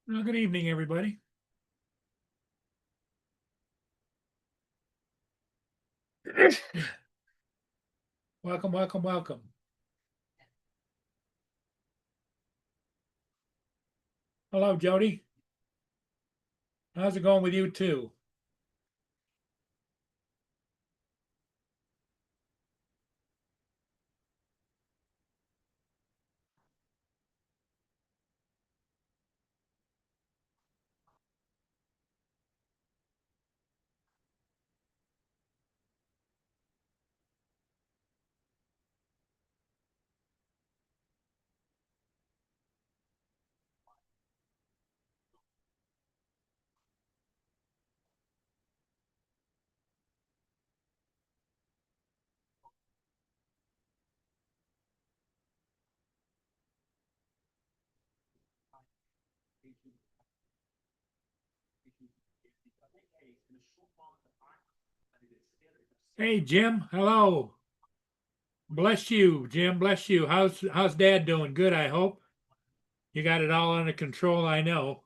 Well, good evening, everybody. Welcome, welcome, welcome. Hello, Jody. How's it going with you too? Hey, Jim. Hello. Bless you, Jim. Bless you. How's Dad doing? Good, I hope. You got it all under control, I know.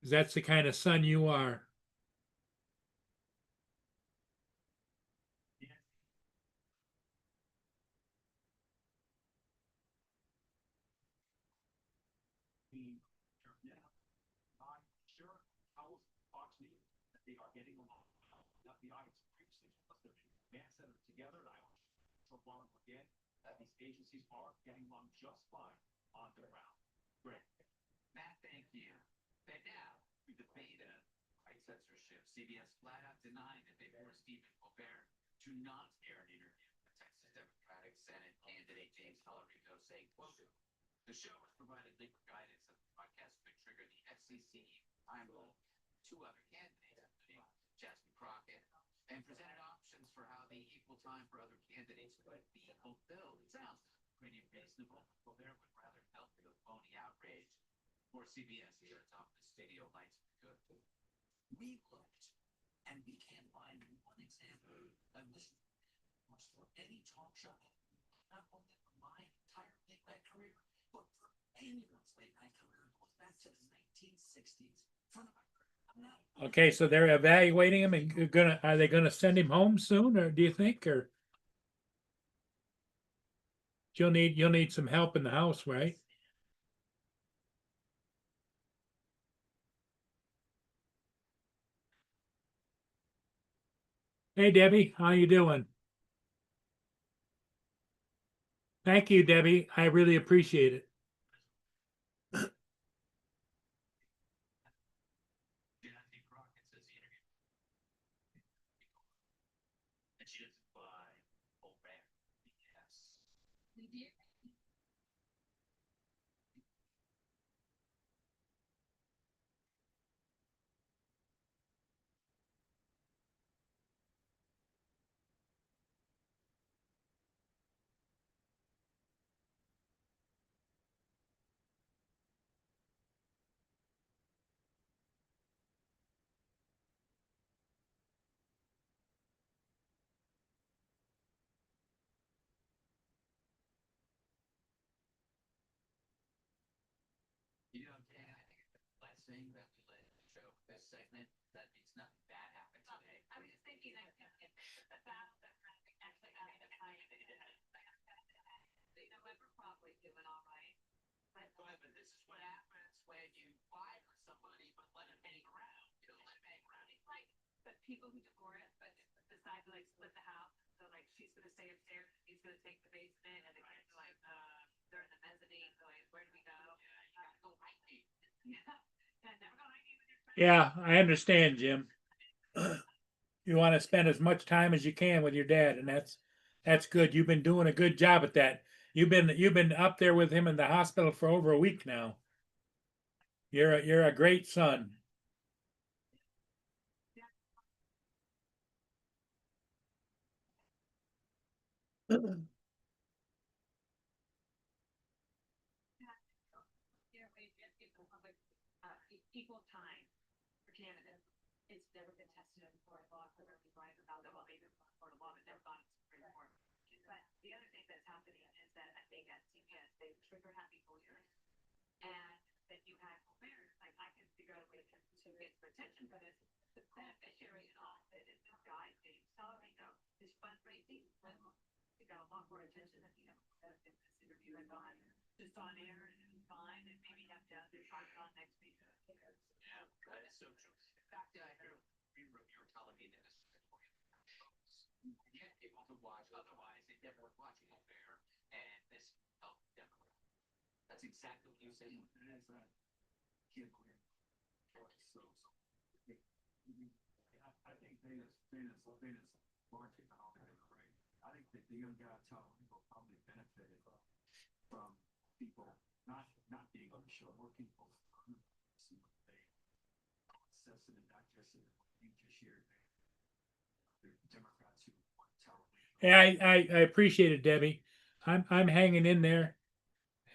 'Cause that's the kind of son you are. Okay, so they're evaluating him and are they gonna send him home soon, or do you think, or you'll need some help in the house, right? Hey, Debbie, how you doing? Thank you, Debbie. I really appreciate it. Yeah, I understand, Jim. You want to spend as much time as you can with your dad, and that's good. You've been doing a good job at that. You've been up there with him in the hospital for over a week now. You're a great son. Yeah, I appreciate it, Debbie. I'm hanging in there.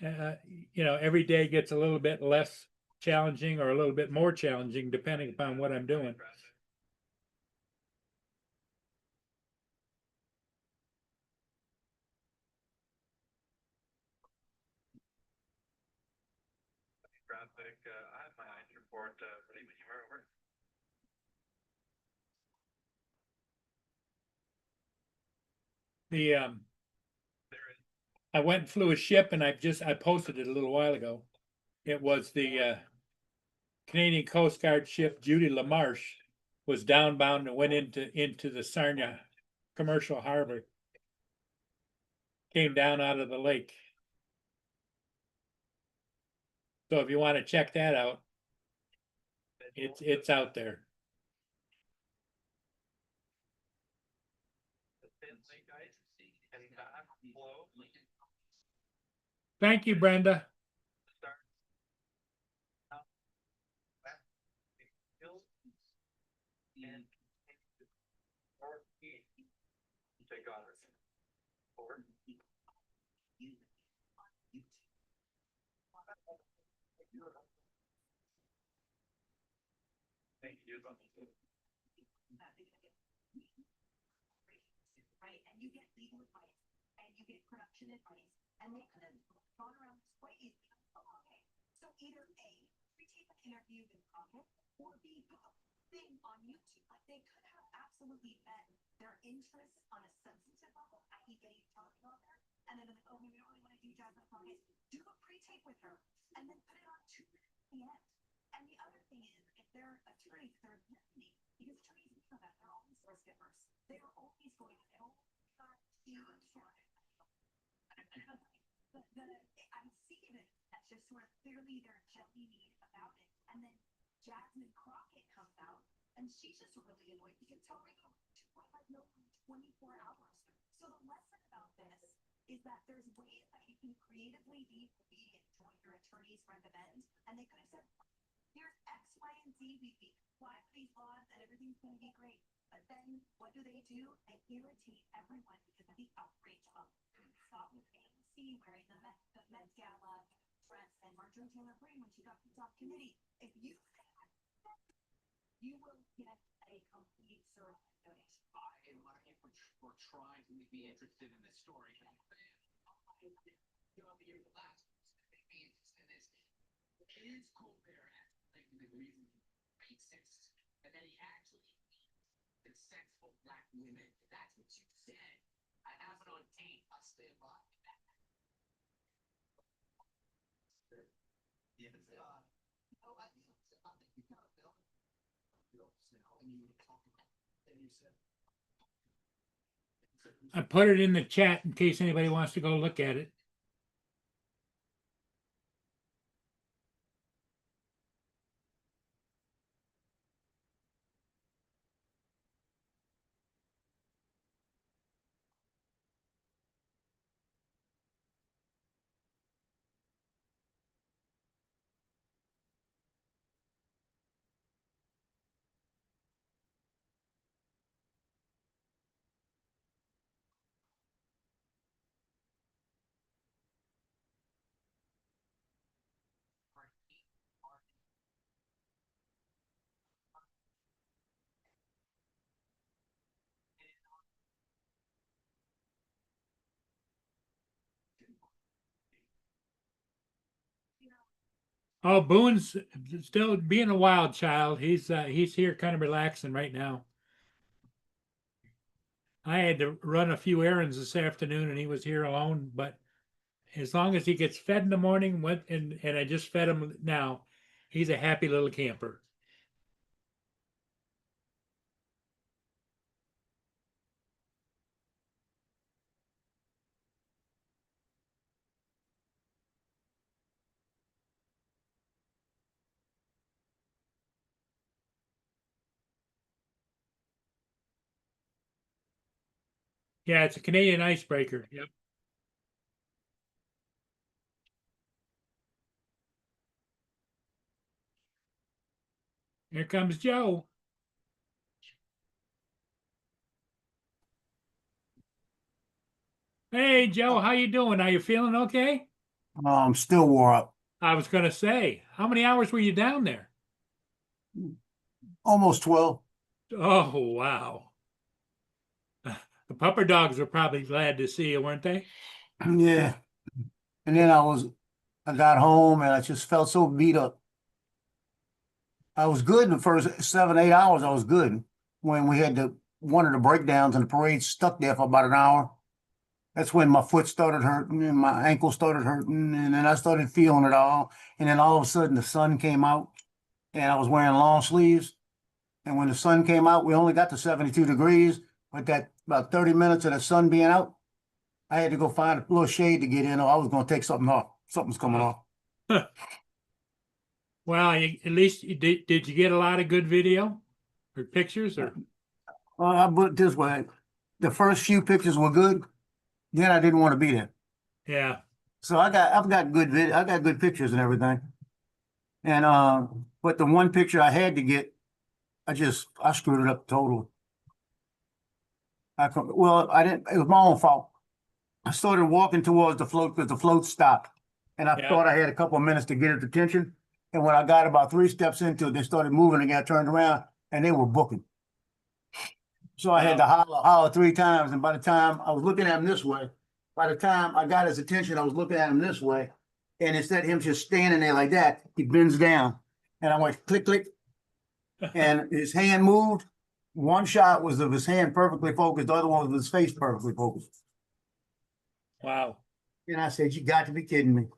Every day gets a little bit less challenging or a little bit more challenging depending upon what I'm doing. Traffic, I have my ice report, ready when you are over. The I went and flew a ship, and I posted it a little while ago. It was the Canadian Coast Guard ship Judy LaMarche was downbound and went into the Sarnia commercial harbor. Came down out of the lake. So if you want to check that out, it's out there. Thank you, Brenda. Thank you. Right, and you get legal advice, and you get production advice, and they could have gone around this quite easily. Oh, okay, so either A, retake an interview in public, or B, put a thing on YouTube. Like they could have absolutely met their interests on a substantive level, i.e. getting talking on there, and then oh, we don't really want to do Jasmine Crockett. Do a pre-tape with her, and then put it on 2 minutes at the end. And the other thing is, if they're attorneys, they're listening, because attorneys know that they're always risk averse. They are always going to know I'm seeing it. That's just sort of clearly their jelly need about it. And then Jasmine Crockett comes out, and she's just really annoyed because Toriko 2.5 million in 24 hours. So the lesson about this is that there's ways that you can creatively be obedient to what your attorneys recommend, and they could have said, here's X, Y, and Z. We apply for these laws, and everything's going to be great. But then what do? They irritate everyone because of the outrage of Scott McKay wearing the Met Gala dress and Marjorie Taylor Greene when she got kicked off committee. If you say that, you will get a complete service donation. And what I we're trying to be interested in this story. The last be interested in this. Is Colbert actually the reason he makes sense? And then he actually successful black women. That's what you said. I have it on tape. I stand by that. I put it in the chat in case anybody wants to go look at it. Oh, Boone's still being a wild child. He's here kind of relaxing right now. I had to run a few errands this afternoon and he was here alone, but as long as he gets fed in the morning, and I just fed him now, he's a happy little camper. Yeah, it's a Canadian icebreaker. Yep. Here comes Joe. Hey Joe, how you doing? Are you feeling okay? Still wore up. I was gonna say, how many hours were you down there? Almost 12. Oh wow. The pupper dogs were probably glad to see you, weren't they? Yeah. And then I got home and I just felt so beat up. I was good in the first 7, 8 hours. I was good. When we had one of the breakdowns and the parade stuck there for about an hour. That's when my foot started hurting and my ankle started hurting. And then I started feeling it all. And then all of a sudden the sun came out and I was wearing long sleeves. And when the sun came out, we only got to 72 degrees. But that about 30 minutes of the sun being out, I had to go find a little shade to get in, or I was going to take something off. Something's coming off. Well, at least you did you get a lot of good video or pictures or? Well, I put it this way: the first few pictures were good. Then I didn't want to be there, Yeah. so I've got good video. I got good pictures and everything. And but the one picture I had to get, I screwed it up totally. I didn't. It was my own fault. I started walking towards the float because the float stopped, and I Yeah. thought I had a couple of minutes to get its attention. And when I got about 3 steps into it, they started moving again. I turned around and they were booking. So I had to holler 3 times. And by the time I was looking at him this way, by the time I got his attention, I was looking at him this way. And instead of him just standing there like that, he bends down. And I went click, click. And his hand moved. One shot was of his hand perfectly focused. The other one was of his face perfectly focused. Wow. And I said, you got to be kidding me.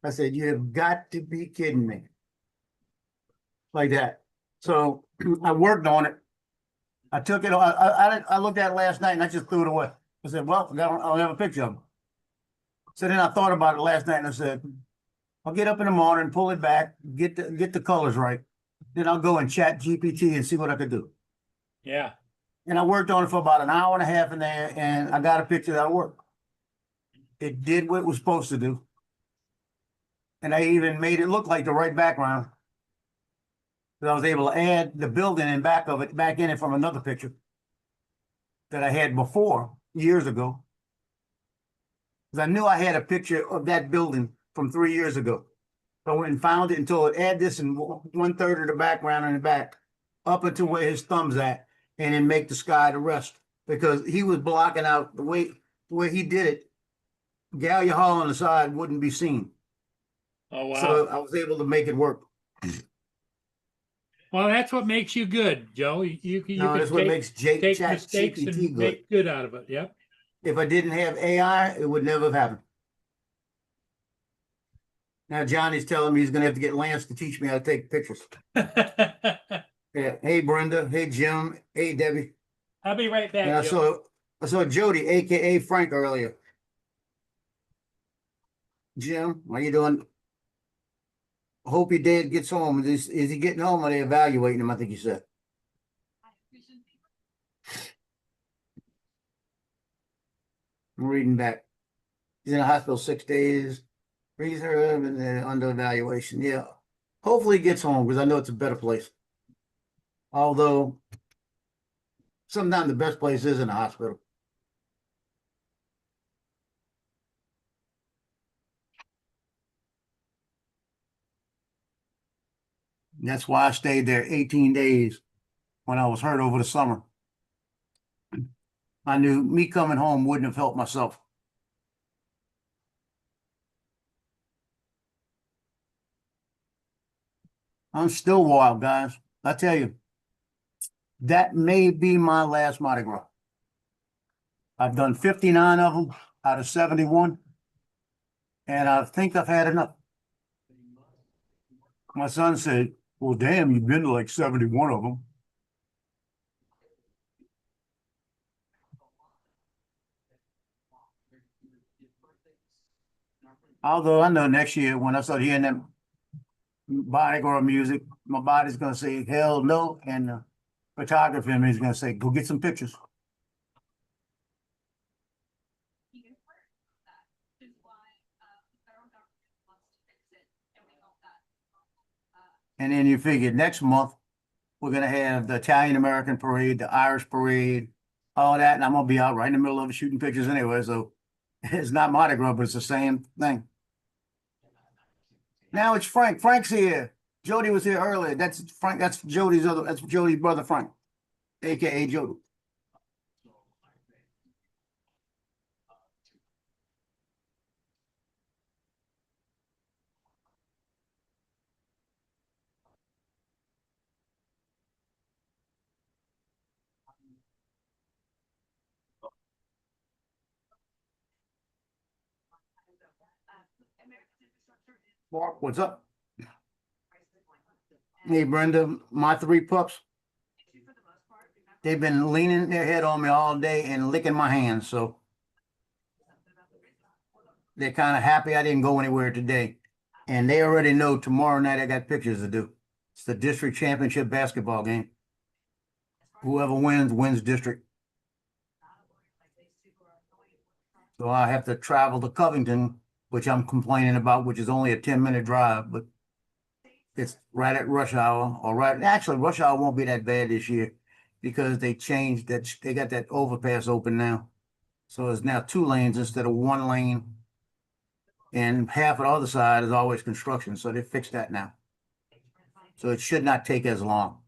I said, you have got to be kidding me. Like that. So I worked on it. I took it. I looked at it last night and I just threw it away. I said, well, I'll have a picture of him. So then I thought about it last night and I said, I'll get up in the morning, pull it back, get the colors right. Then I'll go and chat GPT and see what I could do. Yeah. And I worked on it for about an hour and a half in there and I got a picture that worked. It did what it was supposed to do. And I even made it look like the right background. So I was able to add the building in back in it from another picture that I had before, years ago. Because I knew I had a picture of that building from 3 years ago. So I went and found it and told it, add this in 1/3 of the background in the back, up until where his thumb's at, and then make the sky the rest. Because he was blocking out the way he did it, Gallia Hall on the side wouldn't be seen. Oh wow. So I was able to make it work. Well, that's what makes you good, Joe. You No, can that's what makes take Chat mistakes GPT and good. make good out of it. Yep. If I didn't have AI, it would never have happened. Now Johnny's telling me he's going to have to get Lance to teach me how to take pictures. Yeah. Hey Brenda. Hey Jim. Hey Debbie. I'll be right back. And I Joe. saw Jody, aka Frank, earlier. Jim, how you doing? Hope your dad gets home. Is he getting home? Or are they evaluating him? I think you said. I'm reading back. He's in the hospital 6 days. Reserve and then under evaluation. Yeah. Hopefully he gets home because I know it's a better place. Although sometimes the best place is in the hospital. And that's why I stayed there 18 days when I was hurt over the summer. I knew me coming home wouldn't have helped myself. I'm still wild, guys. I tell you, that may be my last Mardi Gras. I've done 59 of them out of 71, and I think I've had enough. My son said, well, damn, you've been to like 71 of them. Although I know next year when I start hearing that Mardi Gras music, my body's gonna say hell no, and the photographer in me is gonna say, go get some pictures. You can work that is why the federal government wants to fix it, and we hope that. And then you figure next month, we're gonna have the Italian American parade, the Irish parade, all that, and I'm gonna be out right in the middle of it shooting pictures anyway, so it's not Mardi Gras, but it's the same thing. Now it's Frank. Frank's here. Jody was here earlier. That's Frank. That's Jody's brother, Frank, AKA Jody. Mark, what's up? Hey, Brenda, my three pups, they've been leaning their head on me all day and licking my hands, so they're kind of happy I didn't go anywhere today. And they already know tomorrow night I got pictures to do. It's the district championship basketball game. Whoever wins, wins district. So I have to travel to Covington, which I'm complaining about, which is only a 10-minute drive, but it's right at rush hour, or right, actually, rush hour won't be that bad this year because they changed that, they got that overpass open now. So it's now 2 lanes instead of 1 lane. And half of the other side is always construction, so they fixed that now. So it should not take as long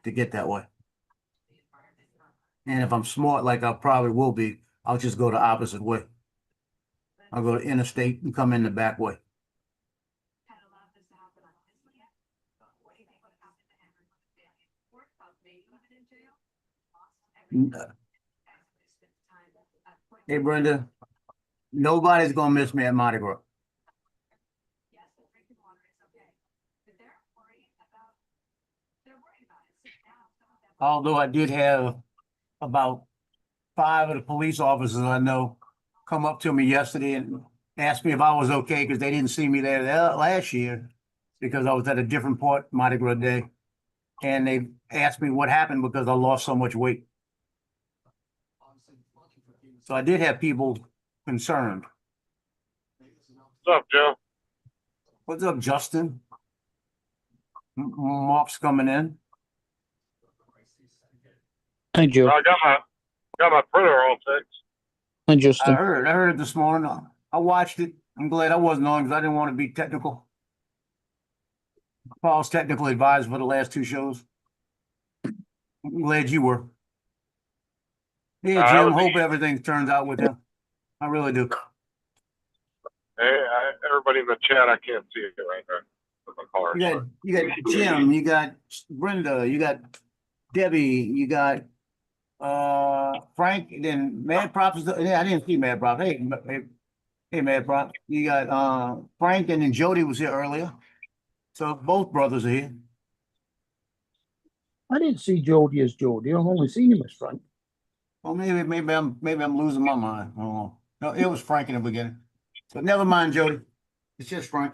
to get that way. And if I'm smart, like I probably will be, I'll just go the opposite way. I'll go to interstate and come in the back way. Hey, Brenda, nobody's gonna miss me at Mardi Gras. Yes, the drinking water is okay, but they're worried about it. So now Although I did have about 5 of the police officers I know come up to me yesterday and asked me if I was okay because they didn't see me there last year because I was at a different part Mardi Gras day. And they asked me what happened because I lost so much weight. So I did have people concerned. What's up, Joe? What's up, Justin? Mark's coming in. Hi, Joe. I got my printer all fixed. Hi, I Justin. heard it this morning. I watched it. I'm glad I wasn't on because I didn't want to be technical. Paul's technical advisor for the last 2 shows. I'm glad you were. Yeah, I Jim, was- hope everything turns out with him. I really do. Hey, everybody in the chat, I can't see it right there. With my car, You got Jim, you got Brenda, you got Debbie, you got Frank, and then Mad Props. Yeah, I didn't see Mad Props. Hey, Mad Props. You got Frank, and then Jody was here earlier. So both brothers are here. I didn't see Jody as Jody. I've only seen him as Frank. Well, maybe I'm losing my mind. I don't know. No, it was Frank in the beginning. But never mind, Jody. It's just Frank.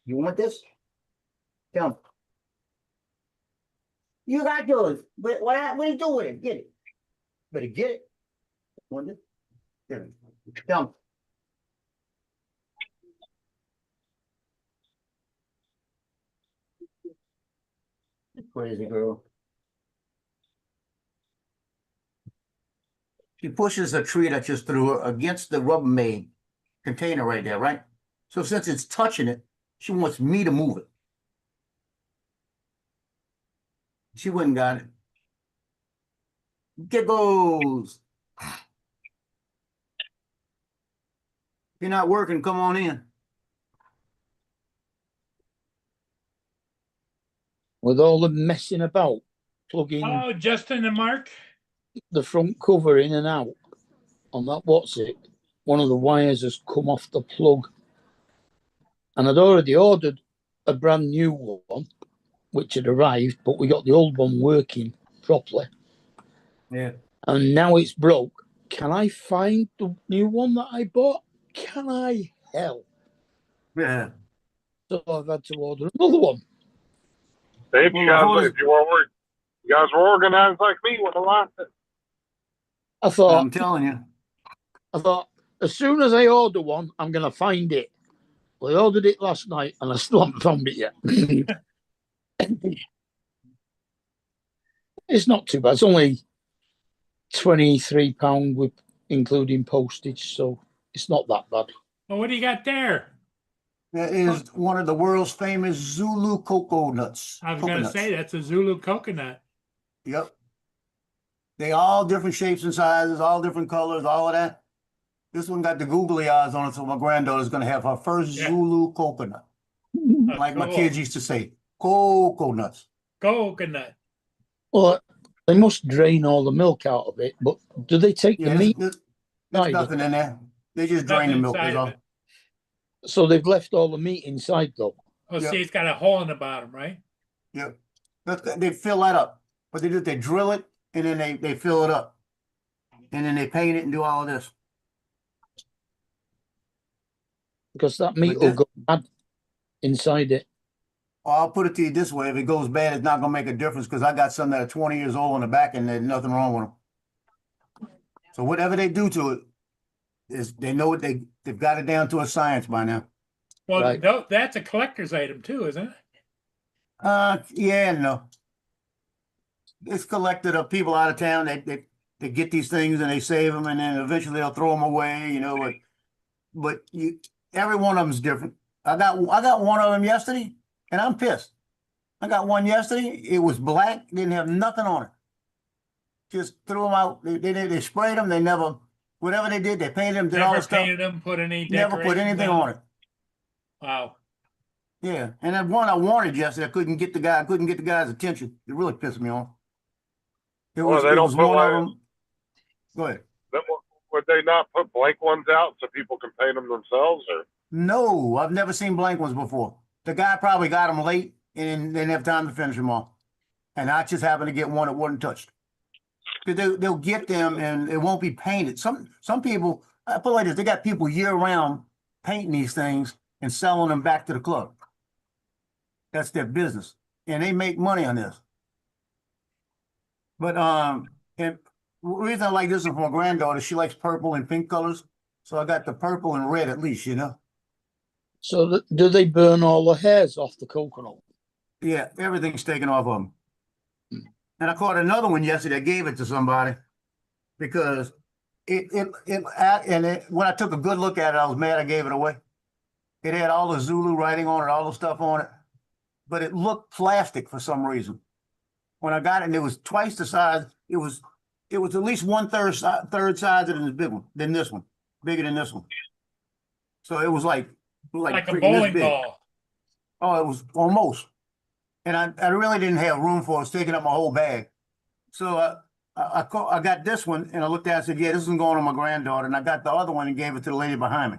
You want this? Tell him. You got yours. What are you doing with it? Get it. Better get it. Want it? Here. Tell him. Crazy girl. She pushes a tree that just threw her against the Rubbermaid container right there, right? So since it's touching it, she wants me to move it. She wouldn't got it. Giggles. If you're not working, come on in. With all the messing about, plugging Oh, Justin and Mark. the front cover in and out on that, one of the wires has come off the plug. And I'd already ordered a brand new one, which had arrived, but we got the old one working properly. Yeah. And now it's broke. Can I find the new one that I bought? Can I? Hell. Yeah. So I've had to order another one. Dave, Well, you guys, hold if you were worried, you guys were organized like me with a lot. I thought, I'm telling you. as soon as I order one, I'm going to find it. Well, I ordered it last night and I still haven't found it yet. It's not too bad. It's only £23 with including postage, so it's not that bad. Well, what do you got there? That is one of the world's famous Zulu cocoa nuts. I was going to Coconuts. say that's a Zulu coconut. Yep. They all different shapes and sizes, all different colors, all of that. This one got the googly eyes on it, so my granddaughter's gonna have her first Yeah. Zulu coconut. Oh, Like my cool. kids used to say, coconuts. Coconut. Well, they must drain all the milk out of it, but do they take Yeah, the meat? there's Right. nothing in there. They just drain the Nothing milk, inside that's of all. it. So they've left all the meat inside, though. Oh, Yep. see, it's got a hole in the bottom, right? Yep. They fill that up. What they do, they drill it and then they fill it up. And then they paint it and do all of this. Because that meat But will this- go bad inside it. I'll put it to you this way, if it goes bad, it's not gonna make a difference because I got some that are 20 years old in the back and there's nothing wrong with them. So whatever they do to it, is they know what they've got it down to a science by now. Well, Right. that's a collector's item too, isn't it? Yeah and no. It's collected of people out of town. They get these things and they save them and then eventually they'll throw them away, you know, but every one of them's different. I got one of them yesterday and I'm pissed. I got one yesterday. It was black, didn't have nothing on it. Just threw them out. They sprayed them. They never, whatever they did, they painted them, did all Never the stuff. painted them, put any Never put decorations anything on it. Wow. Yeah, and that one I wanted yesterday, I couldn't get the guy's attention. It really pissed me off. It Well, was, they it don't was put one like- of them. Go ahead. Would they not put blank ones out so people can paint them themselves, or? No, I've never seen blank ones before. The guy probably got them late and didn't have time to finish them all. And I just happened to get one that wasn't touched. Because they'll get them and it won't be painted. Some people, I put it like this, they got people year round painting these things and selling them back to the club. That's their business. And they make money on this. But and the reason I like this one for my granddaughter, she likes purple and pink colors. So I got the purple and red at least, you know. So do they burn all the hairs off the coconut? Yeah, everything's taken off of them. And I caught another one yesterday. I gave it to somebody because when I took a good look at it, I was mad I gave it away. It had all the Zulu writing on it, all the stuff on it, but it looked plastic for some reason. When I got it, and it was twice the size. It was at least third size than this big one, than this one, bigger than this one. So it was like Like a freaking this bowling big. ball. Oh, it was almost. And I really didn't have room for it. It was taking up my whole bag. So I got this one and I looked at it and said, yeah, this is going to my granddaughter. And I got the other one and gave it to the lady behind me.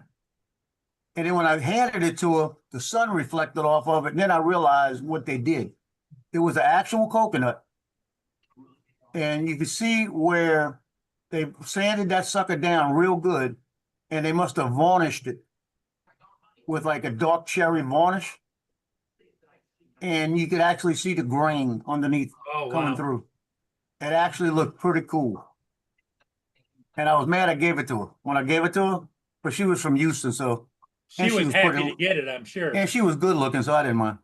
And then when I handed it to her, the sun reflected off of it. And then I realized what they did. It was an actual coconut. And you could see where they sanded that sucker down real good. And they must have varnished it with like a dark cherry varnish. And you could actually see the grain underneath Oh, coming wow. through. It actually looked pretty cool. And I was mad I gave it to her when I gave it to her, but she was from Houston, so She and she was was happy pretty- to get it, I'm sure. and she was good looking, so I didn't mind.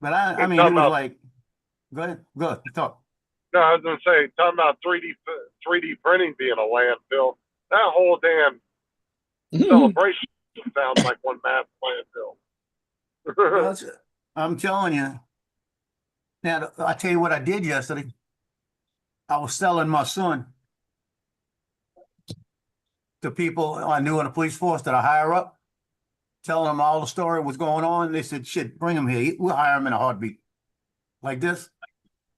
But I mean, it talking was about- like, go ahead, talk. No, I was gonna say, talking about 3D printing being a landfill, that whole damn celebration It sounds like one mass plant bill. That's- I'm telling you. Now, I tell you what I did yesterday. I was selling my son to people I knew in the police force that I hire up, telling them all the story, what's going on. They said, shit, bring him here. We'll hire him in a heartbeat. Like this.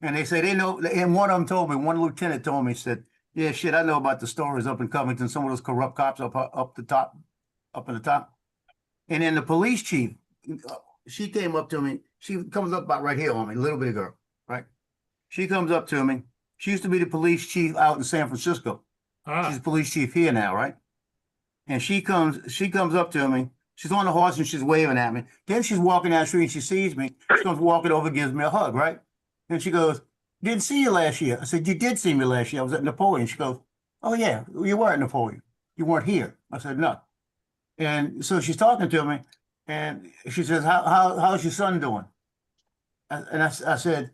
And they say they know, and one of them told me, one lieutenant told me, said, yeah, shit, I know about the stories up in Covington, some of those corrupt cops up in the top. And then the police chief, she came up to me. She comes up about right here on me, little bitty girl, right? She comes up to me. She used to be the police chief out in San Francisco. She's the police chief here now, right? And she comes up to me. She's on the horse and she's waving at me. Then she's walking down the street and she sees me. She comes walking over, gives me a hug, right? Then she goes, didn't see you last year. I said, you did see me last year. I was at Napoleon. She goes, oh yeah, you were at Napoleon. You weren't here. I said, no. And so she's talking to me and she says, how's your son doing? And I said,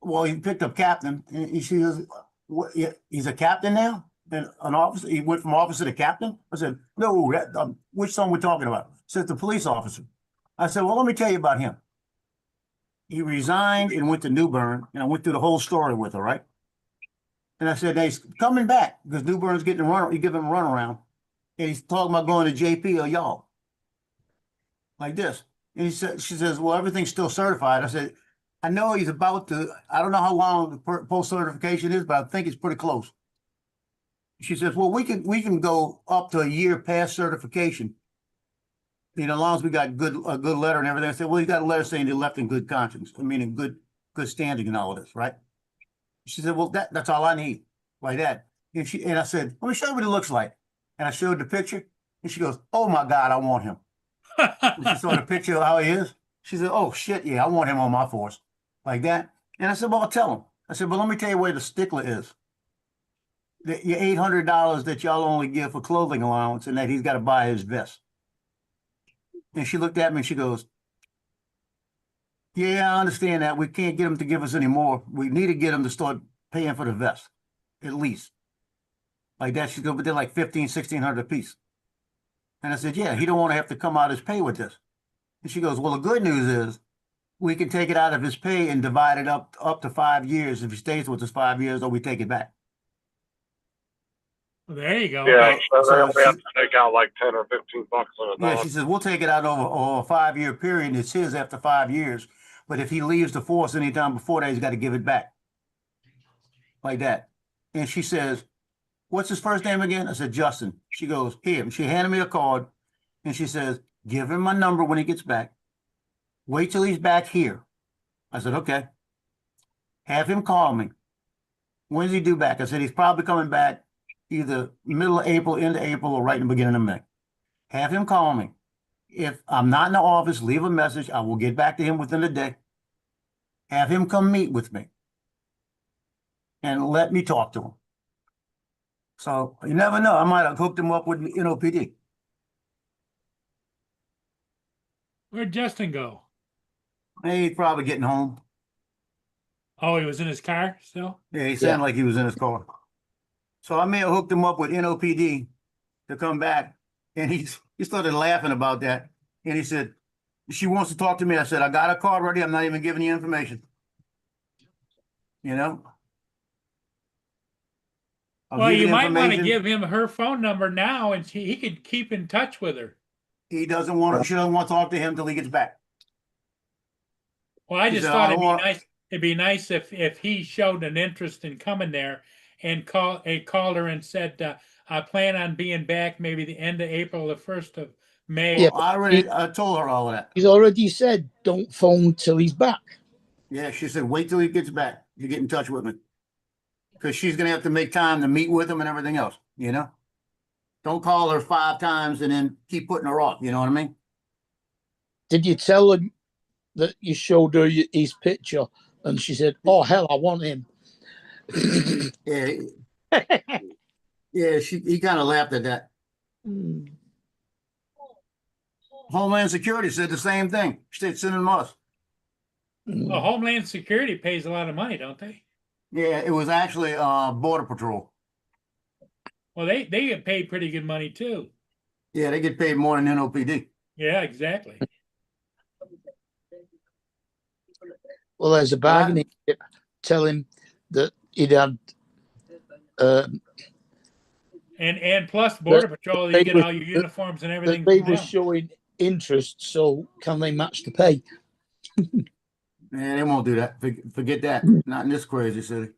well, he picked up captain. And she goes, what, he's a captain now? And an officer, he went from officer to captain? I said, no, which son we're talking about? Said the police officer. I said, well, let me tell you about him. He resigned and went to New Bern, and I went through the whole story with her, right? And I said, he's coming back because New Bern's getting a run, he give him a run around. And he's talking about going to JP or y'all. Like this. And she says, well, everything's still certified. I said, I know he's about to, I don't know how long the post certification is, but I think it's pretty close. She says, well, we can go up to a year past certification. You know, as long as we got a good letter and everything. I said, well, you got a letter saying you left in good conscience. I mean, in good standing and all of this, right? She said, well, that's all I need, like that. And I said, let me show you what it looks like. And I showed the picture, and she goes, oh my God, I want him. And she saw the picture of how he is. She said, oh shit, yeah, I want him on my force, like that. And I said, well, I'll tell him. I said, but let me tell you where the stickler is. Your $800 that y'all only give for clothing allowance, and that he's got to buy his vest. And she looked at me and she goes, yeah, I understand that. We can't get him to give us any more. We need to get him to start paying for the vest, at least. Like that, she's going, but they're like $1,500, $1,600 a piece. And I said, yeah, he don't want to have to come out his pay with this. And she goes, well, the good news is we can take it out of his pay and divide it up to 5 years. If he stays with us 5 years, or we take it back. Well, there you go. Yeah, so So we have to take out like 10 or 15 bucks on a Yeah, dog. she says, we'll take it out over a 5 year period, and it's his after 5 years. But if he leaves the force anytime before that, he's got to give it back. Like that. And she says, what's his first name again? I said, Justin. She goes, here. She handed me a card, and she says, give him my number when he gets back. Wait till he's back here. I said, okay. Have him call me. When's he due back? I said, he's probably coming back either middle of April, end of April, or right in the beginning of May. Have him call me. If I'm not in the office, leave a message. I will get back to him within a day. Have him come meet with me and let me talk to him. So you never know. I might have hooked him up with NOPD. Where'd Justin go? He's probably getting home. Oh, he was in his car still? Yeah, he sounded like he was in his car. So I may have hooked him up with NOPD to come back. And he started laughing about that. And he said, she wants to talk to me. I said, I got a card ready. I'm not even giving you information. You know? I'll Well, give you the might want to information. give him her phone number now, and he could keep in touch with her. She doesn't want to talk to him till he gets back. Well, I She just said, thought "I don't want-" it'd be nice if he showed an interest in coming there and called her and said, I plan on being back maybe the end of April, the 1st of May. Yeah. I told her all of that. He's already said, don't phone till he's back. Yeah, she said, wait till he gets back. You get in touch with me. Because she's going to have to make time to meet with him and everything else, you know? Don't call her 5 times and then keep putting her off, you know what I mean? Did you tell him that you showed her his picture and she said, oh, hell, I want him? Yeah. Yeah, he kind of laughed at that. Homeland Security said the same thing. She said, send us. Well, Homeland Security pays a lot of money, don't they? Yeah, it was actually Border Patrol. Well, they get paid pretty good money too. Yeah, they get paid more than NOPD. Yeah, exactly. Well, there's a bargaining chip. Tell him that he'd had And plus border patrol, you they get were- all your uniforms and everything that they from were them. showing interest. So can they match the pay? Man, they won't do that. Forget that. Not in this crazy city.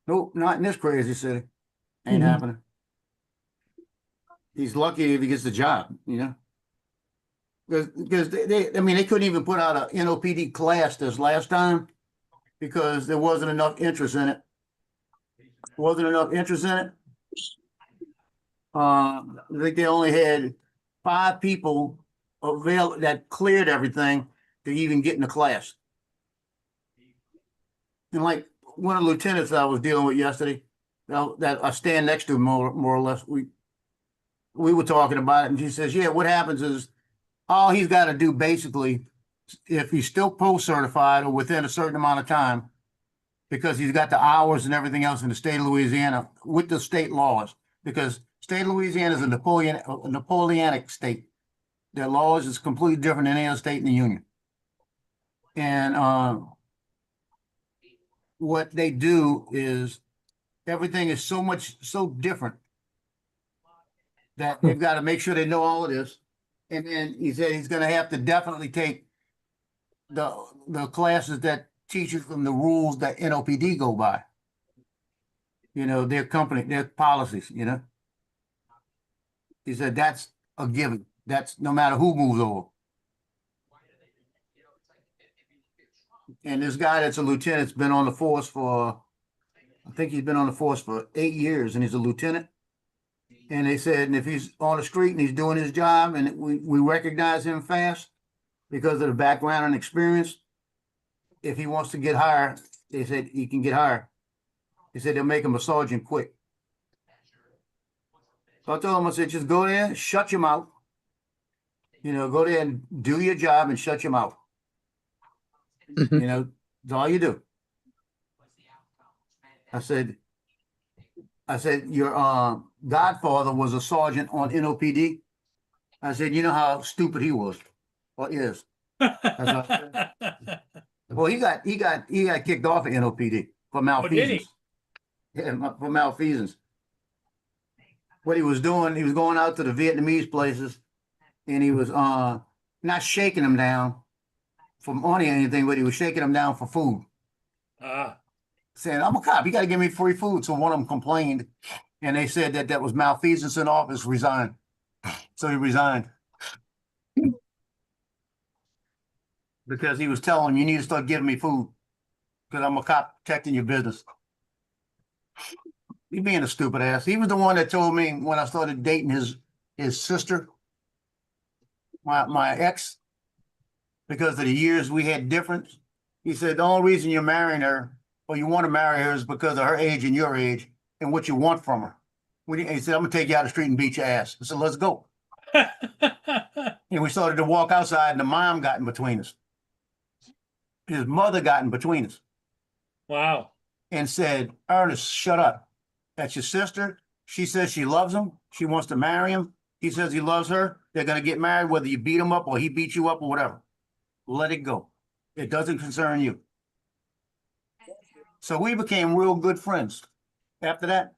Nope, not in this crazy city. Ain't Mhm. happening. He's lucky if he gets the job, you know? Because I mean, they couldn't even put out a NOPD class this last time because there wasn't enough interest in it. Wasn't enough interest in it. I think they only had 5 people that cleared everything to even get in the class. And like one of the lieutenants I was dealing with yesterday, that I stand next to more or less, we were talking about it, and she says, "Yeah, what happens is all he's got to do basically, if he's still post certified or within a certain amount of time, because he's got the hours and everything else in the state of Louisiana with the state laws, because state of Louisiana is a Napoleonic state. Their laws is completely different than any other state in the union. And what they do is everything is so different that they've got to make sure they know all of this. And then he said he's going to have to definitely take the classes that teach you from the rules that NOPD go by. You know, their company, their policies, you know. He said that's a given. That's no matter who moves over. And this guy that's a lieutenant's been on the force for, I think he's been on the force for 8 years, and he's a lieutenant. And they said, and if he's on the street and he's doing his job and we recognize him fast because of the background and experience, if he wants to get hired, they said he can get hired. They said they'll make him a sergeant quick. So I told him, I said, just go there, shut your mouth. You know, go there and do your job and shut your mouth. Mhm. You know, that's all you do. I said, your godfather was a sergeant on NOPD. I said, you know how stupid he was, or is. Well, he got kicked off of NOPD for malfeasance. Yeah, for malfeasance. What he was doing, he was going out to the Vietnamese places, and he was not shaking them down for money or anything, but he was shaking them down for food. Saying, I'm a cop, you got to give me free food. So one of them complained, and they said that was malfeasance in office, resigned. So he resigned. Because he was telling him, you need to start giving me food because I'm a cop protecting your business. He being a stupid ass. He was the one that told me when I started dating his sister, my ex, because of the years we had difference. He said, the only reason you're marrying her or you want to marry her is because of her age and your age and what you want from her. He said, I'm going to take you out the street and beat your ass. I said, let's go. And we started to walk outside and the mom got in between us. His mother got in between us. Wow. And said, Ernest, shut up. That's your sister. She says she loves him. She wants to marry him. He says he loves her. They're going to get married, whether you beat him up or he beats you up or whatever. Let it go. It doesn't concern you. So we became real good friends after that.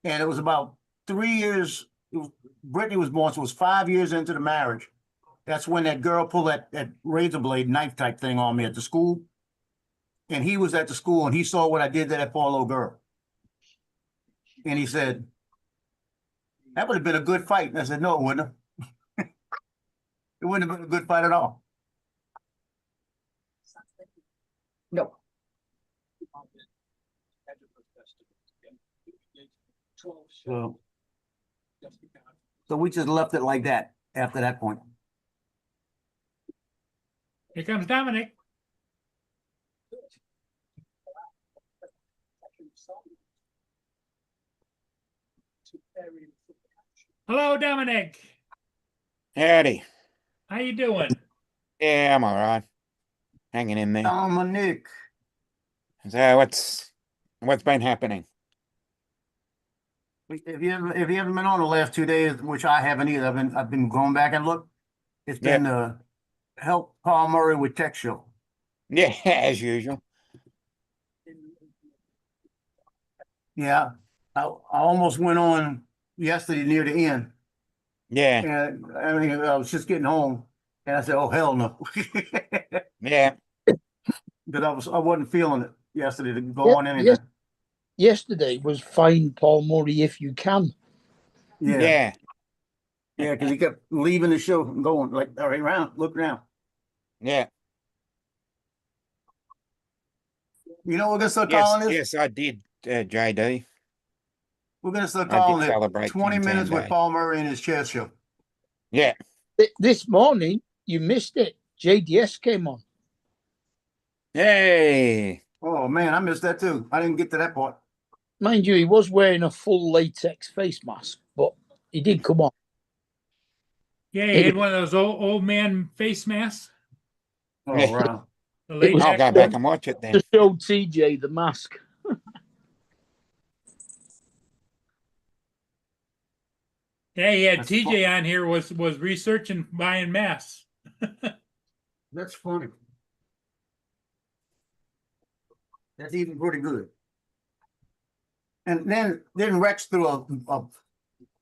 And it was about 3 years. Brittany was born, so it was 5 years into the marriage. That's when that girl pulled that razor blade knife type thing on me at the school. And he was at the school and he saw what I did to that poor little girl. And he said, that would have been a good fight. And I said, no, it wouldn't have. It wouldn't have been a good fight at all. No. So we just left it like that after that point. Here comes Dominic. Hello, Dominic. Howdy. How you doing? Yeah, I'm all right. Hanging in there. Dominic. So what's been happening? If you haven't been on the last 2 days, which I haven't either, I've been going back and look. It's Yeah. been help Paul Murray with Tech Show. Yeah, as usual. Yeah, I almost went on yesterday near the end, Yeah, and I mean I was just getting home, and I said, "Oh hell no," yeah. because I wasn't feeling it yesterday to go Yeah, on anything. Yesterday was find Paul Murray if you can. Yeah, Yeah, because he kept leaving the show and going like, "All right, round, look around." yeah. You know, we're gonna start Yes, calling this. yes, I did, JD. We're gonna start I did calling it celebrate 20 King minutes with Day. Paul Murray and his chair show. Yeah. This morning, you missed it. JDS came on. Hey. Oh man, I missed that too. I didn't get to that part. Mind you, he was wearing a full latex face mask, but he did come on. Yeah, he had one of those old man face masks. Oh Yeah. wow. The It was- I'll latex go back one. and watch it then. To show TJ the mask. Yeah, he had That's TJ on here was researching buying masks. That's funny. That's even pretty good. And then Rex threw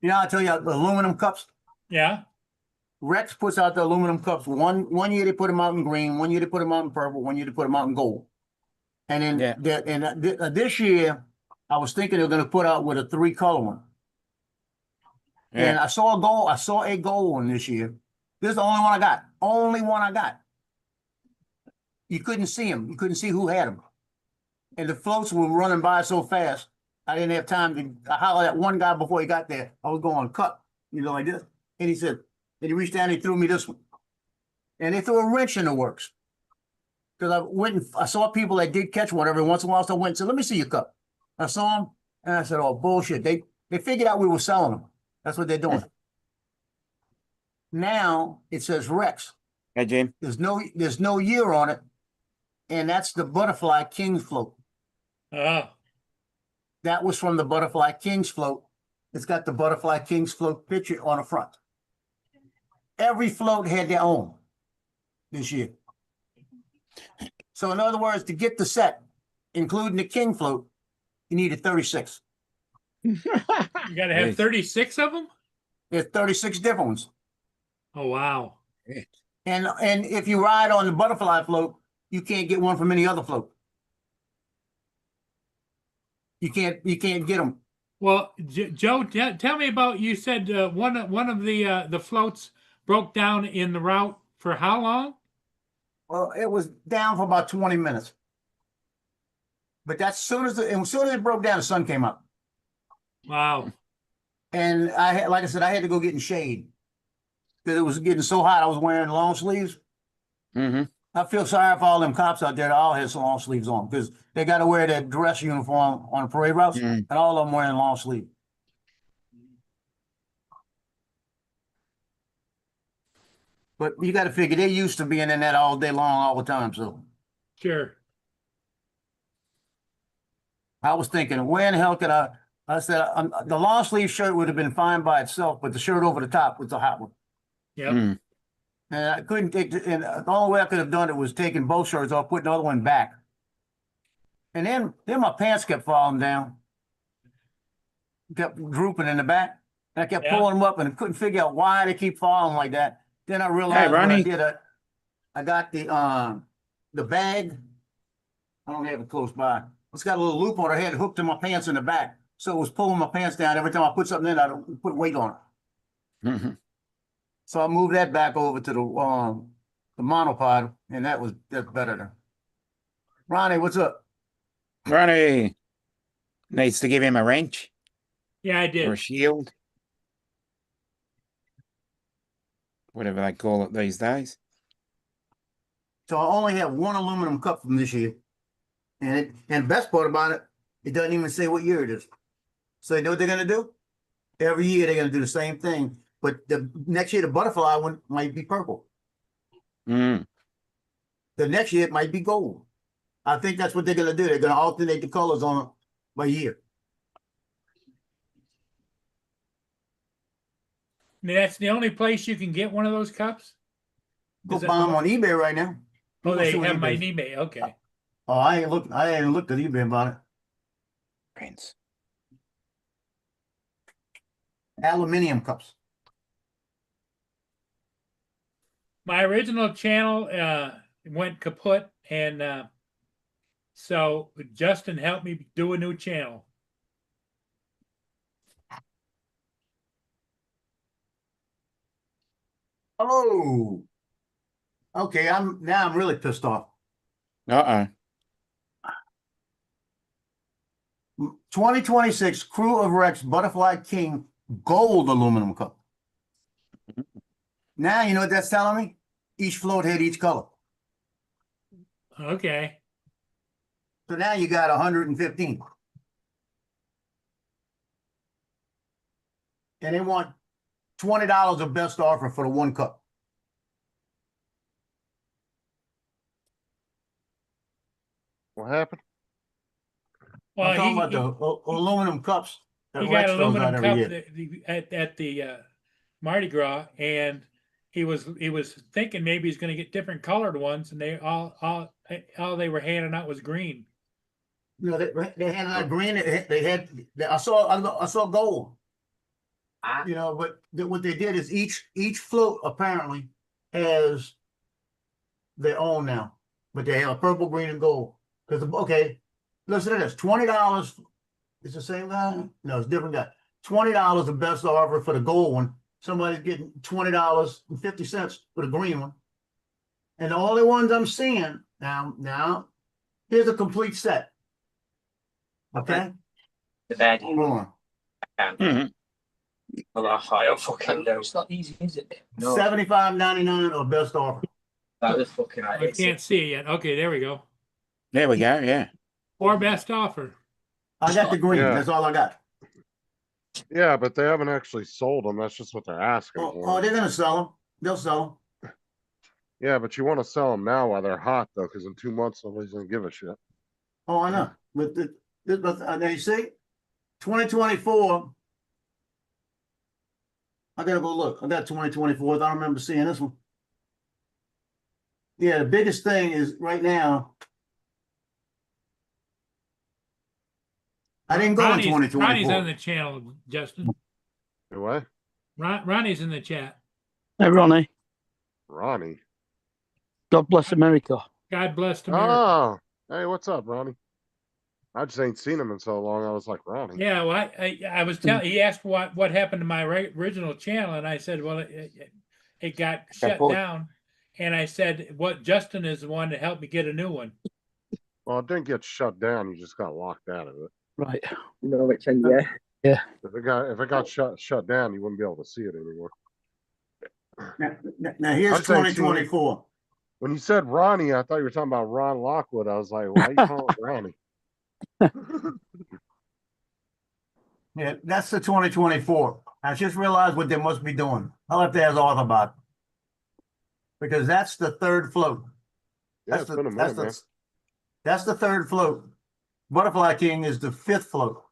you know, I tell you the aluminum cups. Yeah. Rex puts out the aluminum cups. One year they put them out in green, 1 year they put them out in purple, 1 year they put them out in gold. And then Yeah. this year, I was thinking they were going to put out with a 3-color one. And Yeah. I saw a gold one this year. This is the only one I got. Only one I got. You couldn't see them. You couldn't see who had them. And the floats were running by so fast, I didn't have time to holler at one guy before he got there. I was going cut, you know, like this. And he said, and he reached down and he threw me this one. And they threw a wrench in the works. Because I went and I saw people that did catch one every once in a while. So I went and said, "Let me see your cup." I saw them and I said, "Oh, bullshit." They figured out we were selling them. That's what they're doing. Now it says Rex. Hey, Jim. There's no year on it. And that's the Butterfly Kings float. Oh, That was from the Butterfly Kings float. It's got the Butterfly Kings float picture on the front. Every float had their own this year. So in other words, to get the set, including the King float, you need a 36. you got to have Yes. 36 of them? There's 36 different ones. Oh, wow. And if you ride on the Butterfly float, you can't get one from any other float. You can't get them. Well, Joe, tell me about, you said one of the floats broke down in the route for how long? Well, it was down for about 20 minutes. But that's as soon as it broke down, the sun came up. Wow. And like I said, I had to go get in shade because it was getting so hot. I was wearing long sleeves. Mm-hmm. I feel sorry for all them cops out there that all had some long sleeves on because they got to wear their dress uniform on the parade routes, Mm. and all of them wearing long sleeve. But you got to figure they're used to being in that all day long, all the time. So Sure. I was thinking, where in the hell could I said, the long sleeve shirt would have been fine by itself, but the shirt over the top was the hot one. Yep. Mm. And I couldn't take, and the only way I could have done it was taking both shirts off, putting the other one back. And then my pants kept falling down, kept drooping in the back. And I kept Yeah. pulling them up and couldn't figure out why they keep falling like that. Then I realized what I Ronnie. did. I got the bag. I don't have it close by. It's got a little loop on her head hooked to my pants in the back. So it was pulling my pants down. Every time I put something in, I put weight on it. Mhm. So I moved that back over to the monopod, and that's better than. Ronnie, what's up? Ronnie needs to give him a wrench Yeah, I or a did. shield. Whatever they call it these days. So I only have one aluminum cup from this year. And the best part about it, it doesn't even say what year it is. So you know what they're gonna do? Every year they're gonna do the same thing. But the next year the butterfly one might be purple. Mm. The next year it might be gold. I think that's what they're gonna do. They're gonna alternate the colors on it by year. That's the only place you can get one of those cups? Go Is it- buy them on eBay right now. Oh, Go they see what have my eBay- eBay, okay. Oh, I ain't looked at eBay about it. Prince. Aluminium cups. My original channel went kaput, and so Justin helped me do a new channel. Oh. Okay, I'm really pissed off. Uh-oh. 2026 Crew of Rex Butterfly King Gold Aluminum Cup. Now you know what that's telling me? Each float had each color. Okay. So now you got 115. And they want $20 of best offer for the one cup. What happened? Well, I'm talking he, about the aluminum cups that he got Rex throws out aluminum every cup year. at the Mardi Gras, and he was thinking maybe he's going to get different colored ones, and they all they were handing out was green. You know, they had that green. I saw gold. You know, but what they did is each float apparently has their own now, but they have purple, green, and gold. Because okay, listen to this: $20. It's the same guy? No, it's a different guy. $20 the best offer for the gold one. Somebody's getting $20.50 for the green one. And the only ones I'm seeing now, here's a complete set. Okay, The bed. hold on. Mhm. Well, I don't fucking know. It's not easy, is it? No, $75.99 or best offer. that was fucking. I can't see it yet. Okay, there we go. There we go, yeah. Or best offer. I got the green. Yeah. That's all I got. Yeah, but they haven't actually sold them. That's just what they're asking Oh, for. they're gonna sell them. They'll sell them. Yeah, but you want to sell them now while they're hot, though, because in 2 months nobody's gonna give a shit. Oh, I know. But now you see, 2024. I gotta go look. I got 2024. I don't remember seeing this one. Yeah, the biggest thing is right now. I didn't go in Ronnie's on 2024. the channel, Justin. What? Ronnie's in the chat. Hey, Ronnie. Ronnie. God bless America. God bless America. Oh, hey, what's up, Ronnie? I just ain't seen him in so long. I was like, Ronnie. Yeah, well, I was telling. He asked what happened to my original channel, and I said, well, it got shut pulled. down, and I said, what Justin is the one that helped me get a new one. Well, it didn't get shut down. You just got locked out of it. Right. No, which one, yeah. If it got shut down, you wouldn't be able to see it anymore. Now here's I'm saying 2024. When you said Ronnie, I thought you were talking about Ron Lockwood. I was like, why are you calling Ronnie? Yeah, that's the 2024. I just realized what they must be doing. I'll have to ask Arthur about it. Because that's the third float. Yeah, it's been a minute, man. That's the third float. Butterfly King is the fifth float.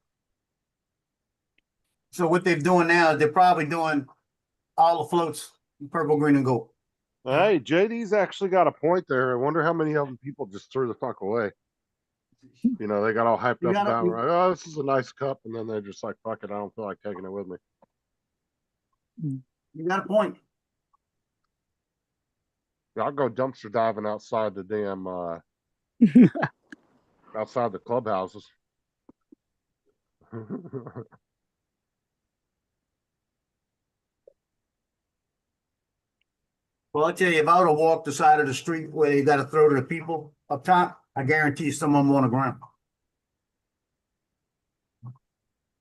So what they're doing now is they're probably doing all the floats purple, green, and gold. Hey, JD's actually got a point there. I wonder how many of them people just threw the fuck away. You know, they got all hyped You up gotta- about, right? Oh, this is a nice cup, and then they're just like, fuck it, I don't feel like taking it with me. You got a point. I'll go dumpster diving outside the damn outside the clubhouses. Well, I tell you, if I would have walked the side of the street where you got to throw to the people up top, I guarantee some of them on the ground.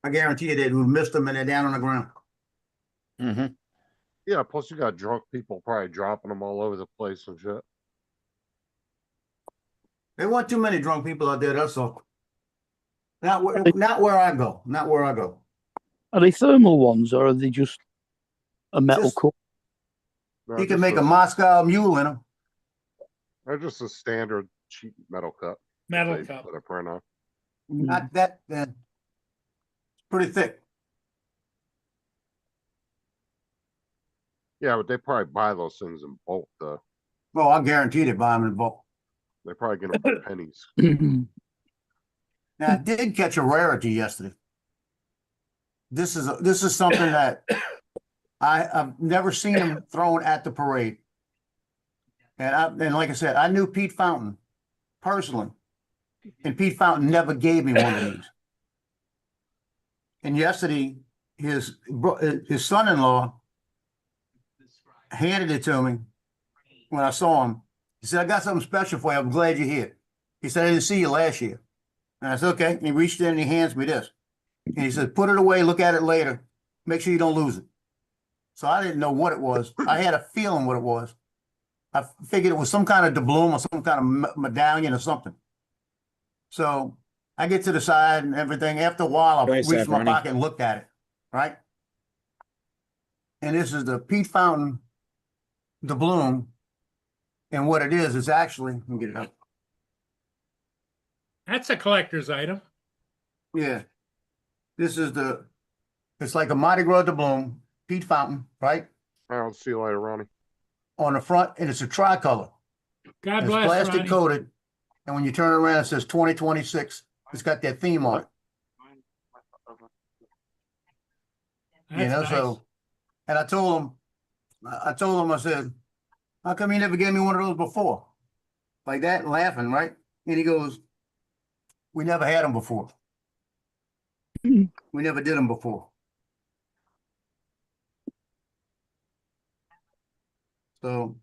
I guarantee you they would have missed them and they're down on the ground. Mm-hmm. Yeah, plus you got drunk people probably dropping them all over the place and shit. There weren't too many drunk people out there, that's all. Not where I go. Not where I go. Are they thermal ones or are they just a metal Just- cup? No, You can just make a Moscow mule in them. They're just a standard cheap metal cup. Metal They cup. put a print on. Not that, pretty thick. Yeah, but they probably buy those things in bulk though. Well, I guarantee they buy them in bulk. They probably get them for pennies. Now, I did catch a rarity yesterday. This is something that I've never seen them thrown at the parade. And like I said, I knew Pete Fountain personally, and Pete Fountain never gave me one of these. And yesterday, his son-in-law handed it to me when I saw him. He said, "I got something special for you. I'm glad you're here." He said, "I didn't see you last year." And I said, "Okay." And he reached in and he hands me this. And he said, "Put it away, look at it later. Make sure you don't lose it." So I didn't know what it was. I had a feeling what it was. I figured it was some kind of doubloon or some kind of medallion or something. So I get to the side and everything. After a while, I Nice, reached my Ronnie. pocket and looked at it, right? And this is the Pete Fountain doubloon. And what it is actually, let me get it up. That's a collector's item. Yeah. This is it's like a Mardi Gras doubloon, Pete Fountain, right? I'll see you later, Ronnie. On the front, and it's a tricolor. God It's bless, plastic Ronnie. coated. And when you turn it around, it says 2026. It's got that theme on it. That's nice. So, and I told him, I said, "How come you never gave me one of those before?" Like that, laughing, right? And he goes, "We never had them before. We never did them before." So,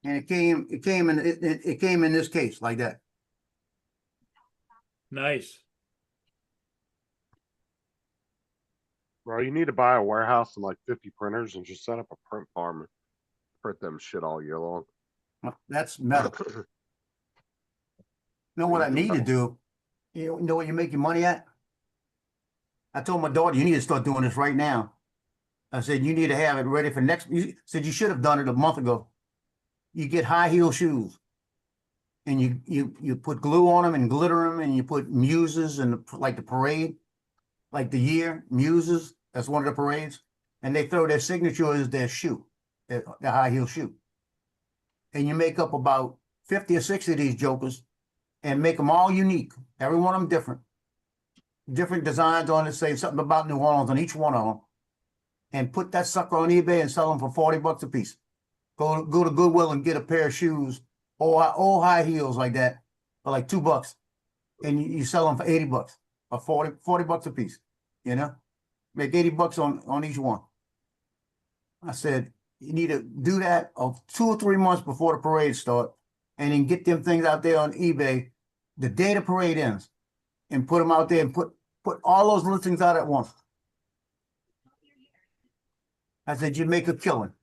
and it came in this case like that. Nice. Bro, you need to buy a warehouse and like 50 printers and just set up a print farm and print them shit all year long. That's metal. You know what I need to do? You know what you make your money at? I told my daughter, "You need to start doing this right now." I said, "You need to have it ready for next." You said you should have done it a month ago. You get high heel shoes, and you put glue on them and glitter them, and you put muses and like the parade, like the year muses. That's one of the parades, and they throw their signature as their shoe, their high heel shoe, and you make up about 50 or 60 of these jokers, and make them all unique. Every one of them different designs on it. Say something about New Orleans on each one of them, and put that sucker on eBay and sell them for $40 a piece. Go to Goodwill and get a pair of shoes, all high heels like that, for like $2, and you sell them for $80 or $40 a piece. You know, make $80 on each one. I said, you need to do that of 2 or 3 months before the parade start, and then get them things out there on eBay the day the parade ends, and put them out there and put all those listings out at once. I said, you'd make a killing.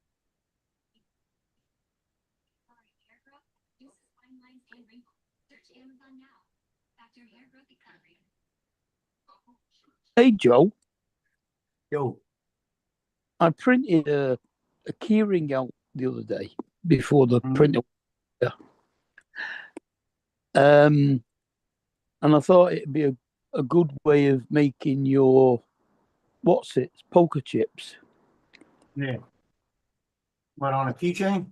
Hey, Joe, Yo, I printed a keyring out the other day before the printer. And I thought it'd be a good way of making your poker chips. yeah. What, on a keychain?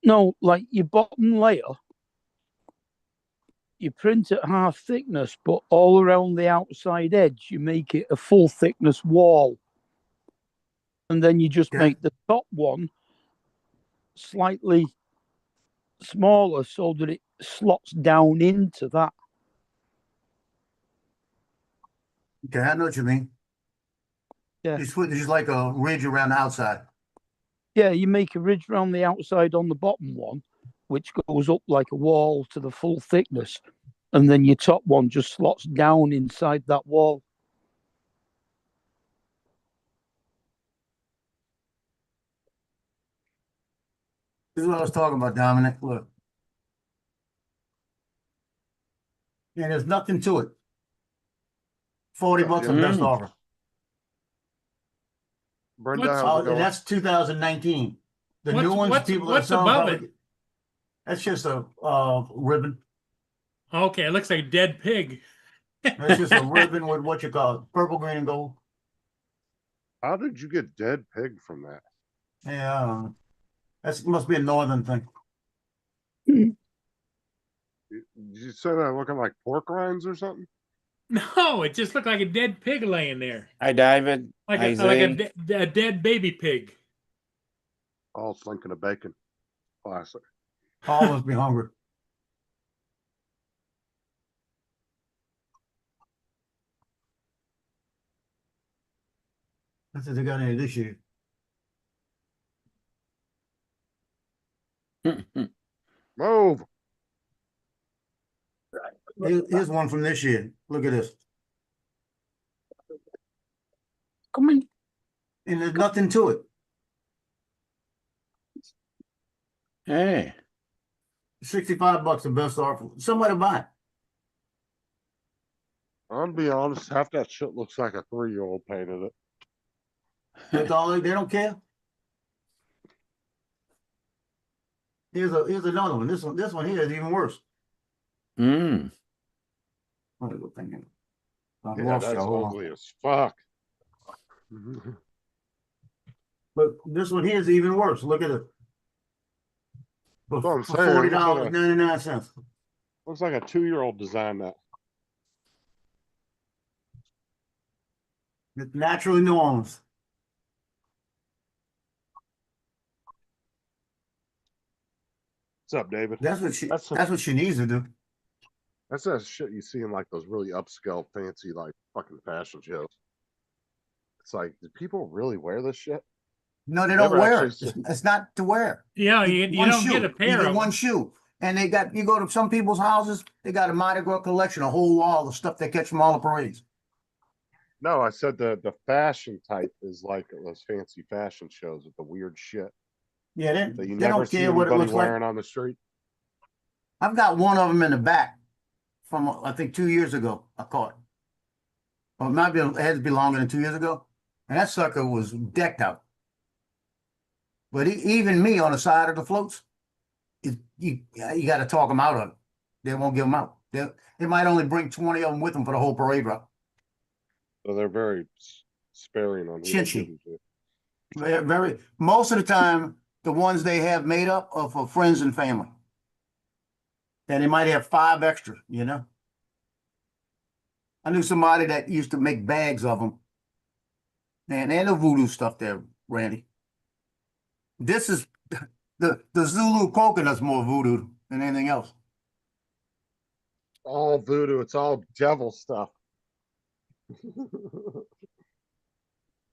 No, like your bottom layer, you print at half thickness, but all around the outside edge, you make it a full thickness wall. And then you just Okay. make the top one slightly smaller so that it slots down into that. Okay, I know what you mean. Yeah. It's just like a ridge around the outside. Yeah, you make a ridge around the outside on the bottom one, which goes up like a wall to the full thickness. And then your top one just slots down inside that wall. This is what I was talking about, Dominic. Look. And there's nothing to it. $40 the best offer. Brenda, What's- how's it And going? that's 2019. The What's- new ones, what's- people what's are selling above probably- That's just a ribbon. Okay, it looks like a dead pig. That's just a ribbon with what you call it, purple, green, and gold. How did you get dead pig from that? Yeah, that must be a northern thing. Did you say that looking like pork rinds or something? No, it just looked like a dead pig laying there, Hi, David. like Hey, a dead baby pig. I was thinking of bacon. Classic. Paul must be hungry. That's what they got in this year. Move. Here's one from this year. Look at this. Come on. And there's nothing to it. Hey. $65 the best offer. Somebody buy it. I'm gonna be honest, half that shit looks like a 3-year-old painted it. That's all they don't care. Here's another one. This one here is even worse. Mm. What is it thinking? I Yeah, lost that's you. Hold on. ugly as fuck. But this one here is even worse. Look at it. That's what I'm For saying. $40.99. Looks like a 2-year-old designed that. It's naturally New Orleans. What's up, David? That's what she needs to do. That's that shit you see in like those really upscale, fancy, like fucking fashion shows. It's like, do people really wear this shit? No, they Never don't wear actually it. It's not to wear. Yeah, you One don't shoe. get a You pair get of one them. shoe. And you go to some people's houses, they got a Mardi Gras collection, a whole wall of stuff they catch from all the parades. No, I said the fashion type is like those fancy fashion shows with the weird shit Yeah, that you they never don't see care what it anybody looks like. wearing on the street. I've got one of them in the back from, I think, 2 years ago. I caught. Or it might be, it had to be longer than 2 years ago. And that sucker was decked out. But even me on the side of the floats, you got to talk them out of it. They won't give them out. They might only bring 20 of them with them for the whole parade route. So they're very sparing on who they Chinchy. give them to. Most of the time, the ones they have made up are for friends and family. And they might have 5 extra, you know. I knew somebody that used to make bags of them. And the voodoo stuff there, Randy. This is the Zulu coconut's more voodoo than anything else. All voodoo, it's all devil stuff.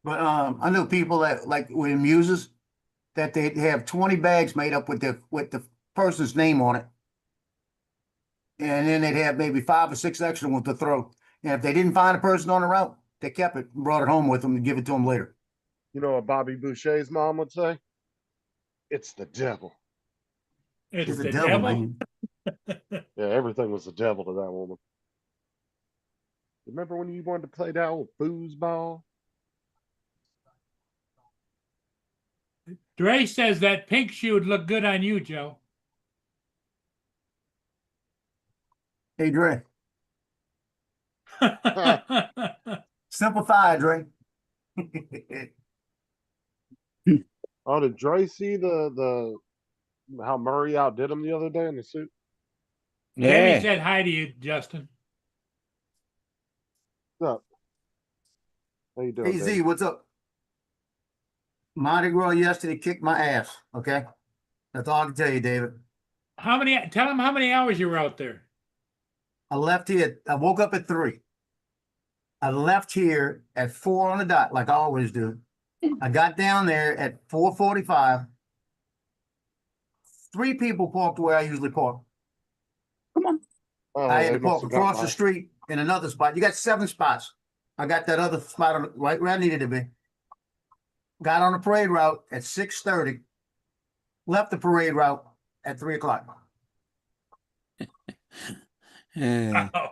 But I know people that like with muses that they have 20 bags made up with the person's name on it. And then they'd have maybe 5 or 6 extra ones to throw. And if they didn't find a person on the route, they kept it and brought it home with them and give it to them later. You know what Bobby Boucher's mom would say? It's the devil. It's It's the the devil, devil. man. Yeah, everything was the devil to that woman. Remember when you wanted to play that old foosball? Dre says that pink shoe would look good on you, Joe. Hey, Dre. Simplify, Dre. Oh, did Dre see the how Murray outdid him the other day in the suit? Tammy Yeah. said hi to you, Justin. What's up? How you doing? Hey, Z, David? what's up? Mardi Gras yesterday kicked my ass, okay? That's all I can tell you, David. Tell him how many hours you were out there. I woke up at 3. I left here at 4 on the dot, like I always do. I got down there at 4:45. 3 people parked where I usually park. Oh, I had they to park must have got across the my- street in another spot. You got 7 spots. I got that other spot right where I needed to be. Got on the parade route at 6:30. Left the parade route at 3 o'clock. Yeah. Oh,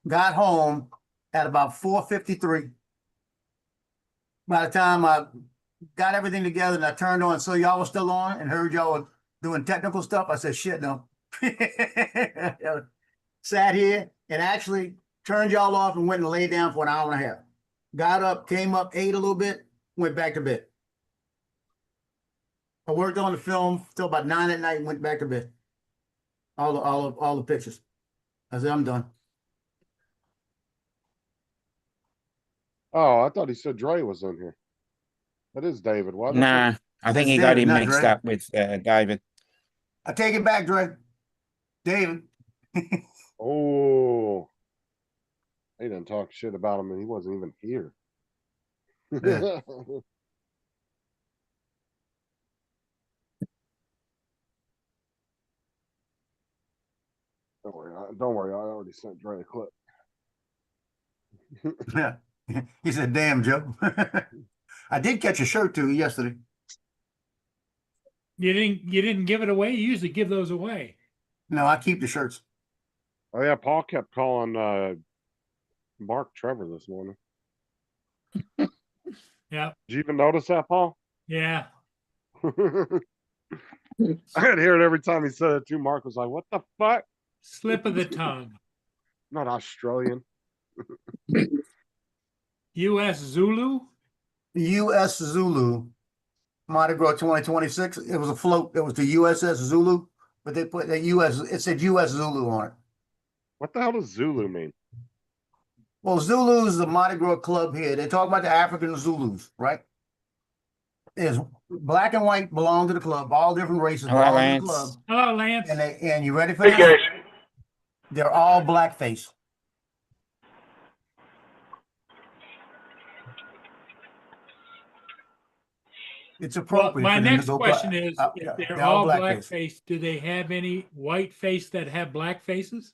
Got home at about 4:53. By the time I got everything together and I turned on, so y'all were still on and heard y'all were doing technical stuff, I said, shit, no. Sat here and actually turned y'all off and went and laid down for an hour and a half. got up, came up, ate a little bit, went back to bed. I worked on the film till about 9 at night and went back to bed. All the pictures. I said, I'm done. Oh, I thought he said Dre was in here. That is David. Why the fuck? Nah, I think It's he got David, him not mixed Dre. up with David. I take it back, Dre. David. Oh, they didn't talk shit about him and he wasn't even here. Yeah. Don't worry. I already sent Dre a clip. Yeah. He said, damn, Joe. I did catch a shirt too yesterday. You didn't give it away. You usually give those away. No, I keep the shirts. Oh yeah, Paul kept calling Mark Trevor this morning. Yeah. Did you even notice that, Paul? Yeah. I could hear it every time he said it too. Mark was like, "What the fuck?" Slip of the tongue. Not Australian. U.S. Zulu. U.S. Zulu, Mardi Gras 2026. It was a float. It was the USS Zulu, but they put the U.S. It said U.S. Zulu on it. What the hell does Zulu mean? Well, Zulu is the Mardi Gras club here. They talk about the African Zulus, right? Is black and white belong to the club. All different races Hello, belong to the Lance. club. Hello, Lance. And you ready for this? They're all blackface. It's Well, appropriate. my for them to next go question is, if yeah, they're all blackface, do they have any white face that have black faces?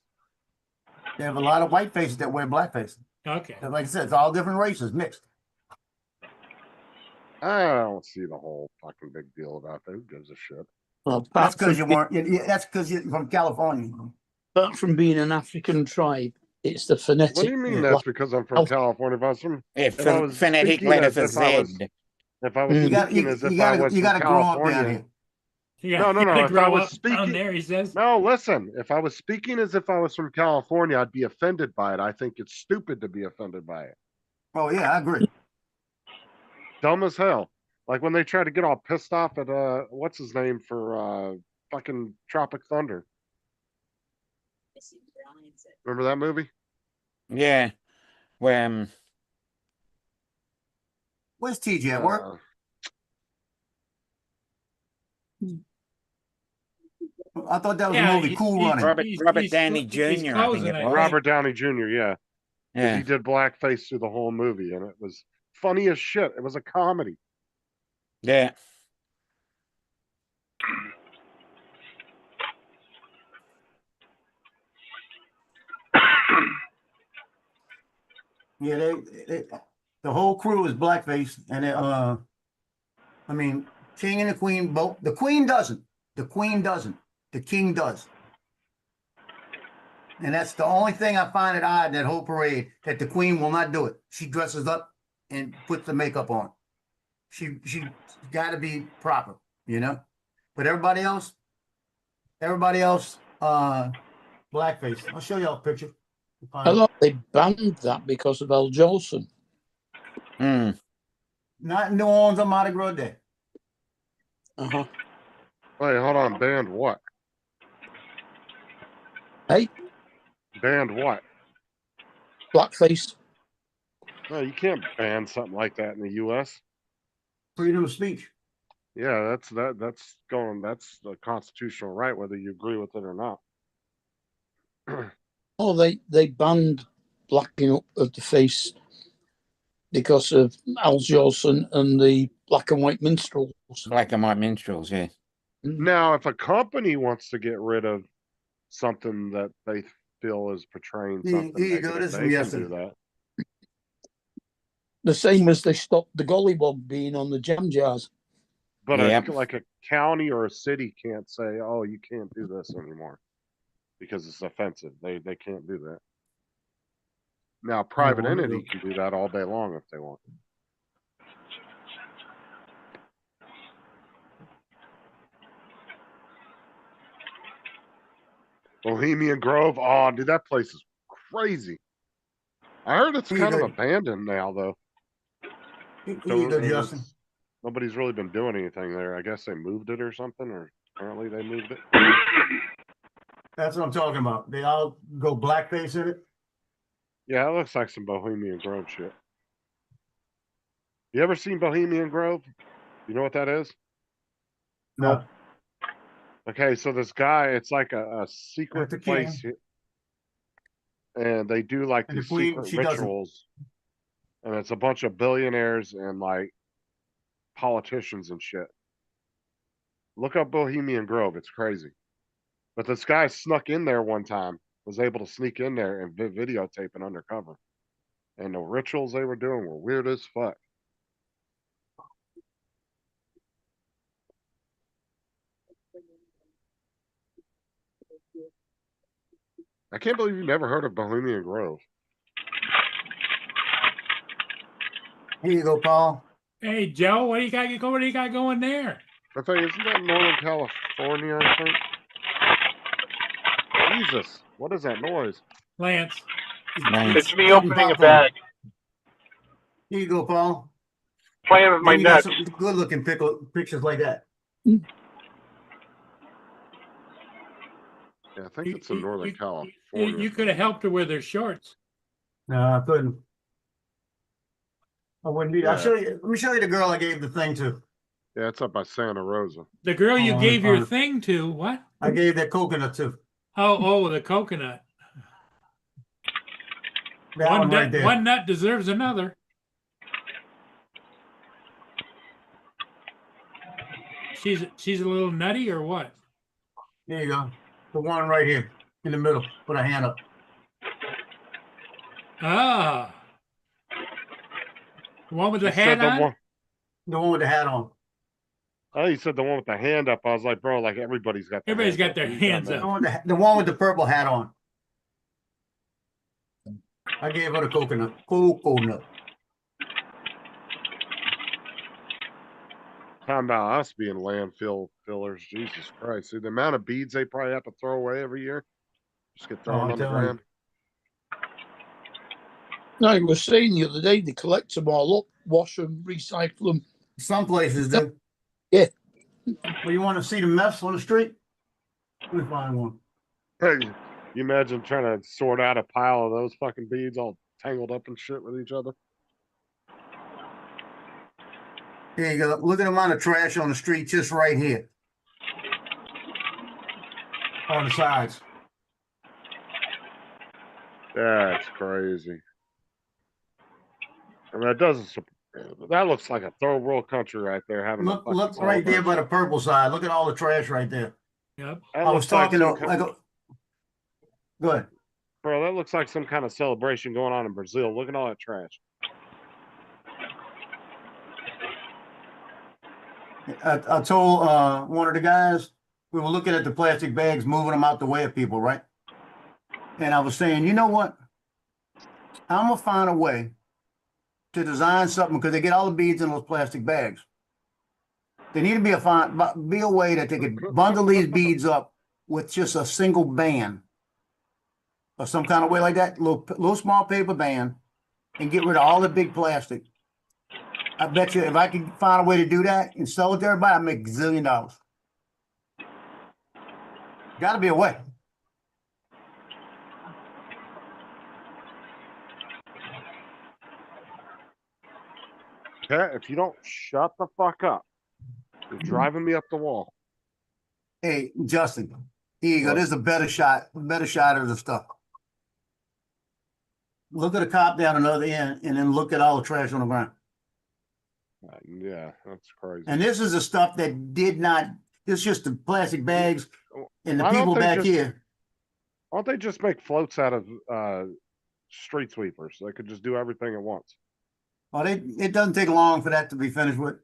They have a lot of white faces that wear blackface. Okay. And like I said, it's all different races mixed. I don't see the whole fucking big deal about that. Who gives a shit? Well, That's apart because from, you weren't. That's because you're from California. apart from being an African tribe, it's the phonetic. What do you mean Yeah. that's because I'm from California? If I was from, Yeah, if I was phonetic speaking letter as for if I was, Z. if I was You got speaking as if you I got was you from got to grow up down California. here. Yeah, No. you gotta If I grow was up down speaking, there, he says. no, listen. If I was speaking as if I was from California, I'd be offended by it. I think it's stupid to be offended by it. Oh yeah, I agree. Dumb as hell. Like when they try to get all pissed off at what's his name for fucking Tropic Thunder. Remember that movie? Yeah. When Where's TJ at work? I thought that was a movie. Cool Running. Robert Downey Jr., I think closing, it I was. Robert Downey Jr. Yeah. Yeah. He did blackface through the whole movie, and it was funny as shit. It was a comedy. Yeah. Yeah, the whole crew is blackface, and I mean, King and the Queen both. The Queen doesn't. The Queen doesn't. The King does. And that's the only thing I find it odd, that whole parade, that the Queen will not do it. She dresses up and puts the makeup on. She got to be proper, you know. But everybody else, blackface. I'll show y'all a picture. I thought they banned that because of Al Jolson. Hmm. Not in New Orleans on Mardi Gras Day. Uh-huh. Wait, hold on. Banned what? Hey, Banned what? blackface. No, you can't ban something like that in the U.S. Freedom of speech. Yeah, that's the constitutional right, whether you agree with it or not. Oh, they banned blacking up of the face because of Al Jolson and the black and white minstrels. Black and white minstrels, yeah. Now, if a company wants to get rid of something that they feel is portraying something Here you go. negative, This is they from can yesterday. do that. The same as they stopped the gollywog being on the jam jars. But Yep. like a county or a city can't say, "Oh, you can't do this anymore," because it's offensive. They can't do that. Now, a private Oh, entity really? can do that all day long if they want. Bohemian Grove. Oh, dude, that place is crazy. I heard it's Here you kind of go. abandoned now, though. Here So you go, Justin. nobody's really been doing anything there. I guess they moved it or something, or apparently they moved it. That's what I'm talking about. They all go blackface in it. Yeah, it looks like some Bohemian Grove shit. You ever seen Bohemian Grove? You know what that is? No, Okay, so this guy, it's like a secret the place, king. and they do like And the these queen, secret she doesn't. rituals, and it's a bunch of billionaires and like politicians and shit. Look up Bohemian Grove; it's crazy. But this guy snuck in there one time, was able to sneak in there and videotape it undercover, and the rituals they were doing were weird as fuck. I can't believe you never heard of Bohemian Grove. Here you go, Paul. Hey, Joe, what do you got going there? I think isn't that Northern California? I think. Jesus, what is that noise? Lance. Man. It's me opening a bag. Here you go, Paul. Playing with my Then you got nuts. some good-looking pictures like that. Yeah, I think You- it's in you- Northern you- California. You could have helped her with her shorts. No, I couldn't. I wouldn't be. I'll Yeah. show you. Let me show you the girl I gave the thing to. Yeah, it's up by Santa Rosa. The girl you Oh, gave your fine. thing to, what? I gave that coconut to. Oh, the coconut. That One one right there. nut deserves another. She's a little nutty or what? There you go. The one right here in the middle. Put a hand up. Ah. The one with the You said hat the on? one- The one with the hat on. Oh, you said the one with the hand up. I was like, bro, like everybody's got. Everybody's got their hands The up. one with the purple hat on. I gave her the coconut. Coconut. Talking about us being landfill fillers. Jesus Christ. See, the amount of beads they probably have to throw away every year. Just get thrown I'm on the telling you. ground. No, I was saying the other day they collect them all up, wash them, recycle them. Some places do. Yeah. Well, you want to see the mess on the street? Let me find one. Hey, you imagine trying to sort out a pile of those fucking beads all tangled up and shit with each other? Here you go. Look at the amount of trash on the street just right here. On the sides. That's crazy. I mean, that looks like a third world country right there. Having a Look fucking right there by the celebration. purple side. Look at all the trash right there. Yep. That I was looks like talking to, some I go, go ahead. bro, that looks like some kind of celebration going on in Brazil. Look at all that trash. I told one of the guys, we were looking at the plastic bags, moving them out the way of people, right? And I was saying, you know what? I'm gonna find a way to design something because they get all the beads in those plastic bags. There need to be a way that they could bundle these beads up with just a single band or some kind of way like that, little small paper band, and get rid of all the big plastic. I bet you if I could find a way to do that and sell it to everybody, I'd make $1 zillion. Got to be a way. Pat, if you don't shut the fuck up, you're driving me up the wall. Hey, Justin, here you go. What? There's a better shot of the stuff. Look at the cop down the other end and then look at all the trash on the ground. Yeah, that's crazy. And this is the stuff that did not, this is just the plastic bags and the Why don't people they back just- here. Why don't they just make floats out of street sweepers? They could just do everything at once. Well, it doesn't take long for that to be finished with.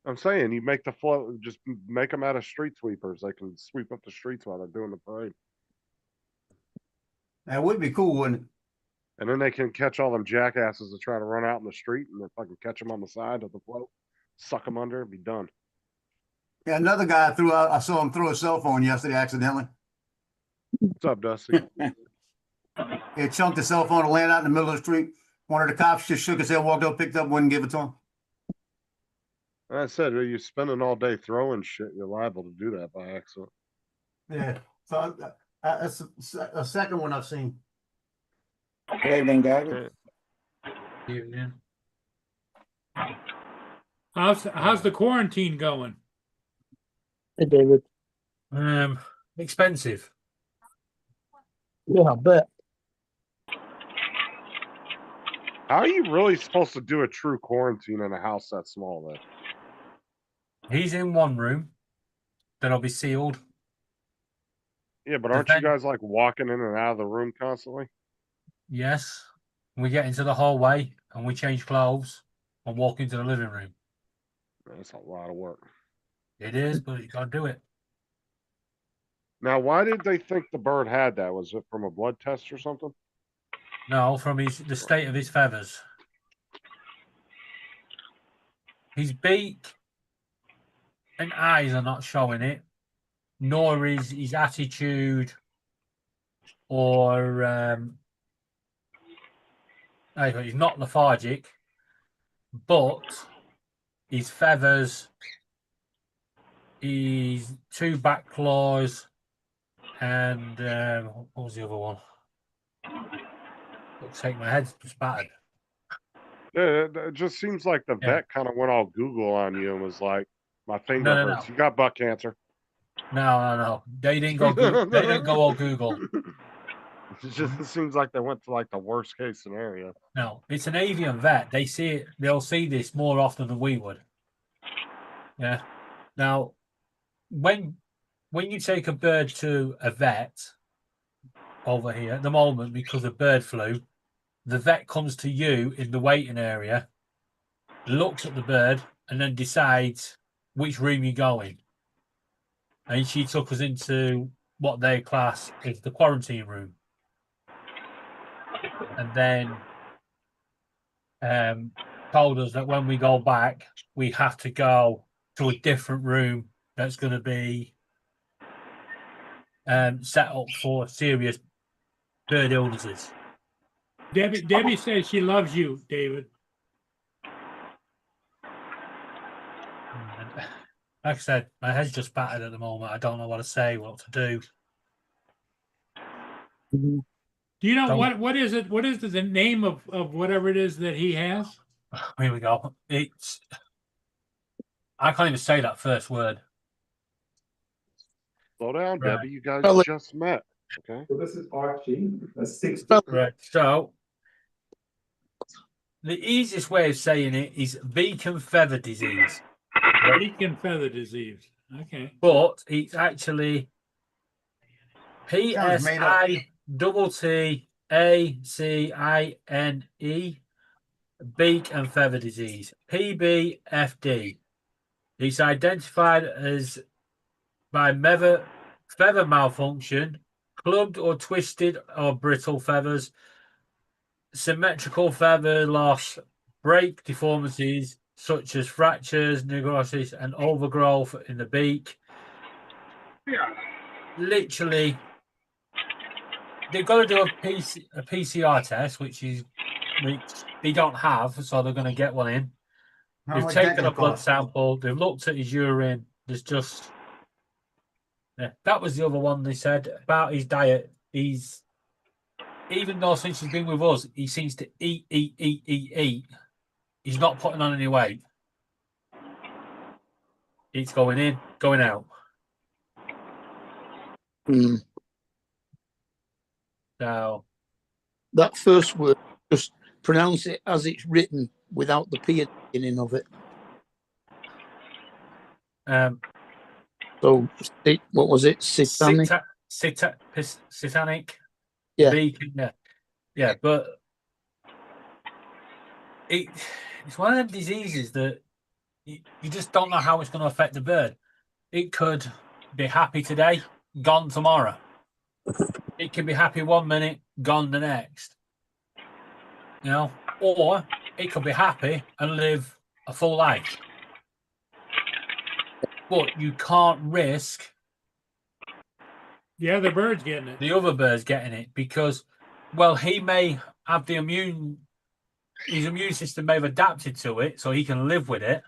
I'm saying you make the float, just make them out of street sweepers. They can sweep up the streets while they're doing the parade. That would be cool, wouldn't it? And then they can catch all them jackasses that try to run out in the street and then fucking catch them on the side of the float, suck them under, and be done. Yeah, another guy I saw him throw a cell phone yesterday accidentally. What's up, Dusty? He chunked the cell phone and landed out in the middle of the street. One of the cops just shook his head, walked up, picked up, wouldn't give it to him. I said, well, you're spending all day throwing shit. You're liable to do that by accident. Yeah, so that's a second one I've seen. Good evening, David. Evening. How's the quarantine going? Hey, David. Expensive. Yeah, I bet. How are you really supposed to do a true quarantine in a house that small then? He's in one room that'll be sealed. Yeah, but aren't you guys like walking in and out of the room constantly? Yes. We get into the hallway and we change clothes and walk into the living room. That's a lot of work. It is, but you gotta do it. Now, why did they think the bird had that? Was it from a blood test or something? No, from the state of his feathers. His beak and eyes are not showing it, nor is his attitude or he's not lethargic, but his feathers, his two back claws, and what was the other one? Looks like my head's just battered. Yeah, it just seems like the vet kind of went all Google on you and was like, "My finger No. hurts. You got butt cancer." No. They didn't go. They didn't go all Google. It just seems like they went to like the worst case scenario. No, it's an avian vet. They see it. They'll see this more often than we would. Yeah. Now, when you take a bird to a vet over here at the moment because of bird flu, the vet comes to you in the waiting area, looks at the bird, and then decides which room you're going. And she took us into what they class as the quarantine room. And then told us that when we go back, we have to go to a different room that's going to be set up for serious bird illnesses. Debbie says she loves you, David. Like I said, my head's just battered at the moment. I don't know what to say, what to do. Do you know what is it? What is the name of whatever it is that he has? Here we go. I can't even say that first word. Slow down, Right. Debbie. You guys just met. Okay. So this is Archie. That's 6. Right. So the easiest way of saying it is beak and feather disease. Beak and feather disease. Okay. But it's actually PSITTACINE, beak and feather disease, PBFD. It's identified as by feather malfunction, clubbed or twisted or brittle feathers, symmetrical feather loss, break deformities such as fractures, necrosis, and overgrowth in the beak. Literally, they've got to do a PCR test, which they don't have, so they're going to get one in. They've taken a blood sample. They've looked at his urine. There's just that was the other one they said about his diet. He's even though since he's been with us, he seems to eat. He's not putting on any weight. It's going in, going out. So that first word, just pronounce it as it's written without the P at the beginning of it. So what was it? Satanic? Satanic. Yeah. Beacon, yeah, but it's one of them diseases that you just don't know how it's going to affect the bird. It could be happy today, gone tomorrow. It can be happy one minute, gone the next. You know, or it could be happy and live a full life. But you can't risk the other bird's getting it. The other bird's getting it because, well, he may have the immune his immune system may have adapted to it, so he can live with it.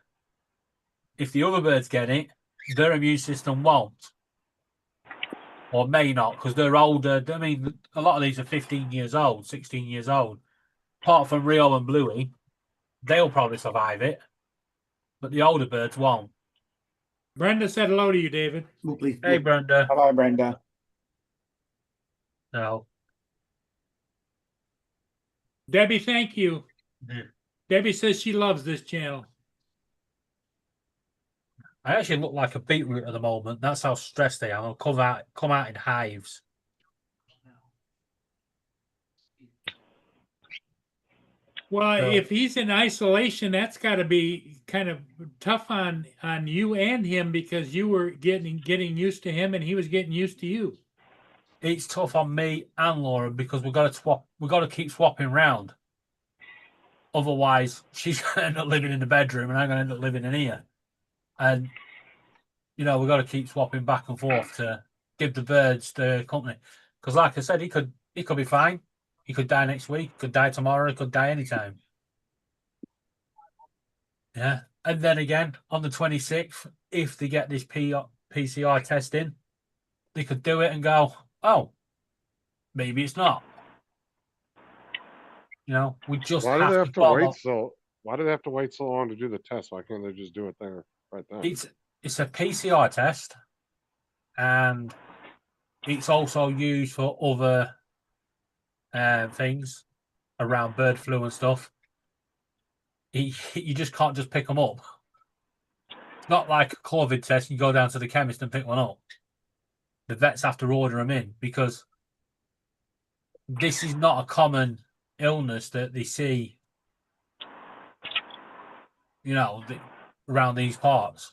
If the other birds get it, their immune system won't, or may not, because they're older. I mean, a lot of these are 15 years old, 16 years old. Apart from Rio and Bluey, they'll probably survive it, but the older birds won't. Brenda said hello to you, David. Move, please. Hey, Brenda. Hello, Brenda. No. Debbie, thank you. Yeah. Debbie says she loves this channel. I actually look like a beetroot at the moment. That's how stressed I am. I'll come out in hives. Well, So- if he's in isolation, that's got to be kind of tough on you and him, because you were getting used to him and he was getting used to you. It's tough on me and Laura because we've got to swap. We've got to keep swapping round. Otherwise, she's going to end up living in the bedroom and I'm going to end up living in here. And we've got to keep swapping back and forth to give the birds the company. Because, like I said, he could be fine. He could die next week. Could die tomorrow. He could die anytime. Yeah, and then again on the 26th, if they get this PCR testing, they could do it and go, oh, maybe it's not. We just Why do they have to follow. wait so? Why do they have to wait so long to do the test? Why can't they just do it there right then? It's a PCR test, and it's also used for other things around bird flu and stuff. You just can't just pick them up. It's not like a COVID test. You go down to the chemist and pick one up. The vets have to order them in because this is not a common illness that they see, around these parts.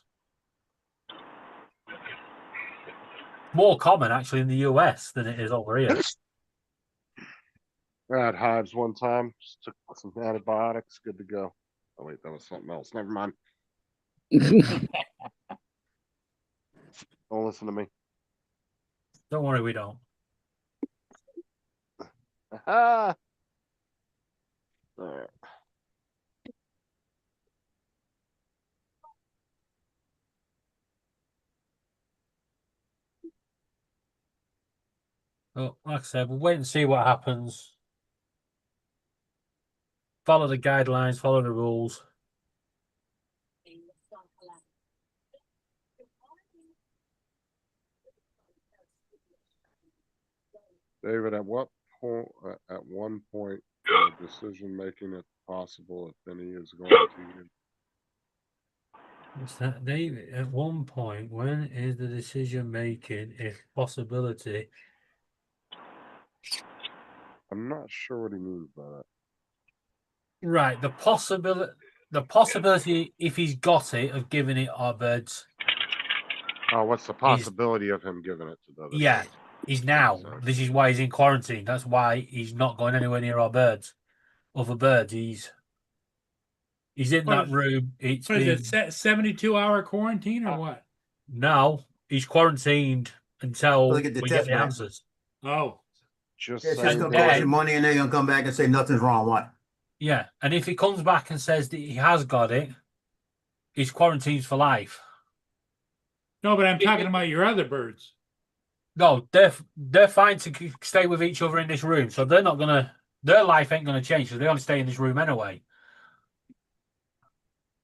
More common actually in the US than it is over here. I had hives one time. Just took some antibiotics. Good to go. Oh wait, that was something else. Never mind. Don't listen to me. Don't worry, we don't. Ah. All right. Well, like I said, we'll wait and see what happens. Follow the guidelines, follow the rules. David, at what point? At one point, decision making it possible if any is going to. What's that, David? At one point, when is the decision making if possibility? I'm not sure what he means by that. Right, the possibility if he's got it of giving it our birds. Oh, what's the possibility of him giving it to the other? Yeah, birds? he's now. This is why he's in quarantine. That's why he's not going anywhere near our birds. Other birds, he's in What that is- room. It's What been, is it, 72-hour quarantine or what? no, he's quarantined until Look at the we test, get the man. answers. Oh, Just It's just saying. gonna then- cost you money and they're gonna come back and say nothing's wrong. What? Yeah, and if he comes back and says that he has got it, he's quarantined for life. no, but I'm talking about your other birds. No, they're fine to stay with each other in this room, so they're not gonna. Their life ain't gonna change, so they only stay in this room anyway.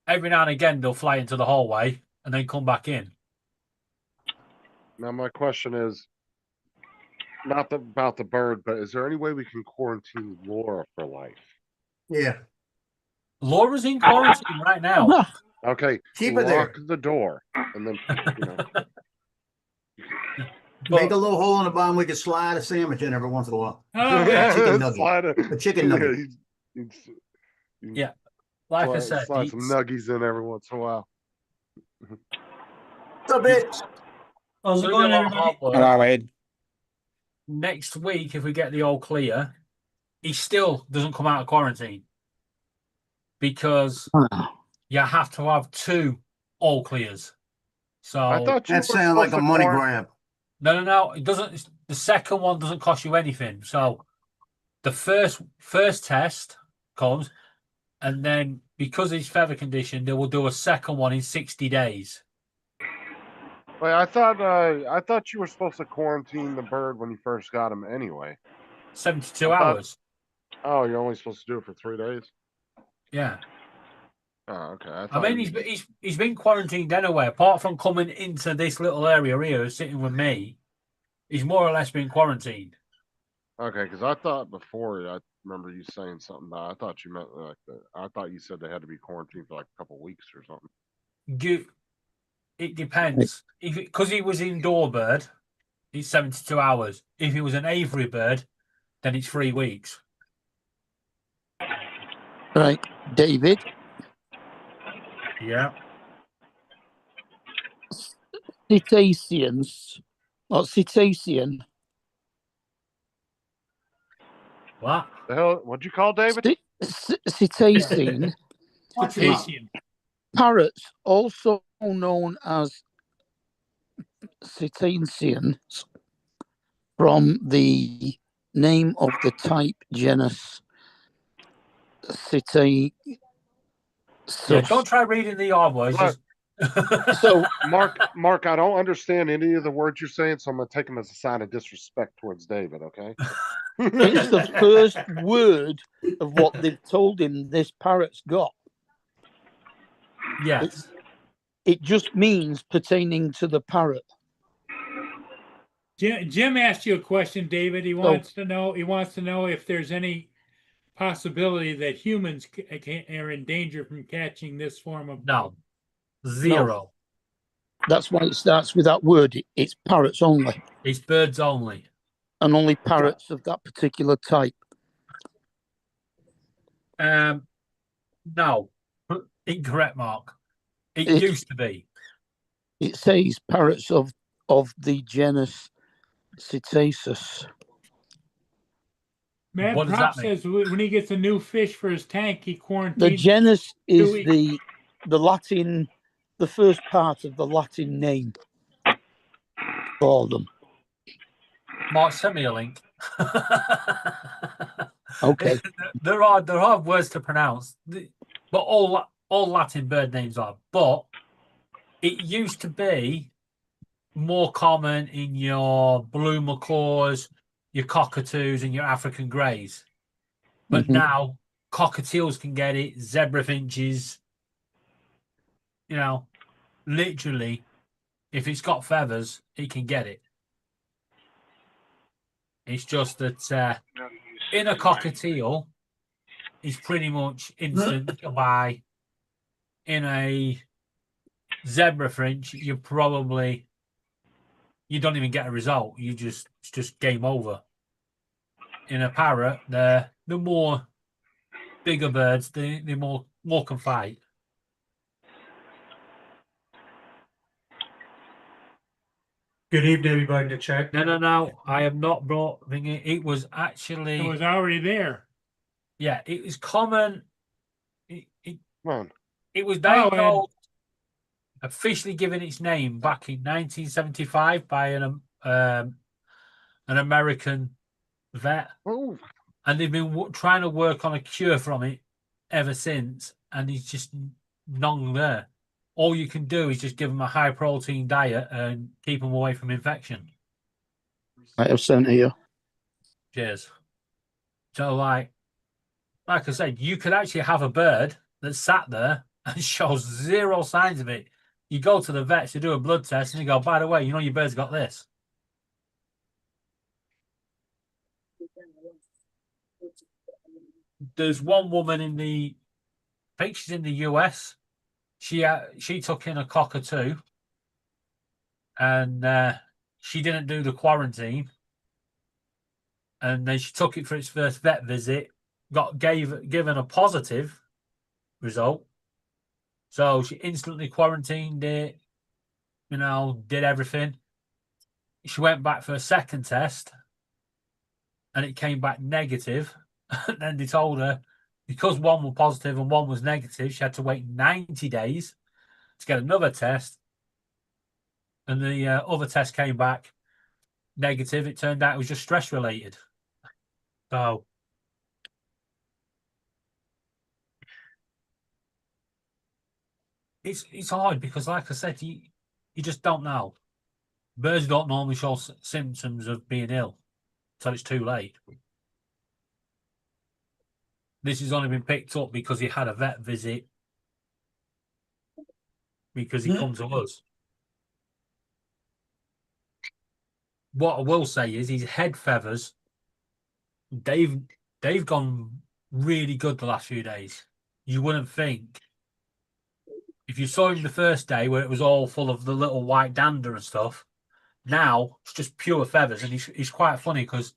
Every now and again, they'll fly into the hallway and then come back in. Now my question is not about the bird, but is there any way we can quarantine Laura for life? Yeah. Laura's in quarantine right now. Okay, Keep her there. lock the door, and then Make a little hole in the bottom. We can slide a sandwich in every once in a while. Oh, yeah. Chicken nugget. Slide A chicken nugget. Yeah, like I said, slide some nuggies in every once in a while. What's up, bitch? How's it so going, you know everybody? what, Hello, Ed. next week, if we get the all clear, he still doesn't come out of quarantine because you have to have 2 all clears. So I thought you That were sounds like a supposed to money quarantine- grab. no, it doesn't. The second one doesn't cost you anything. So the first test comes, and then because it's feather condition, they will do a second one in 60 days. Wait, I thought you were supposed to quarantine the bird when you first got him anyway. 72 I thought- hours. Oh, you're only supposed to do it for 3 days? Yeah. Oh, okay. I thought mean, you- he's been quarantined anyway. Apart from coming into this little area here, sitting with me, he's more or less been quarantined. Okay, because I thought before, I remember you saying something about, I thought you meant like that. I thought you said they had to be quarantined for like a couple weeks or something. It depends. Because he was indoor bird, it's 72 hours. If he was an aviary bird, then it's 3 weeks. Right, David. Yeah. Cetaceans, or cetacean, What? The hell? What'd you call David? cetacean Cetacean. parrots, also known as cetaceans, from the name of the type genus Cetaceus. Yeah, don't try reading the R words. Look. So, Mark, I don't understand any of the words you're saying, so I'm gonna take them as a sign of disrespect towards David. Okay. it's the first word of what they've told him this parrot's got. Yes. It just means pertaining to the parrot. Jim asked you a question, David. He wants to know if there's any possibility that humans are in danger from catching this form of No. Zero. That's why it starts with that word. It's parrots only, It's birds only. and only parrots of that particular type. No. Incorrect, Mark. It used to be. It says parrots of the genus Cetaceus. Matt What does Prop that mean? says when he gets a new fish for his tank, he The quarantines. genus is 2 weeks. the Latin, the first part of the Latin name for them. Mark, send me a link. Okay. There are words to pronounce, but all Latin bird names are. But it used to be more common in your blue macaws, your cockatoos, and your African greys. But now cockatiels can get it, zebra finches. You know, literally, if it's got feathers, it can get it. It's just that in a cockatiel, it's pretty much instant goodbye. In a zebra finch, you don't even get a result. It's just game over. In a parrot, the more bigger birds, the more can fight. Good evening, everybody in the chat. No. I have not brought thingy. It was actually. It was already there. Yeah, it was common. It was diagnosed, officially given its name back in 1975 by an American vet, and they've been trying to work on a cure from it ever since, and it's just none there. All you can do is just give them a high protein diet and keep them away from infection. I have sent here. Cheers. So, like I said, you could actually have a bird that sat there and shows zero signs of it. You go to the vets, you do a blood test, and you go, by the way, you know your bird's got this. There's one woman I think she's in the US. She took in a cockatoo, and she didn't do the quarantine. And then she took it for its first vet visit, given a positive result. So she instantly quarantined it, did everything. She went back for a second test, and it came back negative. And then they told her, because one was positive and one was negative, she had to wait 90 days to get another test. And the other test came back negative. It turned out it was just stress related. So it's hard because, like I said, you just don't know. Birds don't normally show symptoms of being ill until it's too late. This has only been picked up because he had a vet visit because he come to us. What I will say is his head feathers, they've gone really good the last few days. You wouldn't think. If you saw him the first day where it was all full of the little white dander and stuff, now it's just pure feathers, and he's quite funny because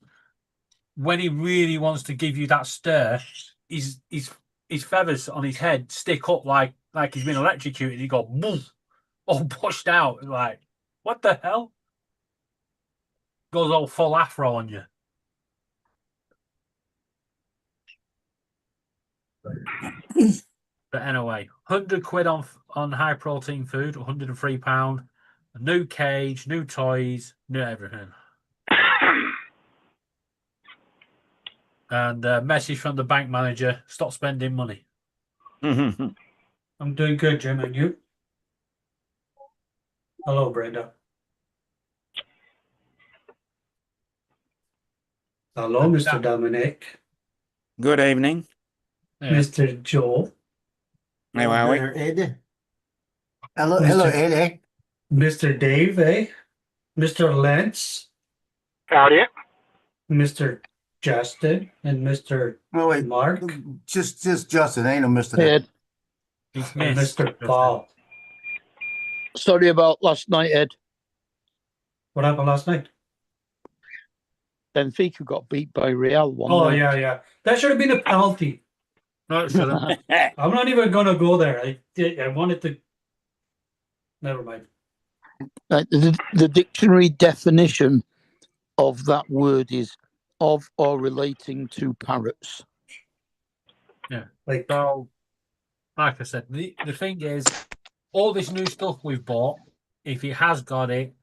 when he really wants to give you that stir, his feathers on his head stick up like he's been electrocuted. He go boom, all pushed out. Like, what the hell? Goes all full afro on you. But anyway, £100 on high protein food, £103. A new cage, new toys, new everything. And a message from the bank manager: stop spending money. I'm doing good, Jim, and you? Hello, Brenda. Hello, Mr. Dominic. Good evening. Yeah. Mr. Joel. How are we? There, Ed. Hello, Mr. Ed. Mr. Dave, eh? Mr. Lance, Howdy. Mr. Justin, and Mr. Oh, wait, Mark, just Justin, ain't no Mr. Hey, Ed. He's and missed. Mr. Paul. Sorry about last night, Ed. What happened last night? Benfica got beat by Real 1. Oh, yeah. That should have been a penalty. No, it shouldn't. I'm not even going to go there. I wanted to. Never mind. The dictionary definition of that word is of or relating to parrots. Like, So, like I said, the thing is, all this new stuff we've bought, if he has got it,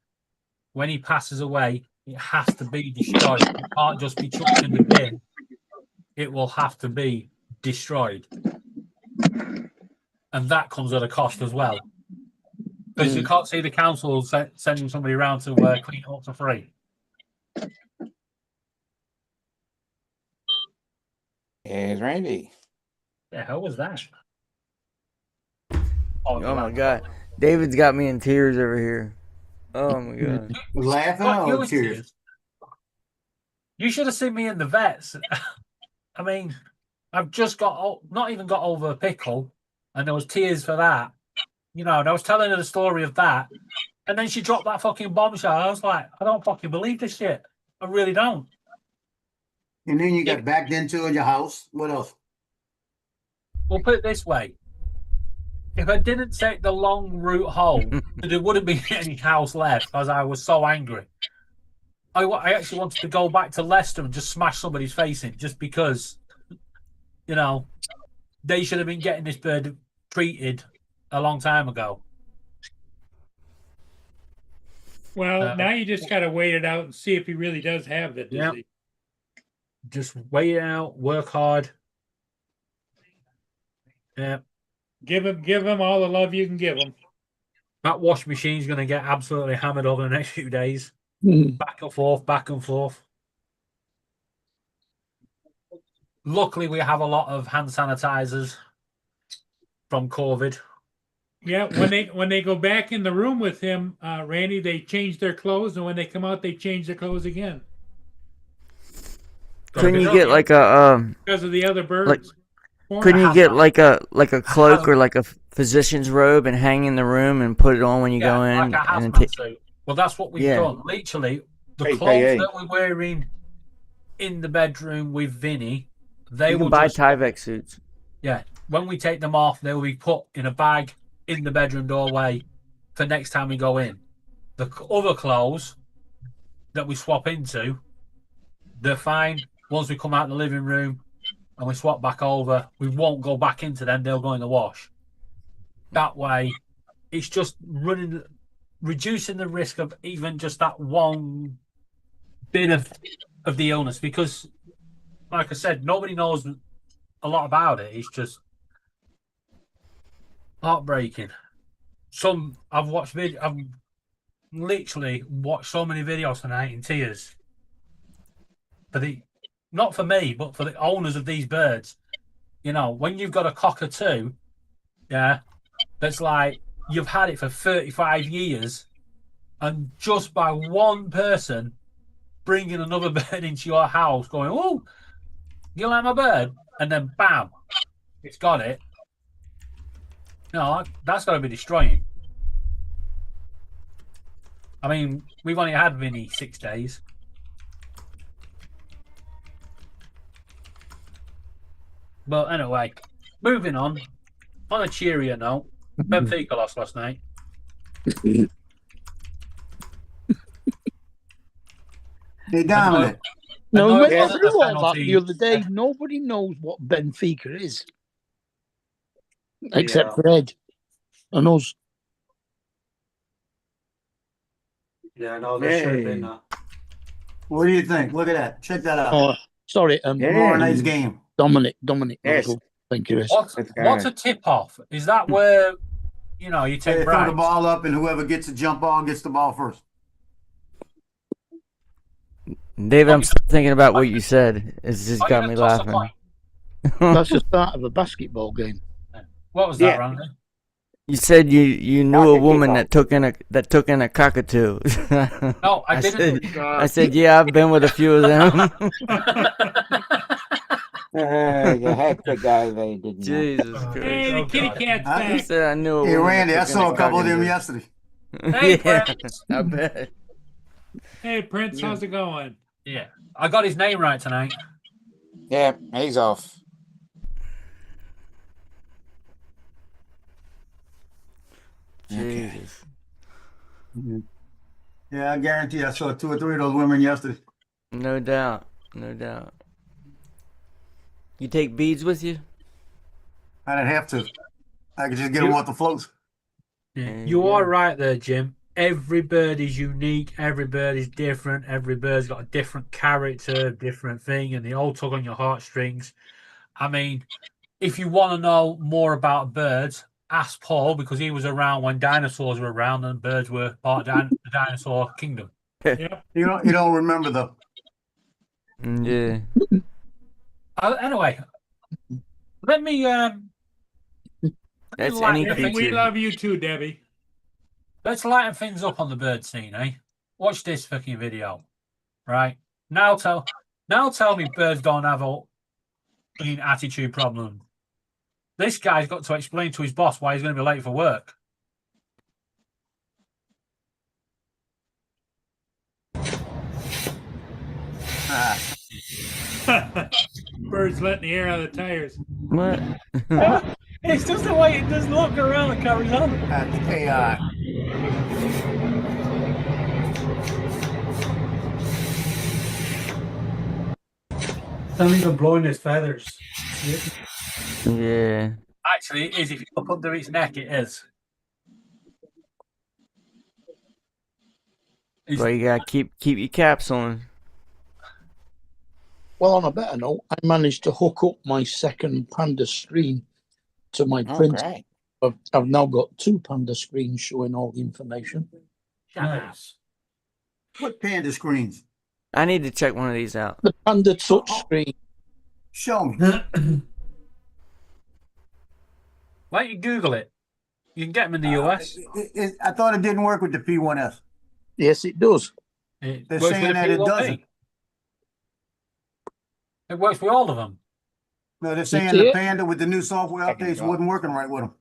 when he passes away, it has to be destroyed. It can't just be chucked in the bin. It will have to be destroyed. And that comes at a cost as well. Because you can't see the council sending somebody around to clean up for free. Here's Randy. The hell was that? Oh my god. David's got me in tears over here. Oh my god. Laughing What, you or in tears? tears? You should have seen me in the vets. I mean, I've just not even got over a pickle, and there was tears for that. You know, and I was telling her the story of that, and then she dropped that fucking bombshell. I was like, I don't fucking believe this shit. I really don't. And then you got backed into in your house. What else? We'll put it this way. If I didn't take the long route home, there wouldn't be any house left because I was so angry. I actually wanted to go back to Leicester and just smash somebody's face in just because, you know, they should have been getting this bird treated a long time ago. Well, now you just got to wait it out and see if he really does have the Yeah. disease. Just wait it out, work hard. Yeah. Give him all the love you can give him. That wash machine's going to get absolutely hammered over the next few days. Mm. Back and forth, back and forth. Luckily, we have a lot of hand sanitizers from COVID. Yeah, when they go back in the room with him, Randy, they change their clothes, and when they come out, they change their clothes again Couldn't you get like a because of the other birds. couldn't you get like a cloak or like a physician's robe and hang in the room and put it on when you go in? Like a and hazmat suit. Well, that's what we've Yeah. done. Literally, the AKA. clothes that we're wearing in the bedroom with Vinny, they you will can buy just, Tyvek suits. yeah. When we take them off, they will be put in a bag in the bedroom doorway for next time we go in. The other clothes that we swap into, they're fine. Once we come out the living room and we swap back over, we won't go back into them. They'll go in the wash. That way, it's just reducing the risk of even just that one bit of the illness. Because, like I said, nobody knows a lot about it. It's just heartbreaking. I've watched I've literally watched so many videos tonight in tears. Not for me, but for the owners of these birds. You know, when you've got a cockatoo, yeah, that's like you've had it for 35 years, and just by one person bringing another bird into your house, going, "Oh, you like my bird?" and then bam, it's got it. No, that's got to be destroying. I mean, we've only had Vinny 6 days. But anyway, moving on. On a cheerier note, Benfica lost last night. They dominant. No, we went Yeah, through that's all that penalty. the other day. Nobody knows what Benfica is, except Yeah. for Ed and us. Yeah, no, there should have been Hey. that. What do you think? Look at that. Check that out. Oh, sorry, Tomorrow night's game. Dominic. Yes. Michael. Thank you. What's a tip off? Is that where you They take throw bribes? the ball up, and whoever gets the jump ball gets the ball first. David, I'm still thinking about what you said. It's just Oh, got you me done toss a laughing. coin? That's the start of a basketball game. What was that, Yeah. Randy? You said you knew a Pocket woman kickball. that took in a cockatoo. No, I didn't. said, I said, yeah, I've been with a few of them. You had to go there, didn't you? Jesus Hey, Christ. the Oh, kitty God. cat's I I back. said I knew a Hey, woman Randy, that I took in saw a couple of them cockatoo. yesterday. Hey, Yeah, Prince. I bet. Hey, Prince, how's it going? Yeah, I got his name right tonight. Yeah, he's off. Jesus. Yeah, I guarantee I saw 2 or 3 of those women yesterday. No doubt. No doubt. You take beads with you? I didn't have to. I could just get them off the floats. There You you are go. right there, Jim. Every bird is unique. Every bird is different. Every bird's got a different character, different thing, and they all tug on your heartstrings. I mean, if you want to know more about birds, ask Paul, because he was around when dinosaurs were around and birds were part of the dinosaur kingdom. Yep. You don't remember though. Yeah. Anyway, let me That's lighten any the thing- We creature. love you too, Debbie. let's lighten things up on the bird scene, eh? Watch this fucking video, right? Now tell me birds don't have a fucking attitude problem. This guy's got to explain to his boss why he's going to be late for work. Birds letting the air out of the tires. What? It's just the way it does look around and carries on. That's AI. Not even blowing his feathers. Yeah. Actually, it is. If you look under its neck, it is. Well, you gotta keep your caps on. Well, on a better note, I managed to hook up my second Panda screen to my Oh, printer. great. I've now got 2 Panda screens showing all the information. Nice. What Panda screens? I need to check one of these out. The Panda touch screen. Show me. Why don't you Google it? You can get them in the US. I thought it didn't work with the P1S. Yes, it does. It They're works saying with the that it P1P. doesn't. It works with all of them. No, they're saying see the it? Panda with the new software I can updates go. wasn't working right with them.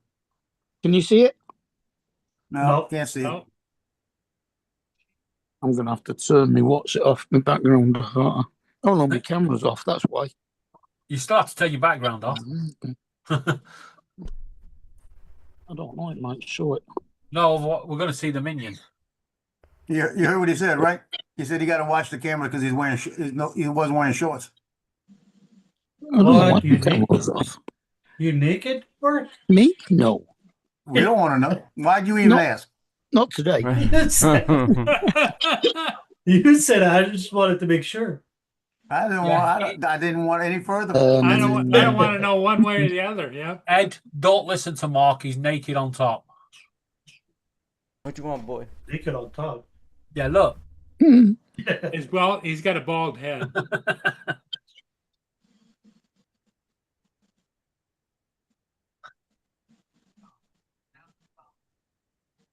Can you see it? No, No. can't see it. No. I'm going to have to turn my what's it off, my background. Oh no, my camera's off, that's why. You still have to turn your background off. I don't know, it might show it. No, we're going to see the minion. You heard what he said, right? He said he got to watch the camera because he's wearing he wasn't wearing shorts. I don't know What, why you the camera's off. You naked, Bert? Me? No, We don't want to know. Why'd you even No. ask? not today. You said I just wanted to make sure. I didn't Yeah. want. I didn't want any further. I don't want to know one way or the other. Yeah. Ed, don't listen to Mark. He's naked on top. What you want, boy? Naked on top. Yeah, look. He's got a bald head.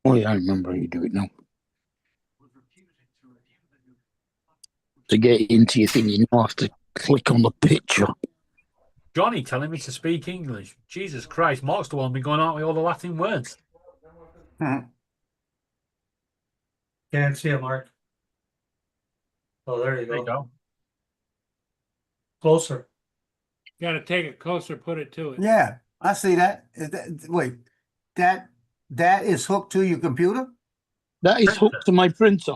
Oh yeah, I remember how you do it now. To get into your thing, you now have to click on the picture. Johnny telling me to speak English. Jesus Christ, Mark's the one been going out with all the Latin words. Can't see it, Mark. Oh, there you There go. you go. Closer. Got to take it closer, put it to it. Yeah, I see that. Wait, that is hooked to your computer, That is hooked to my printer.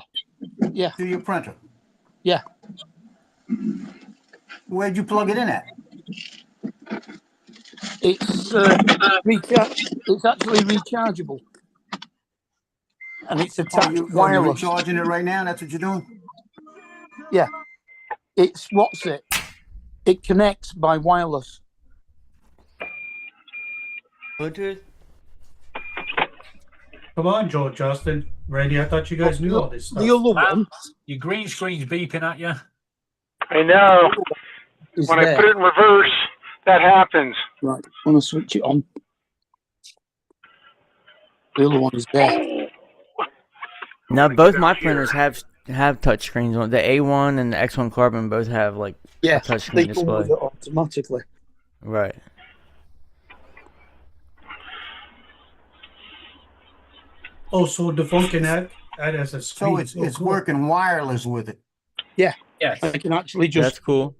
Yeah. to your printer. Yeah. Where'd you plug it in at? It's it's actually rechargeable. And it's attached Are you wireless. recharging it right now? That's what you're doing? Yeah. It's what's it? It connects by wireless. Bluetooth? Come on, Joe, Justin. Randy, I thought you guys knew all this stuff. The other Man, one your green screen's beeping at you. I know. is When I there. put it in reverse, that happens. Right. I'm gonna switch it on. The other one is there. No, both my printers have touch screens on. The A1 and the X1 Carbon both have like Yeah. a touch They screen come with display. it automatically. Right. Oh, so the phone can add as a screen. So it's working wireless with it. Yes. I can actually That's just cool.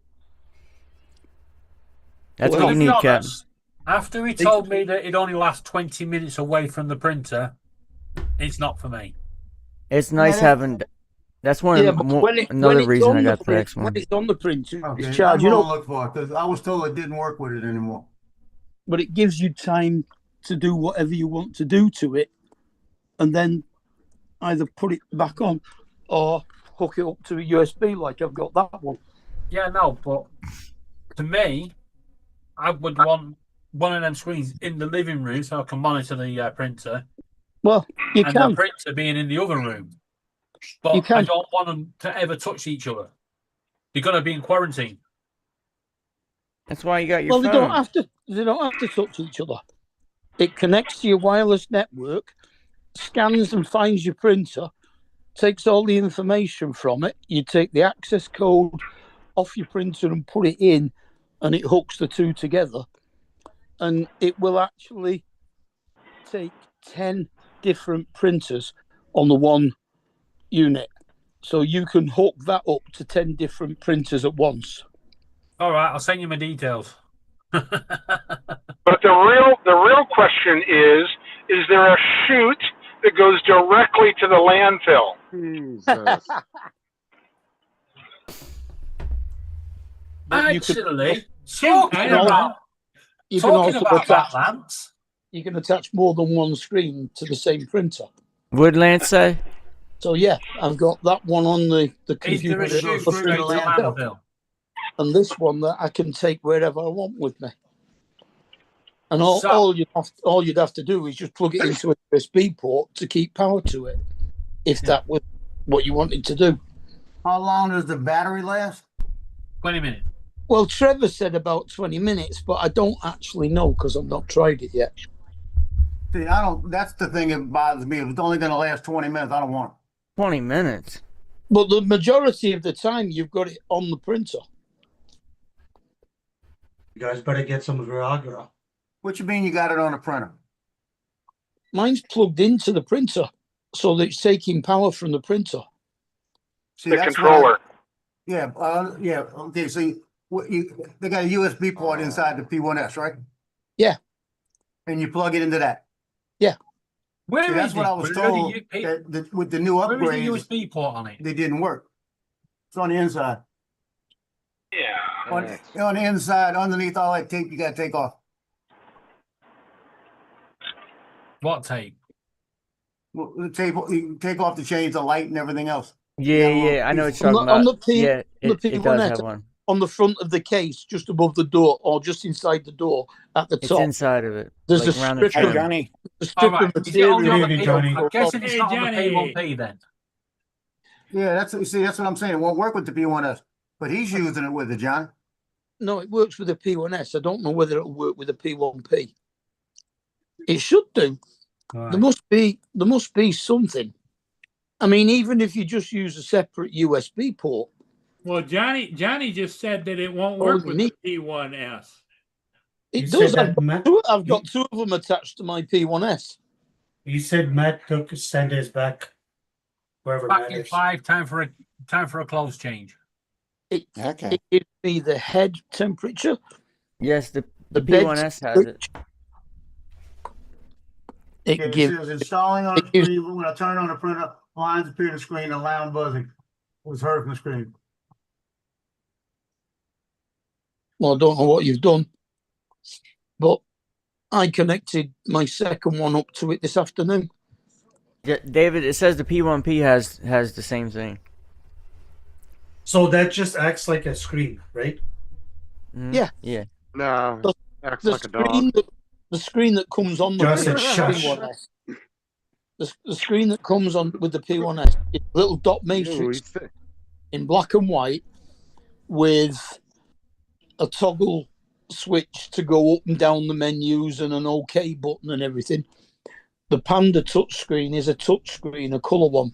That's Well, what To you be need, Cap. honest, after he told me that it only lasts 20 minutes away from the printer, it's not for me. It's nice Yeah, having. That's one yeah, of but mo- when another it's reason on I the got the print- X1. when it's on the printer, Okay, it's I'm charged. You gonna know, look for it because I was told it didn't work with it anymore. but it gives you time to do whatever you want to do to it, and then either put it back on or hook it up to a USB like I've got that one. Yeah, no, but to me, I would want one of them screens in the living room so I can monitor the printer, Well, you and can. the printer being in the other room. But You can. I don't want them to ever touch each other. You're going to be in quarantine. That's why you got your Well, they phone. don't have to. They don't have to touch each other. It connects to your wireless network, scans and finds your printer, takes all the information from it. You take the access code off your printer and put it in, and it hooks the two together. And it will actually take 10 different printers on the one unit. So you can hook that up to 10 different printers at once. All right, I'll send you my details. But the real question is there a chute that goes directly to the landfill? Jesus. But you can- Actually, I talking don't know. about, You can talking also about that, attach. Lance. You can attach more than one screen to the same printer. Would Lance say? So yeah, I've got that one on the Is there computer a that chute goes straight straight to to the landfill, landfill? and this one that I can take wherever I want with me. And all, So- all you'd have to do is just plug it into a USB port to keep power to it, if that was what you wanted to do. How long does the battery last? 20 minutes. Well, Trevor said about 20 minutes, but I don't actually know because I've not tried it yet. See, I don't. That's the thing that bothers me. If it's only going to last 20 minutes, I don't want it. 20 minutes. But the majority of the time, you've got it on the printer. You guys better get some Viagra. What you mean you got it on a printer? Mine's plugged into the printer, so that it's taking power from the printer. See, The that's controller. yeah, yeah. Okay, so they got a USB port inside the P1S, right? Yeah. And you plug it into that. Where See, is that's it? what I was Where are told. That with the new Where is the upgrades, USB port on it? they didn't work. It's on the inside. Yeah. On the inside, underneath all that tape, you got to take off. What tape? Well, the tape, you take off the chains, the light, and everything else. Yeah, Yeah, well, yeah. I know what on you're talking on about. the P- Yeah, the it does P1S. have one. on the front of the case, just above the door, or just inside the door at the It's top. inside of it. There's like a around the strip Hey, of, trim. Johnny. a strip All right. of Is it only on material. the Maybe, P1? Johnny. I'm guessing it's Hey, not on the Johnny. P1P then. Yeah, that's what I'm saying. It won't work with the P1S, but he's using it with it, John. No, it works with the P1S. I don't know whether it'll work with the P1P. It should do. All There right. must be something. I mean, even if you just use a separate USB port, Well, Johnny just said that it won't all work you with need. the P1S. It You does. said that Matt. I've got two of them attached to my P1S. You said Matt took send his back wherever Back Matt in is. 5, time for a close change. Okay. It gives me the head temperature. Yes, the bed P1S has it. It Yeah, it gives. says installing on it the gives- screen. When I turn on the printer, lines appear on the screen and loud buzzing was heard from the screen. Well, I don't know what you've done, but I connected my second one up to it this afternoon. Yeah, David, it says the P1P has the same thing. So that just acts like a screen, right? Mhm. Yeah. Yeah. No, The- acts The like a dog. screen, the screen that comes on the Just a shush. P1S. The screen that comes on with the P1S is a little dot Ooh, matrix he's thick. in black and white with a toggle switch to go up and down the menus and an OK button and everything. The Panda touchscreen is a touchscreen, a color one.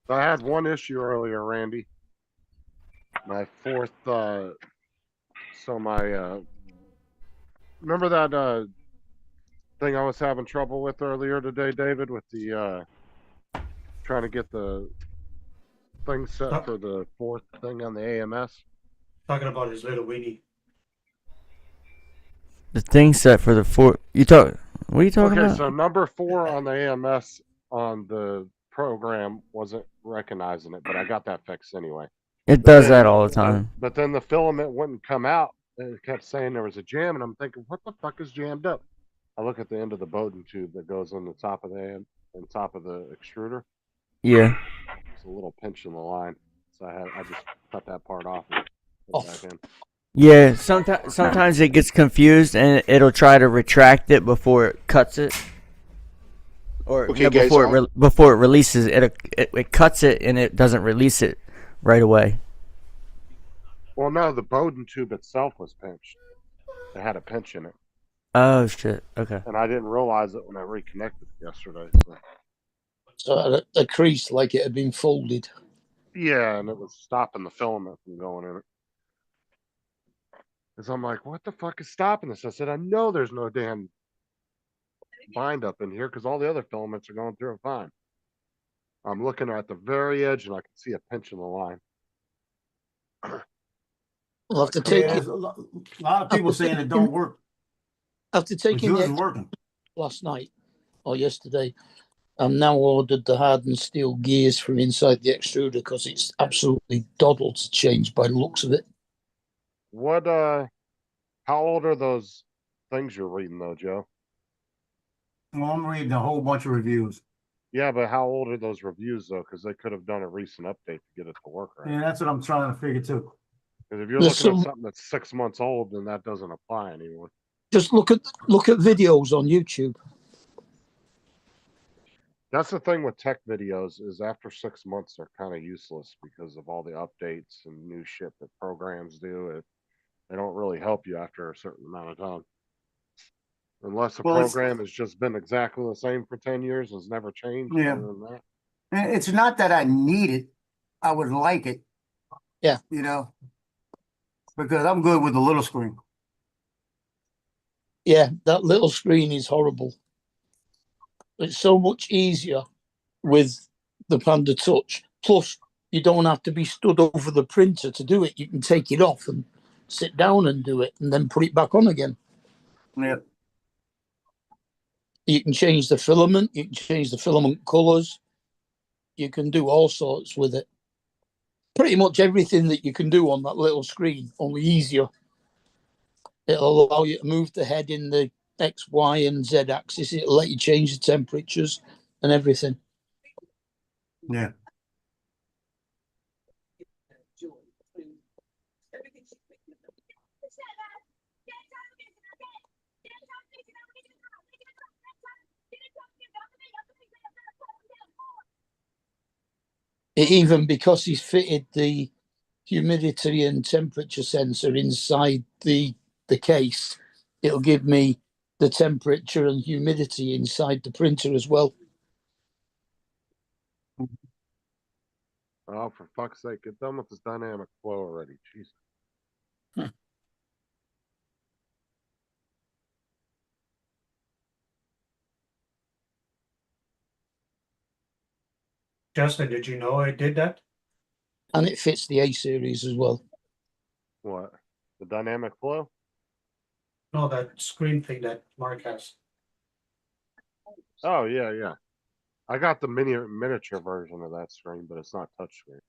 I had one issue earlier, Randy. My fourth, remember that, thing I was having trouble with earlier today, David, with the, trying to get the thing set for the fourth thing on the AMS? Talking about his little weenie. The thing set for the four. What are you talking Okay, about? so number 4 on the AMS on the program wasn't recognizing it, but I got that fixed anyway. It does that all the time. But then the filament wouldn't come out, and it kept saying there was a jam, and I'm thinking, what the fuck is jammed up? I look at the end of the Bowden tube that goes on the top of the extruder. Yeah. It's a little pinch in the line, so I just cut that part off and put it back in. Yeah. Sometimes it gets confused and it'll try to retract it before it cuts it. Or Okay, no, guys, before it releases it cuts it and it doesn't release it right away. Well, no, the Bowden tube itself was pinched. It had a pinch in it. Oh shit. Okay. And I didn't realize it when I reconnected it yesterday. So a crease like it had been folded. Yeah, and it was stopping the filament from going in it. Because I'm like, what the fuck is stopping this? I said, I know there's no damn bind up in here because all the other filaments are going through it fine. I'm looking at the very edge and I can see a pinch in the line. We'll have to take Yeah, it. a lot of people saying it don't work. After But taking yours it is working. last night or yesterday, I've now ordered the hardened steel gears from inside the extruder because it's absolutely doddled to change by the looks of it. What, how old are those things you're reading though, Joe? Well, I'm reading a whole bunch of reviews. Yeah, but how old are those reviews though? Because they could have done a recent update to get it to work right. Yeah, that's what I'm trying to figure too. Because if you're There's looking at some- something that's 6 months old, then that doesn't apply anymore. Just look at videos on YouTube. That's the thing with tech videos is after 6 months, they're kind of useless because of all the updates and new shit that programs do. They don't really help you after a certain amount of time. Unless a Well, it's- program has just been exactly the same for 10 years and has never changed. Yeah. Other than that. And it's not that I need it. I would like it. Yeah. You know, because I'm good with the little screen. Yeah, that little screen is horrible. It's so much easier with the Panda Touch. Plus, you don't have to be stood over the printer to do it. You can take it off and sit down and do it and then put it back on again. Yeah. You can change the filament. You can change the filament colors. You can do all sorts with it. Pretty much everything that you can do on that little screen, only easier. It'll allow you to move the head in the X, Y, and Z axis. It'll let you change the temperatures and everything. Yeah. Even because he's fitted the humidity and temperature sensor inside the case, it'll give me the temperature and humidity inside the printer as well. Oh, for fuck's sake, get done with this dynamic flow already. Jesus. Justin, did you know I did that? And it fits the A series as well. What? The dynamic flow? No, that screen thing that Mark has. Oh, yeah, yeah. I got the miniature version of that screen, but it's not touchscreen.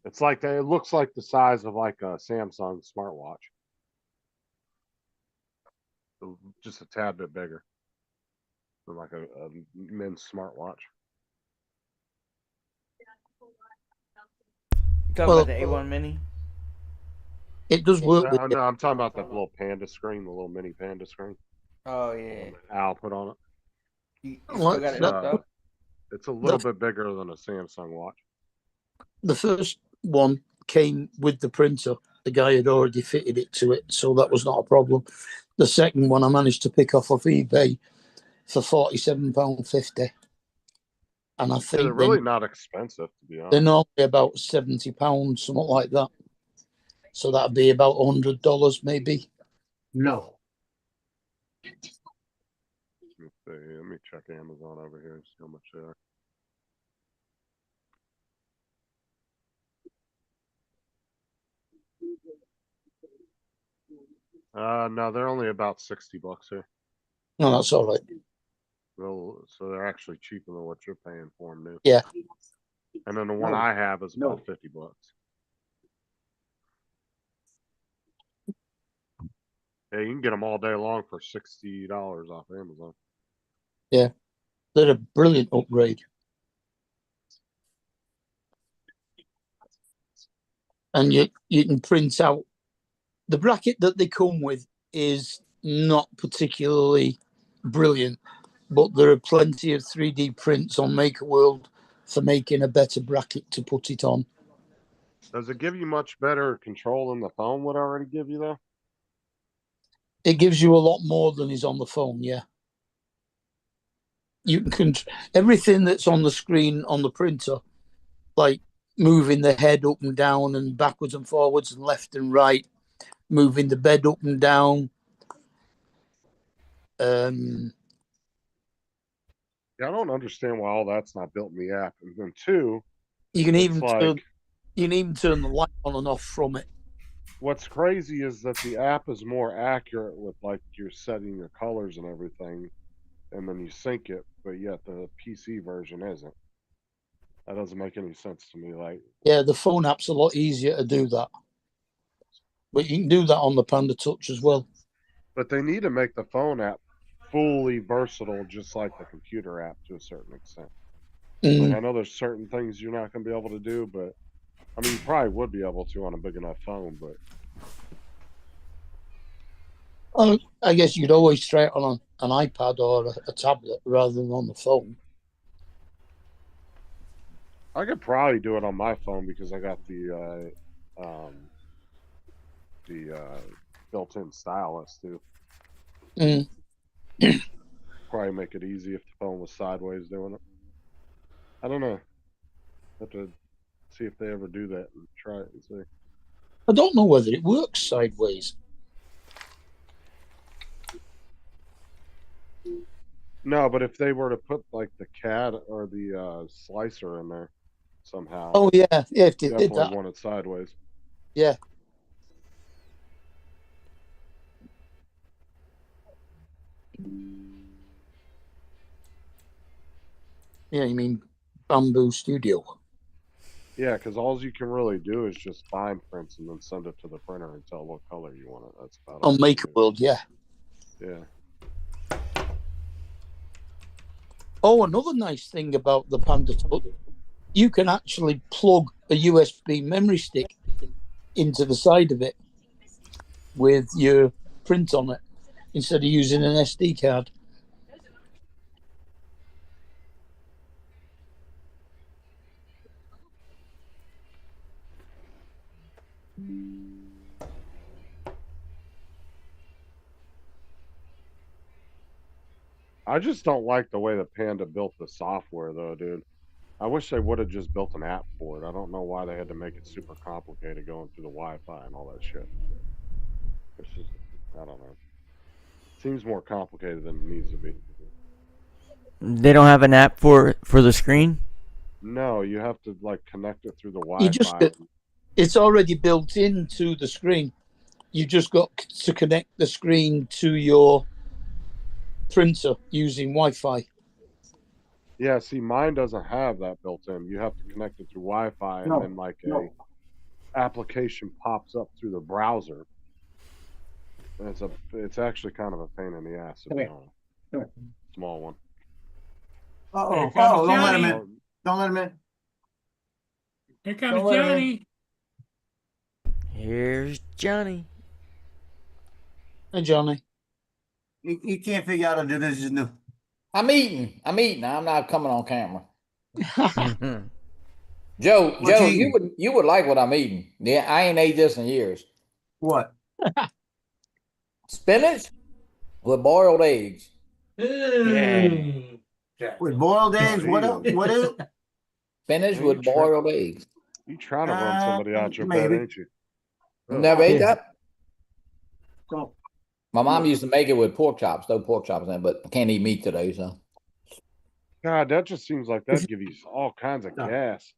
It's like it looks like the size of like a Samsung smartwatch. Just a tad bit bigger than like a men's smartwatch. Talking Well, about the A1 Mini. It does work with No, I'm talking about that little panda screen, the little mini panda screen. Oh yeah. Al put on it. You What? still got it No. hooked up? It's a little bit bigger than a Samsung watch. the first one came with the printer. The guy had already fitted it to it, so that was not a problem. The second one I managed to pick off eBay for £47.50. And I Yeah, think they're really not expensive, to be they're honest. normally about £70, something like that. So that'd be about $100 maybe. No. Let's see, let me check Amazon over here and see how much they are. No, they're only about $60 here. No, that's all right. Well, so they're actually cheaper than what you're paying for them new. Yeah. And then the one No. I have is No. about $50. Yeah, you can get them all day long for $60 off Amazon. Yeah. They're a brilliant upgrade. And you can print out the bracket that they come with is not particularly brilliant, but there are plenty of 3D prints on MakerWorld for making a better bracket to put it on. Does it give you much better control than the phone would already give you, though? It gives you a lot more than is on the phone, yeah. You can everything that's on the screen on the printer, like moving the head up and down and backwards and forwards and left and right, moving the bed up and down. Yeah, I don't understand why all that's not built in the app. And then two, you can it's even like turn the light on and off from it. what's crazy is that the app is more accurate with like you're setting your colors and everything, and then you sync it, but yet the PC version isn't. That doesn't make any sense to me. Like, Yeah, the phone app's a lot easier to do that. But you can do that on the Panda Touch as well. but they need to make the phone app fully versatile, just like the computer app to a certain extent. Like, I know there's certain things you're not going to be able to do, but I mean, you probably would be able to on a big enough phone, but Well, I guess you could always try it on an iPad or a tablet rather than on the phone. I could probably do it on my phone because I got the built-in stylus too. Probably make it easy if the phone was sideways doing it. I don't know. Have to see if they ever do that and try it and see. I don't know whether it works sideways. No, but if they were to put like the CAD or the slicer in there somehow, Oh yeah, if they did definitely that, want it sideways. yeah. Yeah, you mean Bamboo Studio? Yeah, because all you can really do is just find prints and then send it to the printer and tell what color you want it. That's about all On you can do. MakerWorld, yeah. Yeah. Oh, another nice thing about the Panda Touch, you can actually plug a USB memory stick into the side of it with your print on it instead of using an SD card. I just don't like the way that Panda built the software though, dude. I wish they would have just built an app for it. I don't know why they had to make it super complicated going through the Wi-Fi and all that shit. It's just, I don't know. Seems more complicated than it needs to be. They don't have an app for the screen. No, you have to like connect it through the You just Wi-Fi. it's already built into the screen. You just got to connect the screen to your printer using Wi-Fi. Yeah, see, mine doesn't have that built in. You have to connect it through Wi-Fi, and No, then like no. a application pops up through the browser. And it's actually kind of a pain in the ass to Come be here. honest. Come here. Small one. Uh-oh, Here comes don't let him Johnny. in. Don't let him in. Here comes Don't let him in. Johnny. Here's Johnny. Hey, Johnny. He can't figure out how to do this. He's new. I'm eating. I'm not coming on camera. Joe, What you Joe, eating? you would like what I'm eating. Yeah, I ain't ate this in years. What? Spinach with boiled eggs. Hey. Jack. With boiled eggs? What else? What is it? Spinach Hey, with try- boiled eggs. You trying to run somebody out your maybe. bed, ain't you? You never ate Yeah. that? Go. My mom used to make it with pork chops, no pork chops in it, but I can't eat meat today, so. God, that just seems like that'd give you all kinds of No. gas.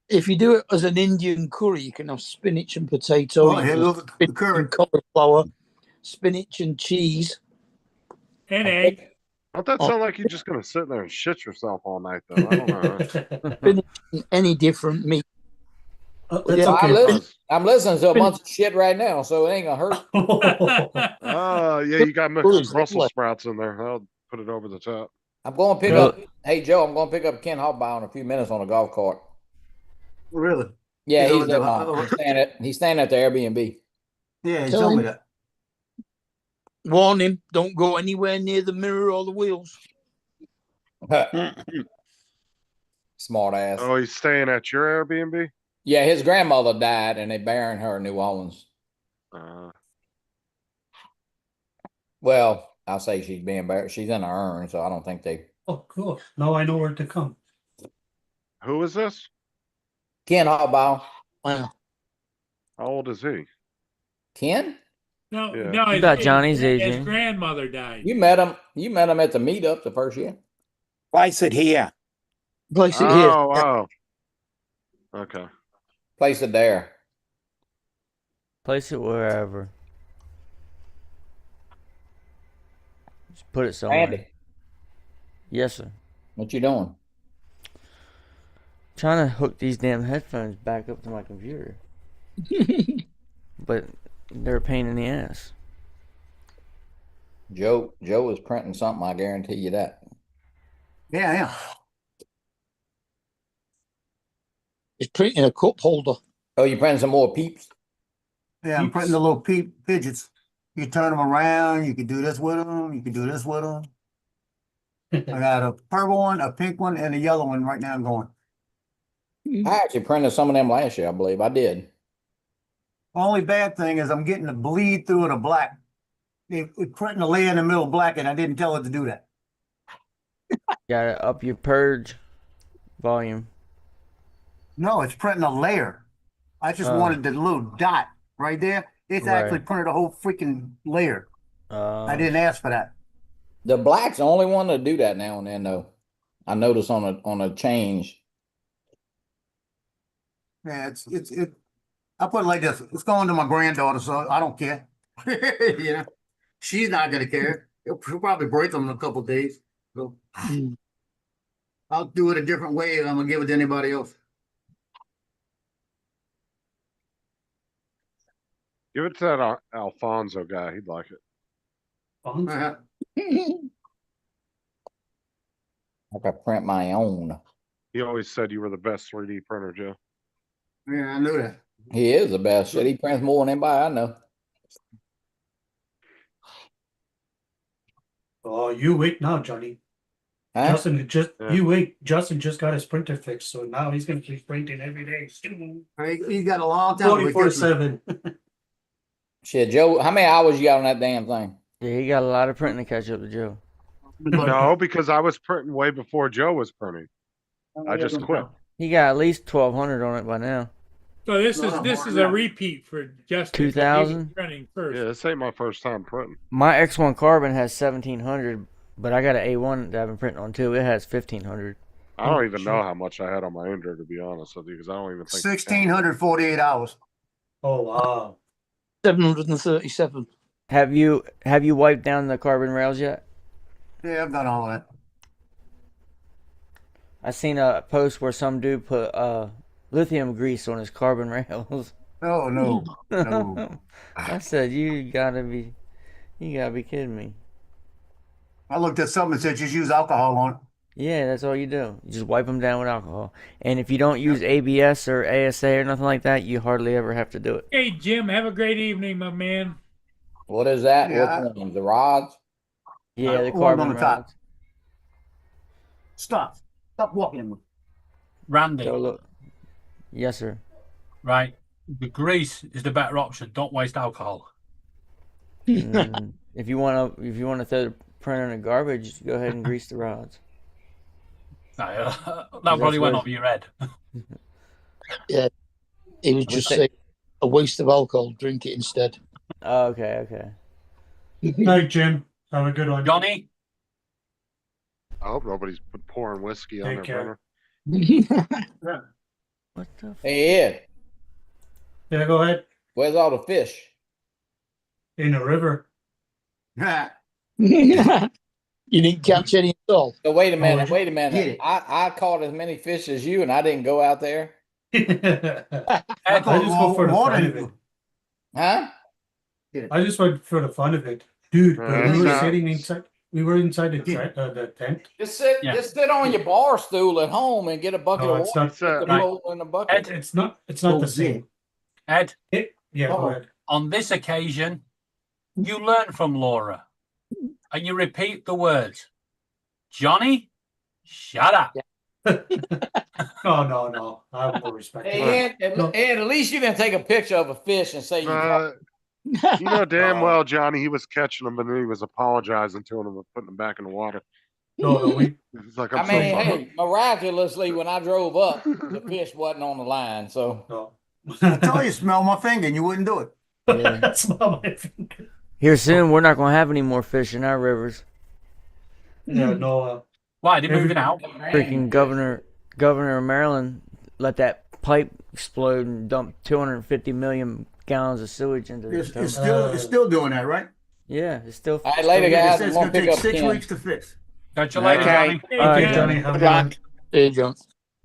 If you do it as an Indian curry, you can have spinach and potato. Oh, you here can goes have the spinach curry. and cauliflower, spinach and cheese. And egg. Don't that sound like you're just gonna sit there and shit yourself all night though? I don't know. Spinach and any different meat. That's Yeah. okay. Does. I'm listening to a bunch of shit right now, so it ain't gonna hurt. Oh, yeah, you got mixed Curry's Brussels lovely. sprouts in there. I'll put it over the top. I'm going to pick Go- up. Hey Joe, I'm going to pick up Ken Hobby in a few minutes on a golf cart. Really? Yeah, You he's know, he's staying at the Airbnb. Yeah, he Tell told me him. that. Warn him, don't go anywhere near the mirror or the wheels. Smart ass. Oh, he's staying at your Airbnb? Yeah, his grandmother died, and they buried her in New Orleans. Well, I'll say she's being buried. She's in an urn, so I don't think they. Oh, cool. Now I know where to come. Who is this? Ken Hobby. Wow. How old is he? Ken? No, Yeah. no, his, About Johnny's age, his ain't he? grandmother died. You met him. You met him at the meetup the first year. Place it here. Place it here. Oh. Okay. Place it there. Place it wherever. Just put it somewhere. Andy, Yes, sir. what you doing? Trying to hook these damn headphones back up to my computer, but they're a pain in the ass. Joe is printing something. I guarantee you that. Yeah. He's printing a cup holder. Oh, you printing some more peeps? Yeah, I'm printing the little pigeons. You turn them around. You can do this with them. You can do this with them. I got a purple one, a pink one, and a yellow one right now going. I actually printed some of them last year, I believe. I did. Only bad thing is I'm getting the bleed through the black. It printing the layer in the middle black, and I didn't tell it to do that. Gotta up your purge volume. No, it's printing a layer. I just wanted the little dot right there. It's Right. actually printed a whole freaking layer. I didn't ask for that. The black's the only one to do that now and then, though. I noticed on a change. Yeah, it. I put it like this. It's going to my granddaughter, so I don't care. Yeah, she's not gonna care. She'll probably break them in a couple days. So I'll do it a different way. I'm gonna give it to anybody else. Give it to that Alfonso guy. He'd like it. Uh-huh. I could print my own. He always said you were the best 3D printer, Joe. Yeah, I knew that. He is the best. Shit, he prints more than anybody I know. Oh, you wait now, Johnny. Huh? Justin just Yeah. you wait. Justin just got his printer fixed, so now he's gonna keep printing every day. He's got a long time. 24/7. Shit, Joe, how many hours you got on that damn thing? Yeah, he got a lot of printing to catch up to Joe. No, because I was printing way before Joe was printing. I just quit. He got at least 1,200 on it by now. So this No, is no, this more is than a that. repeat for Justin. 2,000? Printing first. Yeah, this ain't my first time printing. My X1 Carbon has 1,700, but I got an A1 that I've been printing on too. It has 1,500. I don't even know how much I had on my Ender, to be honest with you, because I don't even think. 1,648 hours. Oh wow. 737. Have you wiped down the carbon rails yet? Yeah, I've done all that. I seen a post where some dude put lithium grease on his carbon rails. Oh no, no. I said, you gotta be kidding me. I looked at something that said just use alcohol on it. Yeah, that's all you do. You just wipe them down with alcohol. And if you don't use ABS or ASA or nothing like that, you hardly ever have to do it. Hey Jim, have a great evening, my man. What is that? Yeah, Which one? The rods? Yeah, the One carbon on the top. rails. Stop walking. Randy, So look. Yes, sir. right? The grease is the better option. Don't waste alcohol. If you wanna throw the printer in the garbage, just go ahead and grease the rods. No, that probably went over your head. Yeah. He was just say- saying a waste of alcohol. Drink it instead. Oh, okay. Night, Jim. Have a good one. Johnny, I hope nobody's pouring whiskey on Take their care. printer. What the? Hey, Ed, Yeah, go ahead. where's all the fish? In the river. You didn't catch any at all. So wait a minute, Oh, wait a get minute. it. I caught as many fish as you and I didn't go out there. I just go for the More fun than of it. you. Huh? I just went for the fun of it. Dude, when we were Yeah. sitting inside, the tent. Just sit on your bar stool at home and get a bucket No, of it's water. not. It's, Put the right. bowl in the bucket. It's not Oh, the same. Ed, Yeah, go Oh. ahead. on this occasion, you learn from Laura and you repeat the words. Johnny, shut up. No. I have more respect. Hey, Ed, No. Ed, at least you didn't take a picture of a fish and say you caught You know damn Oh. well, Johnny, he was catching them, and then he was apologizing to them and putting them back in the water. No, we He's like, I I'm mean, so sorry. hey, miraculously, when I drove up, the fish wasn't on the line. So no. I told you, smell my finger, and you wouldn't do it. Yeah. That's not my finger. Here soon, we're not gonna have any more fish in our rivers. Yeah, no. Why? They're moving out. Freaking governor of Maryland let that pipe explode and dump 250 million gallons of sewage into the It's still doing that, right? Yeah, it's still. all right, later, It guys. says I'm it's gonna gonna pick take up 6 Ken. weeks to fix. Catch you later, Okay. Johnny. Hey, All right, Ken. Johnny, have a Good good luck. one. There you go. Yeah, Don't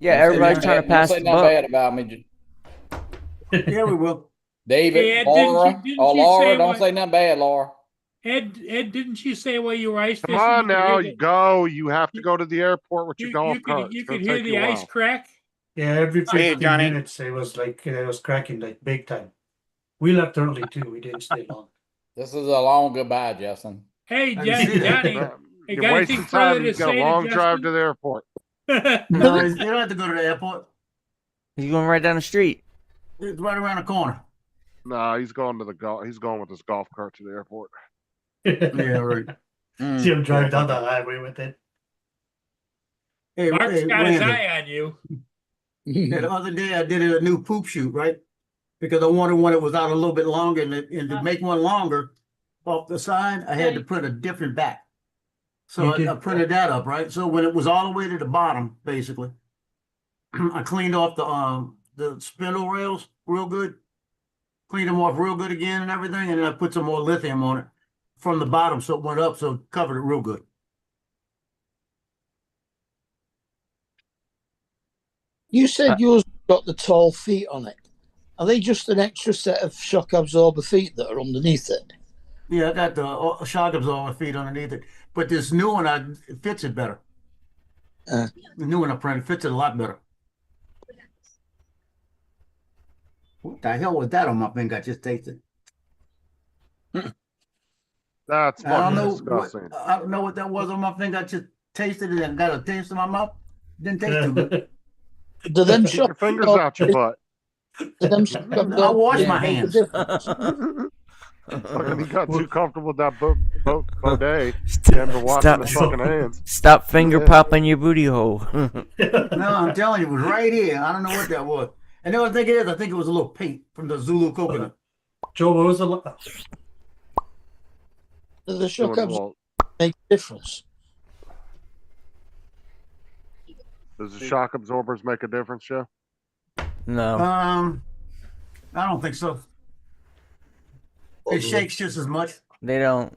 say everybody's nothing trying to bad- pass don't the say nothing buck. bad about me. Yeah, we will. David, Hey, Ed, didn't Laura, you oh say Laura, don't what- say nothing bad, Laura. Ed, didn't you say while you were ice Come fishing? on you could now, hear you go. You have to go to the airport with your golf cart. You It's gonna could hear take the you a ice while. crack. Yeah, every See you, 15 Johnny. minutes it was like it was cracking like big time. We left early too. We didn't stay long. This is a long goodbye, Justin. Hey, I see that. Johnny. Hey, You're got wasting anything further time. to You've got say a to long drive Justin? to the airport. No, you don't have to go to the airport. He's going right down the street. It's right around the corner. No, he's going to the golf. He's going with his golf cart to the airport. Yeah, right. See him drive down the highway with it. Hey, Mark's hey, got his Randy. eye on you. Yeah, the other day I did a new poop shoot, right? Because I wanted one that was out a little bit longer, and to make one longer off the side, I had to print a different back. So You did- I printed that up, right? So when it was all the way to the bottom, basically, I cleaned off the spindle rails real good, cleaned them off real good again and everything, and then I put some more lithium on it from the bottom, so it went up, so it covered it real good. You said yours got the tall feet on it. Are they just an extra set of shock absorber feet that are underneath it? Yeah, I got the shock absorber feet underneath it, but this new one, it fits it better. Uh. The new one I printed fits it a lot better. What the hell was that on my finger? I just tasted. That's I don't fucking know. disgusting. I don't know what that was on my finger. I just tasted it and got a taste in my mouth. Didn't taste too good. Do them Keep your shock fingers out your butt. do them shock I wash my make a hands. difference? Fucking he got too comfortable with that bidet. He had to wash Stop. his fucking hands. Stop finger Yeah. popping your booty hole. No, I'm telling you, it was right here. I don't know what that was. And then what I think it is, I think it was a little paint from the Zulu coconut. Joe, what was the? The shock Doing absorbers well. make a difference. Does the shock absorbers make a difference, Joe? No. I don't think so. It shakes just as much. They don't.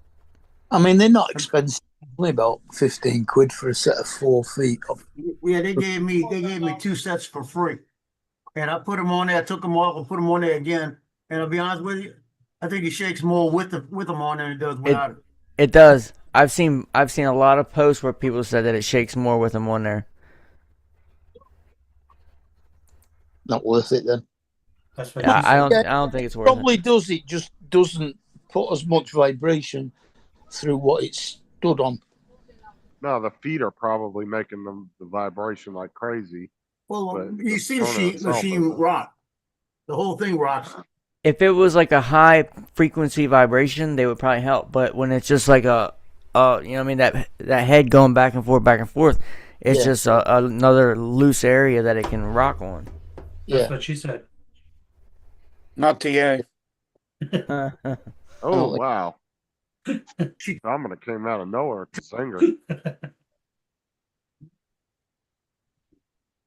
I mean, they're not expensive. Only about 15 quid for a set of 4 feet. Yeah, they gave me 2 sets for free, and I put them on there. I took them off and put them on there again. And I'll be honest with you, I think it shakes more with them on than it does without it. It does. I've seen a lot of posts where people said that it shakes more with them on there. Not worth it then. That's what Yeah, she I said. don't think it's worth it. Probably does. It just doesn't put as much vibration through what it's stood on. No, the feet are probably making the vibration like crazy. Well, But you the see the toner itself machine isn't. rock. The whole thing rocks. If it was like a high frequency vibration, they would probably help. But when it's just like you know what I mean, that head going back and forth, it's Yeah. just another loose area that it can rock on. That's Yeah. what she said. Not to you. Oh, like- wow. Dominic came out of nowhere to Zinger.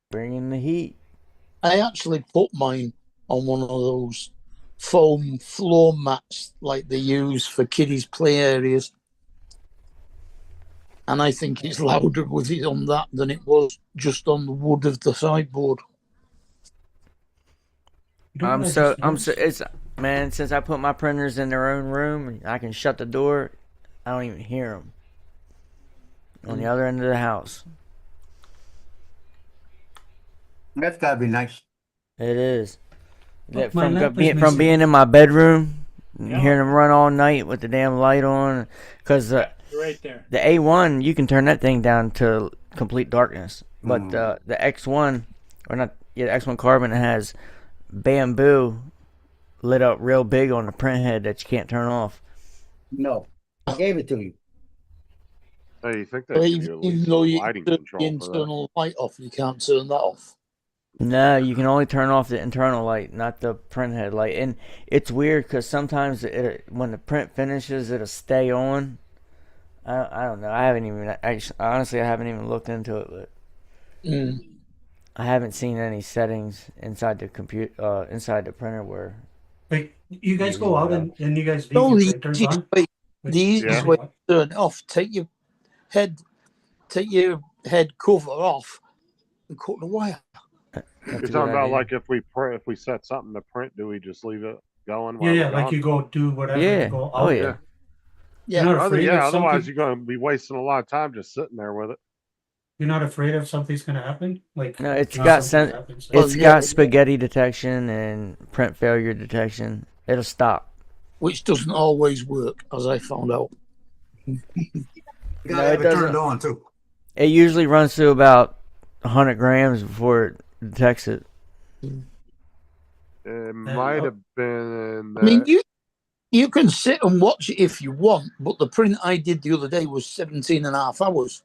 Bringing the heat. I actually put mine on one of those foam floor mats like they use for kiddies' play areas. And I think it's louder with it on that than it was just on the wood of the sideboard. You know I'm what I so just noticed? it's man, since I put my printers in their own room and I can shut the door, I don't even hear them on the other end of the house. That's gotta be nice. It is. Look, That my lamp is from missing. being in my bedroom, Yeah. hearing them run all night with the damn light on, because You're right there. the A1 you can turn that thing down to complete darkness, but the X1 or not, yeah, the X1 Carbon has bamboo lit up real big on the print head that you can't turn off. No, I gave it to you. Hey, you think they But should even, do at even least though some you lighting turn the control for that? internal light off, you can't turn that off. No, you can only turn off the internal light, not the print head light. And it's weird because sometimes when the print finishes, it'll stay on. I don't know. I haven't even. Honestly, I haven't even looked into it, but I haven't seen any settings inside the inside the printer where. Like, you guys go out and you guys leave No, your the printers easiest on? way, the easiest way to turn it off, take your head cover off and cut the wire. You're talking about like if we set something to print, do we just leave it going? Yeah, while yeah, we're like gone? you go do whatever. Yeah. You go out. Oh, yeah. You're Yeah, not afraid of Otherwise something. you're going to be wasting a lot of time just sitting there with it. You're not afraid of something's gonna happen. Like No, it's not got something happens. it's yeah. got spaghetti detection and print failure detection. It'll stop. which doesn't always work, as I found out. You No, gotta it have it doesn't. turned on too. It usually runs through about 100 grams before it detects it. It might have been. I mean, you can sit and watch it if you want, but the print I did the other day was 17 and a half hours.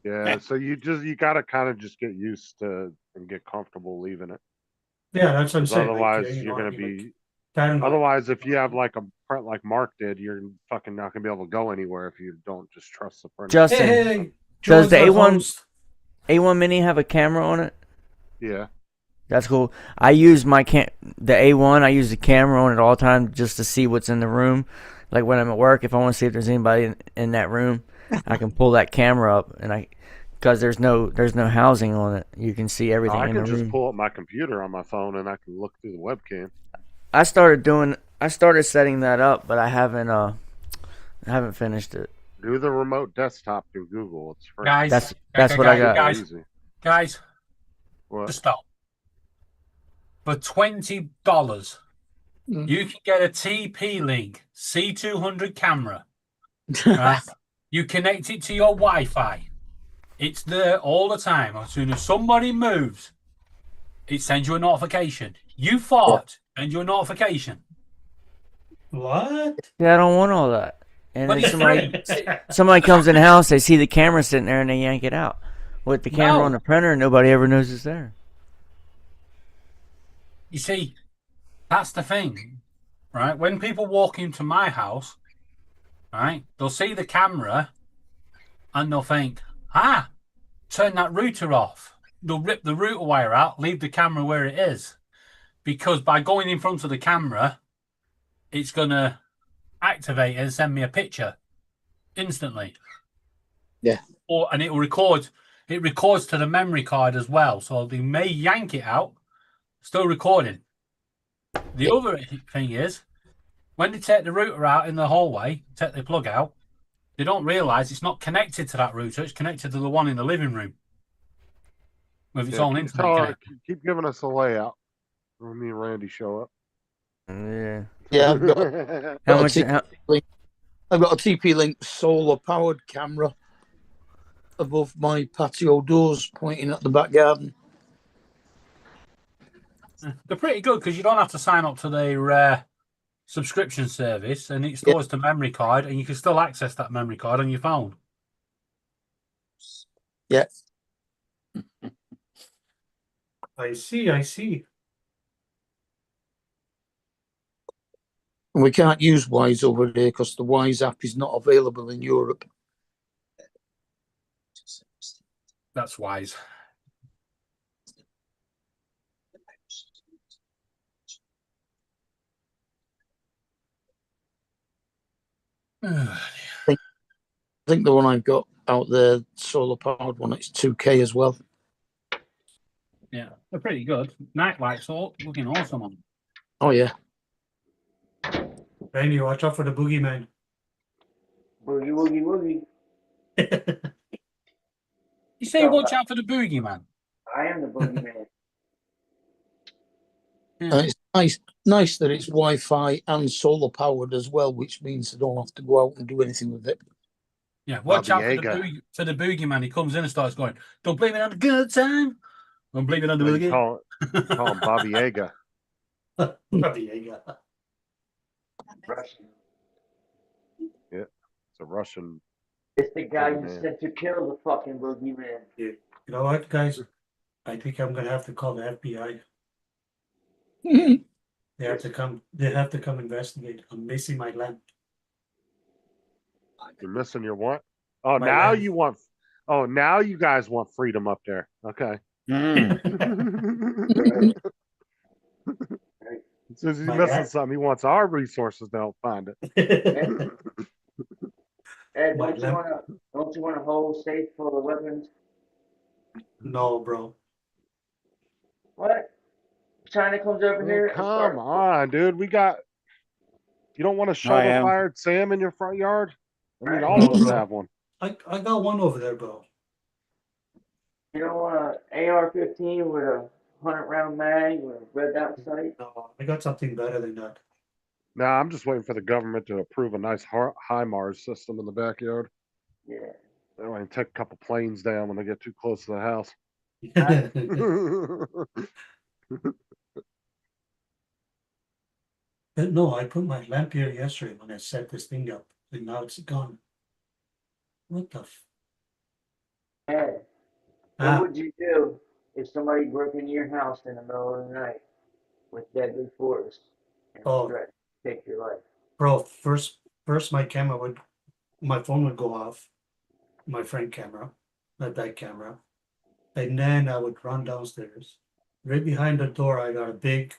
Yeah, so you gotta kind of just get used to and get comfortable leaving it. Yeah, that's what I'm 'Cause saying. otherwise, like, you you're know, gonna like, be. paranoid. Otherwise, if you have like a print like Mark did, you're fucking not gonna be able to go anywhere if you don't just trust the printer. Justin, Hey, does Joe's the our A1 host. A1 Mini have a camera on it? Yeah. That's cool. I use the A1. I use the camera on it all the time just to see what's in the room. Like when I'm at work, if I want to see if there's anybody in that room, I can pull that camera up and because there's no housing on it. You can see everything I in can the just room. pull up my computer on my phone and I can look through the webcam. I started setting that up, but I haven't finished it. Do the remote desktop through Google. It's free. Guys, That's what I got. Guys, Easy. guys, What? just stop. For $20, you can get a TP-Link C200 camera. Right? You connect it to your Wi-Fi. It's there all the time. As soon as somebody moves, it sends you a notification. You fart, send you a notification. What? Yeah, I don't want all that. And But then it's somebody comes in the house, they see the camera sitting there, and they yank it out. With the camera No. on the printer, nobody ever knows it's there. You see, that's the thing, right? When people walk into my house, right, they'll see the camera and they'll think, turn that router off. They'll rip the router wire out, leave the camera where it is. Because by going in front of the camera, it's going to activate and send me a picture instantly. Yeah. And it will record. It records to the memory card as well. So they may yank it out, still recording. The other thing is, when they take the router out in the hallway, take the plug out, they don't realise it's not connected to that router. It's connected to the one in the living room with its own internet. Keep giving us a layout when me and Randy show up. Yeah. Yeah, I've got, I've got a TP-Link solar-powered camera above my patio doors pointing at the back garden. They're pretty good because you don't have to sign up to their subscription service, and it stores the memory card, and you can still access that memory card on your phone. Yeah. I see. And we can't use Wise over there because the Wise app is not available in Europe. That's wise. I think the one I've got out there, solar powered one, it's 2K as well. Yeah, they're pretty good. Night lights all looking awesome on. Oh yeah. Randy, watch out for the boogeyman. Boogie, woogie, woogie. You say watch out for the boogeyman. I am the boogeyman. And it's nice that it's Wi-Fi and solar powered as well, which means I don't have to go out and do anything with it. Yeah, watch out for the boogeyman. He comes in and starts going, "Don't blame it on the good time. Don't blame it on the boogie." Call him Bobby Yaga. Bobby Yaga. Russian. Yeah, it's a Russian. It's the guy you boogeyman. sent to kill the fucking boogeyman. Yeah. You know what, guys? I think I'm gonna have to call the FBI. They have to come. They have to come investigate. I'm missing my lamp. You're missing your what? Oh, My now lamp. you want. Oh, now you guys want freedom up there. Okay. Since he's My missing lamp. something, he wants our resources. They'll find it. Ed, My don't you want a whole safe full of weapons? No, bro. What? China comes over here. and Come starts- on, dude. We got. You don't want a shoulder fired Sam in your front yard? I mean, all of us have one. I got one over there, bro. You don't want an AR-15 with a 100-round mag with a red dot sight? No, I got something better than that. Nah, I'm just waiting for the government to approve a nice HIMARS system in the backyard. Yeah. That way I can take a couple planes down when they get too close to the house. But no, I put my lamp here yesterday when I set this thing up, and now it's gone. What the? Ed, what would you do if somebody broke into your house in the middle of the night with deadly force and threatened to take your life? Bro, first my phone would go off, my front camera, my back camera, and then I would run downstairs. Right behind the door, I got a big.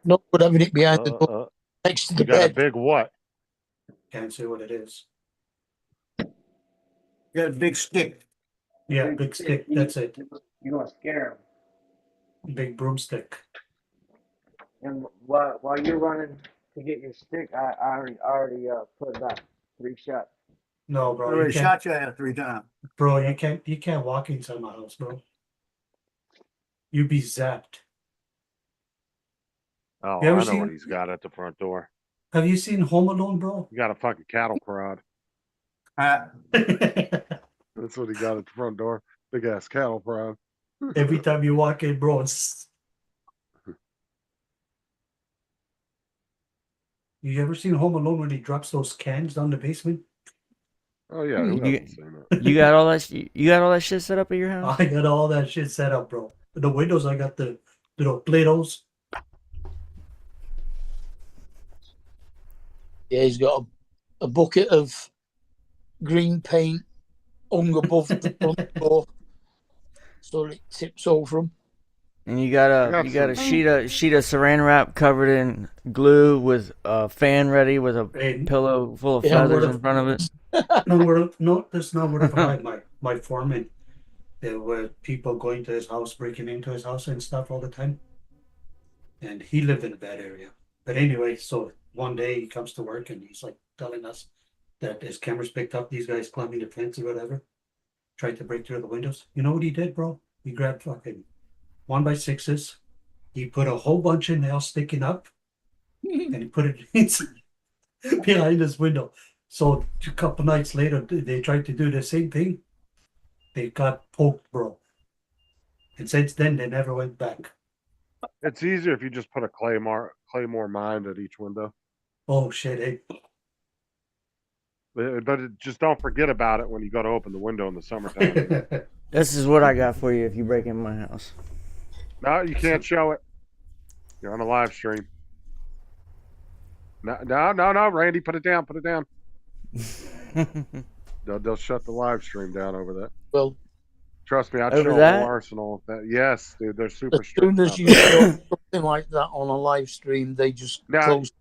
No, but having it behind the door next to the You got a bed. big what? Can't say what it is. You got a big stick. Yeah, big stick. That's it. You're gonna scare Big broomstick. them. And while you're running to get your stick, I already put about 3 shots. No, bro. Already You can't, shot you at 3 times. bro, you can't walk inside my house, bro. You'd be zapped. Oh, You ever I know seen- what he's got at the front door. Have you seen Home Alone, bro? You got a fucking cattle prod. That's what he got at the front door. Big ass cattle prod. Every time you walk in, bro, it's You ever seen Home Alone when he drops those cans down the basement? Oh yeah, who You- hasn't seen that? You got all that. You got all that shit set up at your house. I got all that shit set up, bro. The windows, I got the little Play-Dohs. Yeah, he's got a bucket of green paint hung above the front door, so it tips over him. And you got a sheet of saran wrap covered in glue with a fan ready with a And pillow full of Yeah, feathers what in if- front of it. no, that's not what I my foreman. There were people going to his house, breaking into his house and stuff all the time. And he lived in a bad area. But anyway, so one day he comes to work and he's like telling us that his cameras picked up these guys climbing the fence or whatever, tried to break through the windows. You know what he did, bro? He grabbed fucking 1x6s. He put a whole bunch of nails sticking up, and he put it behind his window. So a couple nights later, they tried to do the same thing. They got poked, bro. And since then, they never went back. It's easier if you just put a Claymore mine at each window. Oh shit! Hey. But just don't forget about it when you go to open the window in the summertime. This is what I got for you if you break in my house. No, you can't show it. You're on a live stream. No, Randy, put it down. Put it down. They'll shut the live stream down over that. Well, trust me, I'd over show a that? whole arsenal of that. Yes, dude, they're super as strict. soon as about you that. show something like that on a live stream, they just Now, close.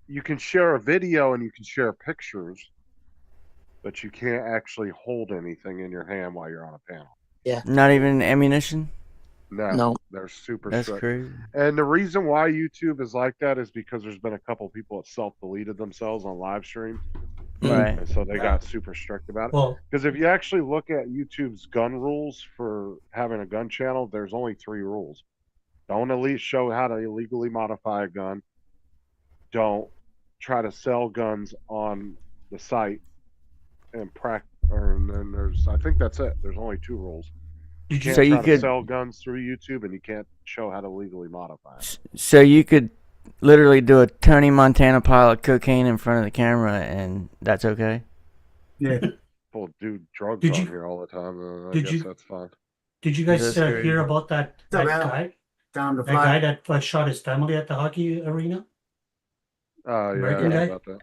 you can share a video and you can share pictures, but you can't actually hold anything in your hand while you're on a panel. Yeah. Not even ammunition. No. They're super That's strict. crazy. And the reason why YouTube is like that is because there's been a couple people that self-deleted themselves on live stream. Right. And so they got super strict about it. Well, Because if you actually look at YouTube's gun rules for having a gun channel, there's only 3 rules. Don't show how to illegally modify a gun. Don't try to sell guns on the site. And then there's, I think that's it. There's only 2 rules. You can't So you try to could- sell guns through YouTube, and you can't show how to legally modify it. So you could literally do a Tony Montana pile of cocaine in front of the camera, and that's okay. Yeah. People do drugs Did on you- here all the time. I did guess you- that's fine. did you guys That's crazy. hear about that So, Al, guy? Time to That guy fly. that shot his family at the hockey arena? Yeah, I American heard guy? about that.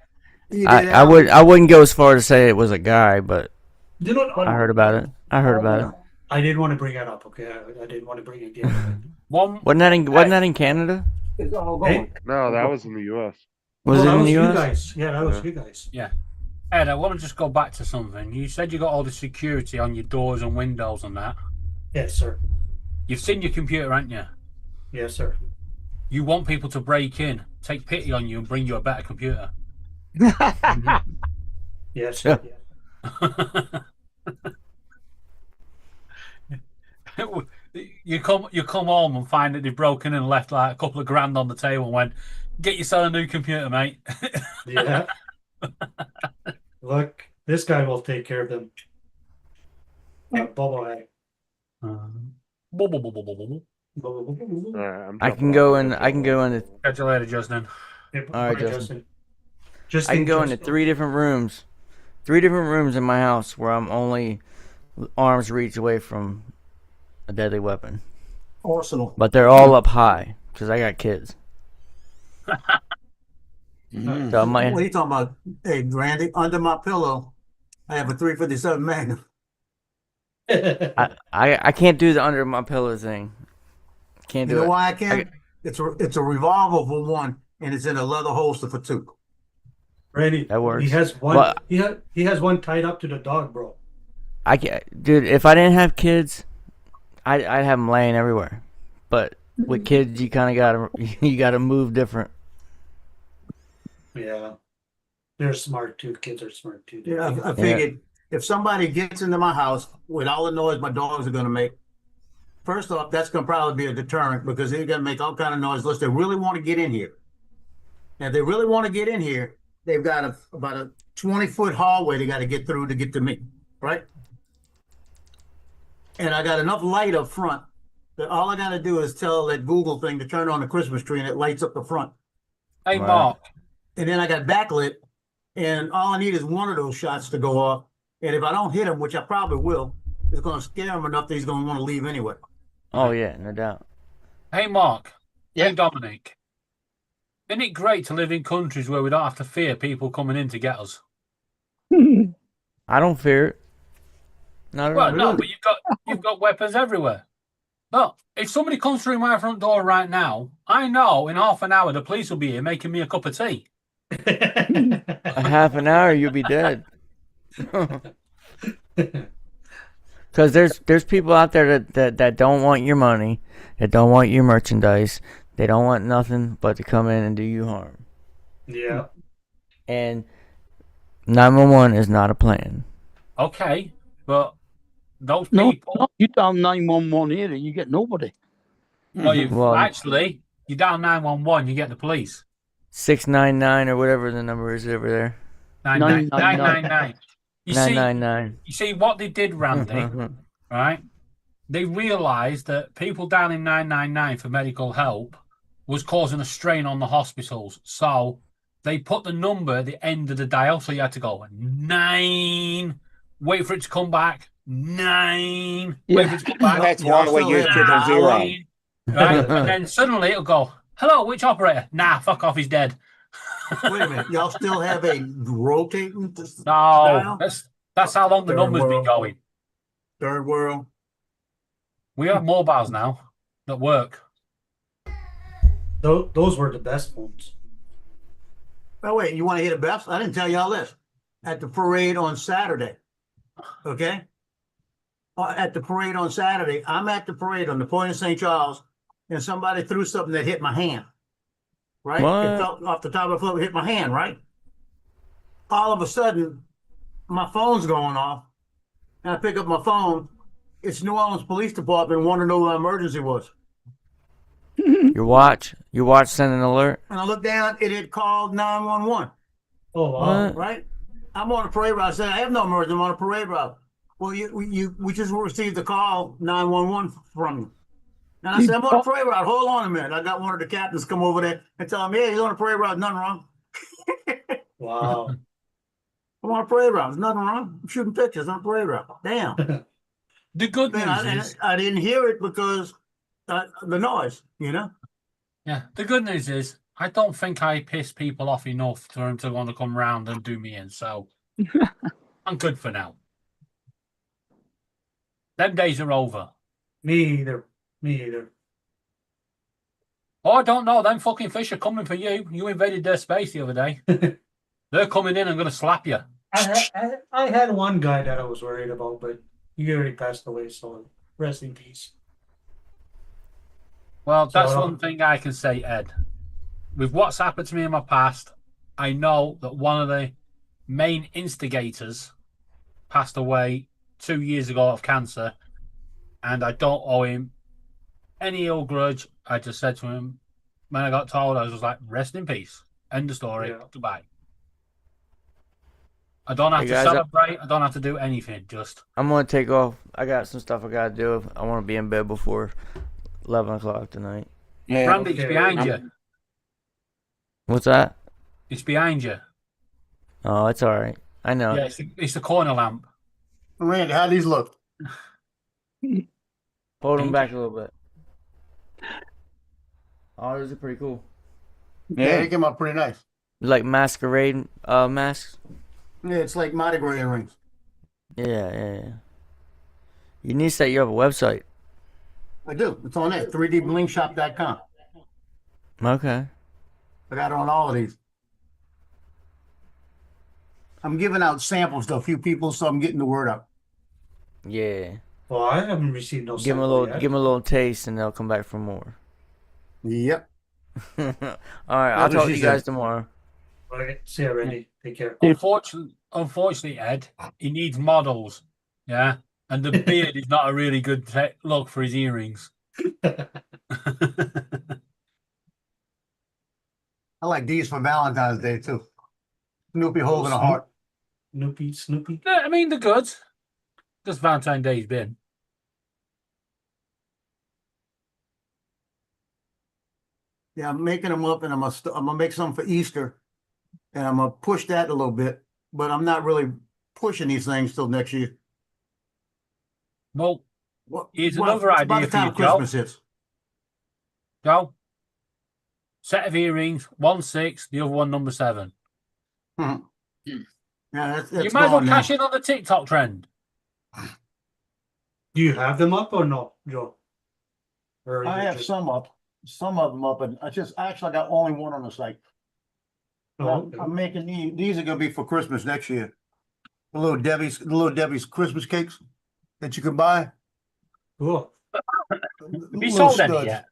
You did, I Al? wouldn't go as far to say it was a guy, but You know, I heard about it. I heard about it. I didn't want to bring that up, okay? I didn't want to bring it again. One, Wasn't that in Canada? It's all Hey, going. No, that was in the U.S. Was that it in the you U.S.? guys. Yeah, that was Yeah. you guys. Ed, I want to just go back to something. You said you got all the security on your doors and windows and that. Yes, sir. You've seen your computer, haven't you? Yes, sir. You want people to break in, take pity on you, and bring you a better computer. Yes, sir. You come home and find that they've broken in and left like a couple of grand on the table and went, get yourself a new computer, mate. Yeah. Look, this guy will take care of them. Bubble egg. Bubble, bubble, bubble, bubble. All right, I'm I jumping can off go the in. next I can one. go into. Catch you later, Justin. Hey, All right, bye, Justin. Just I can think, go into Justin. 3 different rooms. 3 different rooms in my house where I'm only arm's reach away from a deadly weapon. Arsenal. But they're all up high because I got kids. Mm. So I might. What are you talking about? Hey, Randy, under my pillow, I have a 357 Magnum. I can't do the under my pillow thing. Can't You do know it. why I can't? It's a revolver for 1, and it's in a leather holster for 2. Randy, That works. he has one. Well- He has one tied up to the dog, bro. I can't, dude. If I didn't have kids, I'd have them laying everywhere. But with kids, you kind of gotta move different. Yeah, they're smart too. Kids are smart too. Yeah, I figured if somebody gets into my house with all the noise my dogs are going to make, first off, that's going to probably be a deterrent because they're going to make all kind of noise unless they really want to get in here. Now, if they really want to get in here, they've got about a 20-foot hallway they got to get through to get to me, right? And I got enough light up front that all I got to do is tell that Google thing to turn on the Christmas tree and it lights up the front. Hey, Right. Mark. and then I got backlit, and all I need is one of those shots to go off. And if I don't hit him, which I probably will, it's going to scare him enough that he's going to want to leave anyway. Oh yeah, no doubt. Hey, Mark. Yeah. Hey, Dominic. Isn't it great to live in countries where we don't have to fear people coming in to get us? I don't fear it. Not at Well, all. no, but you've got weapons everywhere. Look, if somebody comes through my front door right now, I know in half an hour the police will be here making me a cup of tea. A half an hour, you'll be dead. Because there's people out there that don't want your money, that don't want your merchandise, they don't want nothing but to come in and do you harm. Yeah. And 911 is not a plan. Okay, but those No, people. no, you dial 911 here and you get nobody. No, you Well- actually you dial 911, you get the police. 699 or whatever the number is over there. 999. You see, 999. you see what they did, Randy, right? They realised that people dialing 999 for medical help was causing a strain on the hospitals. So they put the number at the end of the dial. So you had to go 9, wait for it to come back, 9, wait for it to come back. That's why we use 000. Right? And then suddenly it'll go, hello, which operator? Nah, fuck off, he's dead. Wait a minute. Y'all still have a rotating No, dial? that's how long the Third number's been world. going. Third world. We have mobiles now that work. Those were the best ones. Oh, wait, you want to hear the best? I didn't tell y'all this. At the parade on Saturday, okay? At the parade on Saturday, I'm at the parade on the point of St. Charles, and somebody threw something that hit my hand, right? What? It fell off the top of the floor, hit my hand, right? All of a sudden, my phone's going off, and I pick up my phone. It's New Orleans Police Department want to know what emergency was. Your watch sent an alert. And I looked down, it had called 911. Oh, wow. What? Right? I'm on a parade route. I said, I have no emergency. I'm on a parade route. Well, we just received a call 911 from you. And I said, I'm on a parade route. Hold on a minute. I got one of the captains come over there and tell him, yeah, he's on a parade route. Nothing wrong. Wow. I'm on a parade route. There's nothing wrong. I'm shooting pictures on a parade route. Damn. The good news Man, is, I didn't hear it because the noise, you know? yeah, the good news is, I don't think I piss people off enough for them to want to come round and do me in. So I'm good for now. Them days are over. Me either. Me either. Oh, I don't know. Them fucking fish are coming for you. You invaded their space the other day. They're coming in and going to slap you. I had one guy that I was worried about, but he already passed away, so rest in peace. Well, that's So- one thing I can say, Ed. With what's happened to me in my past, I know that one of the main instigators passed away 2 years ago of cancer, and I don't owe him any ill grudge. I just said to him, when I got told, I was just like, rest in peace. End of story. Yeah. Goodbye. I don't have Hey, to guys, celebrate. I don't have to do anything. Just I'm gonna take off. I got some stuff I gotta do. I want to be in bed before 11 o'clock tonight. Yeah. Randy, it's okay, behind I'm- you. What's that? It's behind you. Oh, it's all right. I know. Yeah, it's the corner lamp. Randy, how these look? Hold them Thank back a little bit. Oh, those are pretty cool. Yeah, they came out pretty nice. Like masquerade masks. Yeah, it's like Mardi Gras earrings. Yeah. You need to set you up a website. I do. It's on there, 3dblingshop.com. Okay. I got it on all of these. I'm giving out samples to a few people, so I'm getting the word out. Yeah. Well, I haven't received no Give them a sample little. yet. Give them a little taste, and they'll come back for more. Yep. All right. That's I'll what talk to she you said. guys tomorrow. All right. See you, Randy. Take care. Unfortunately, Ed, he needs models. Yeah, and the beard is not a really good look for his earrings. I like these for Valentine's Day, too. Snoopy holding a heart. Snoopy. Yeah, I mean, they're good. Just Valentine's Day's been. Yeah, I'm making them up, and I'm gonna make some for Easter. And I'm gonna push that a little bit, but I'm not really pushing these things till next year. Well, Well, here's well, another it's about idea the for you, time Joe. Christmas hits. Joe, set of earrings, one 6, the other one number 7. Mhm. Yeah, that's You might as well gone now. cash in on the TikTok trend. Do you have them up or no, Joe? Or I you have just- some up, some of them up, and I actually got only one on the site. Oh, okay. I'm making these are gonna be for Christmas next year. The little Debbie's Christmas cakes that you can buy. Cool. Have you Little sold any studs. yet?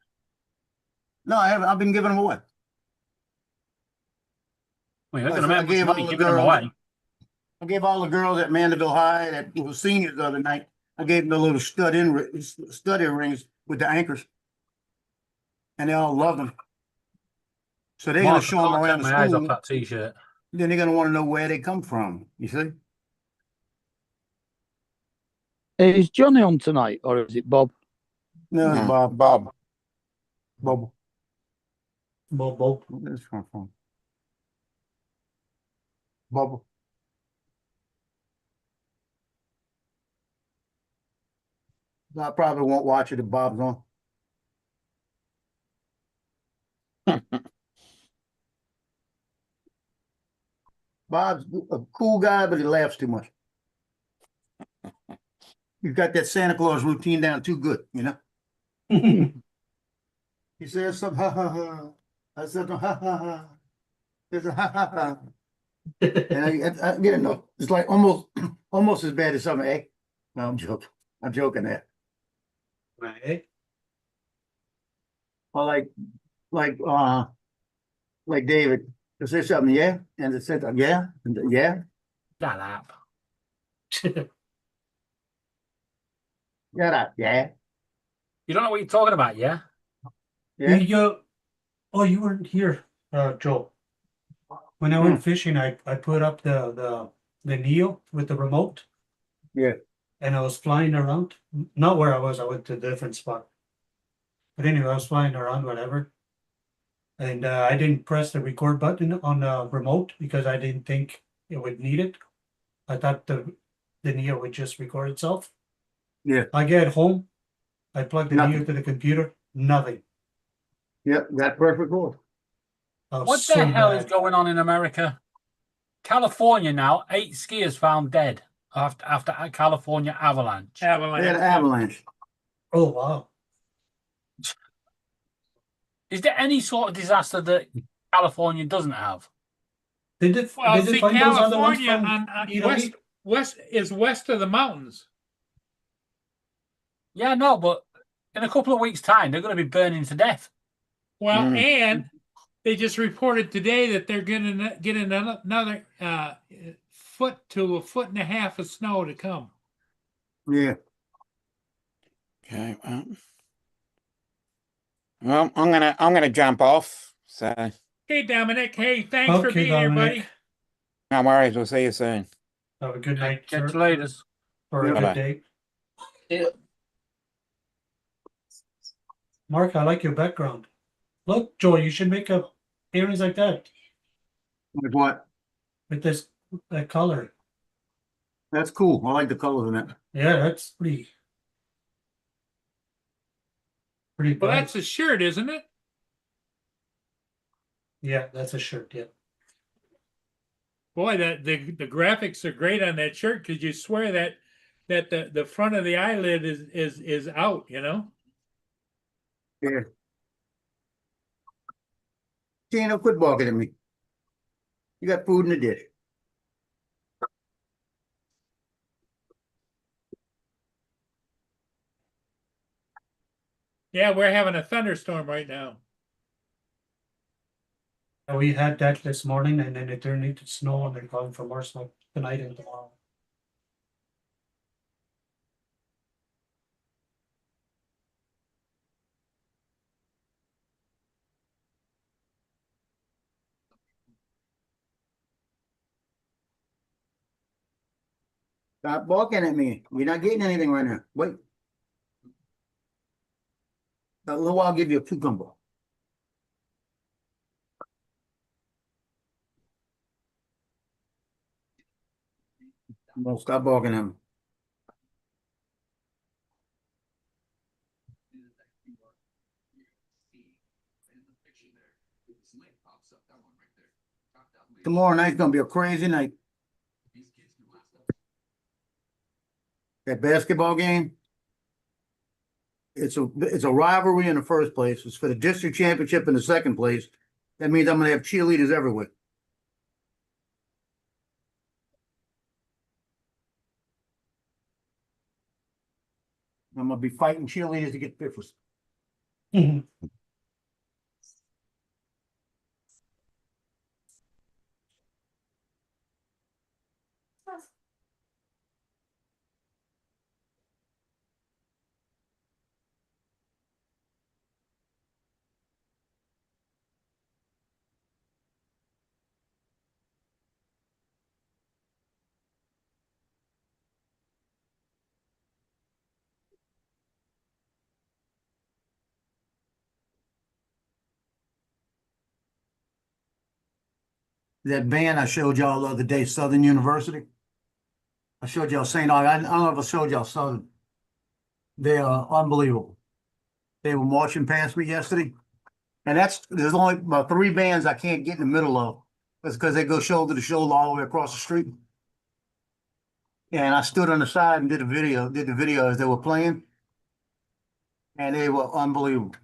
No, I haven't. I've been giving them away. Well, you're I going to make much gave money all the giving them girls- away. I gave all the girls at Mandeville High that were seniors the other night. I gave them the little stud earrings with the anchors, and they all love them. So they're Mark, gonna show them I can't around take the my eyes off school. that T-shirt. Then they're gonna want to know where they come from. You see? Is Johnny on tonight, or is it Bob? No, it's Bob. Bob. Bob. Bobo. Where's this come from? Bob. I probably won't watch it if Bob's on. Bob's a cool guy, but he laughs too much. He's got that Santa Claus routine down too good, you know? He says something, ha ha ha. I said, ha ha ha. He says, ha ha ha. And I you know, it's like almost as bad as something, eh? No, I'm joking. I'm joking there. Right. Or like David, to say something, yeah, and it said, yeah, and yeah, That app. shut up, yeah, You don't know what you're talking about, yeah? yeah. Oh, you weren't here, Joe. When I went fishing, I put up the Neo with the remote. Yeah. And I was flying around. Not where I went to a different spot. But anyway, I was flying around, whatever. And I didn't press the record button on the remote because I didn't think it would need it. I thought the Neo would just record itself. Yeah. I get home, I plug the Neo Nothing. to the computer, nothing. Yep, got perfect record. I was What so the hell mad. is going on in America? California now, 8 skiers found dead after a California avalanche. They had an avalanche. Oh wow. Is there any sort of disaster that California doesn't have? They did. Well, they did see, find those other ones California from on Italy. west is west of the mountains. Yeah, no, but in a couple of weeks' time, they're going to be burning to death. Well, and they just reported today that they're going to get another foot to a foot and a half of snow to come. Yeah. Okay. Well, I'm gonna jump off. So Hey, Dominic. Hey, thanks for Okay, being here, Dominic. buddy. no worries. We'll see you soon. Have a good night, Catch sir. you later. Or a Bye-bye. good day. Mark, I like your background. Look, Joel, you should make up earrings like that Like what? with that color. That's cool. I like the colors in that. Yeah, that's pretty Well, bright. that's a shirt, isn't it? Yeah, that's a shirt. Yeah. Boy, the graphics are great on that shirt because you swear that the front of the eyelid is out, you know? Yeah. Tina, quit barking at me. You got food in the dish. Yeah, we're having a thunderstorm right now. We had that this morning and then it turned into snow and they're calling for more snow tonight and tomorrow. Stop barking at me. You're not getting anything right now. Wait. A little while, I'll give you a cucumber. Well, stop barking at him. Tomorrow night's gonna be a crazy night. That basketball game. It's a rivalry in the first place. It's for the district championship in the second place. That means I'm gonna have cheerleaders everywhere. I'm gonna be fighting cheerleaders to get piffers. That band I showed y'all the other day, Southern University. I showed y'all St. Aug. I don't know if I showed y'all Southern. They are unbelievable. They were marching past me yesterday. And there's only about 3 bands I can't get in the middle of. That's because they go shoulder to shoulder all the way across the street. And I stood on the side and did the video as they were playing. And they were unbelievable.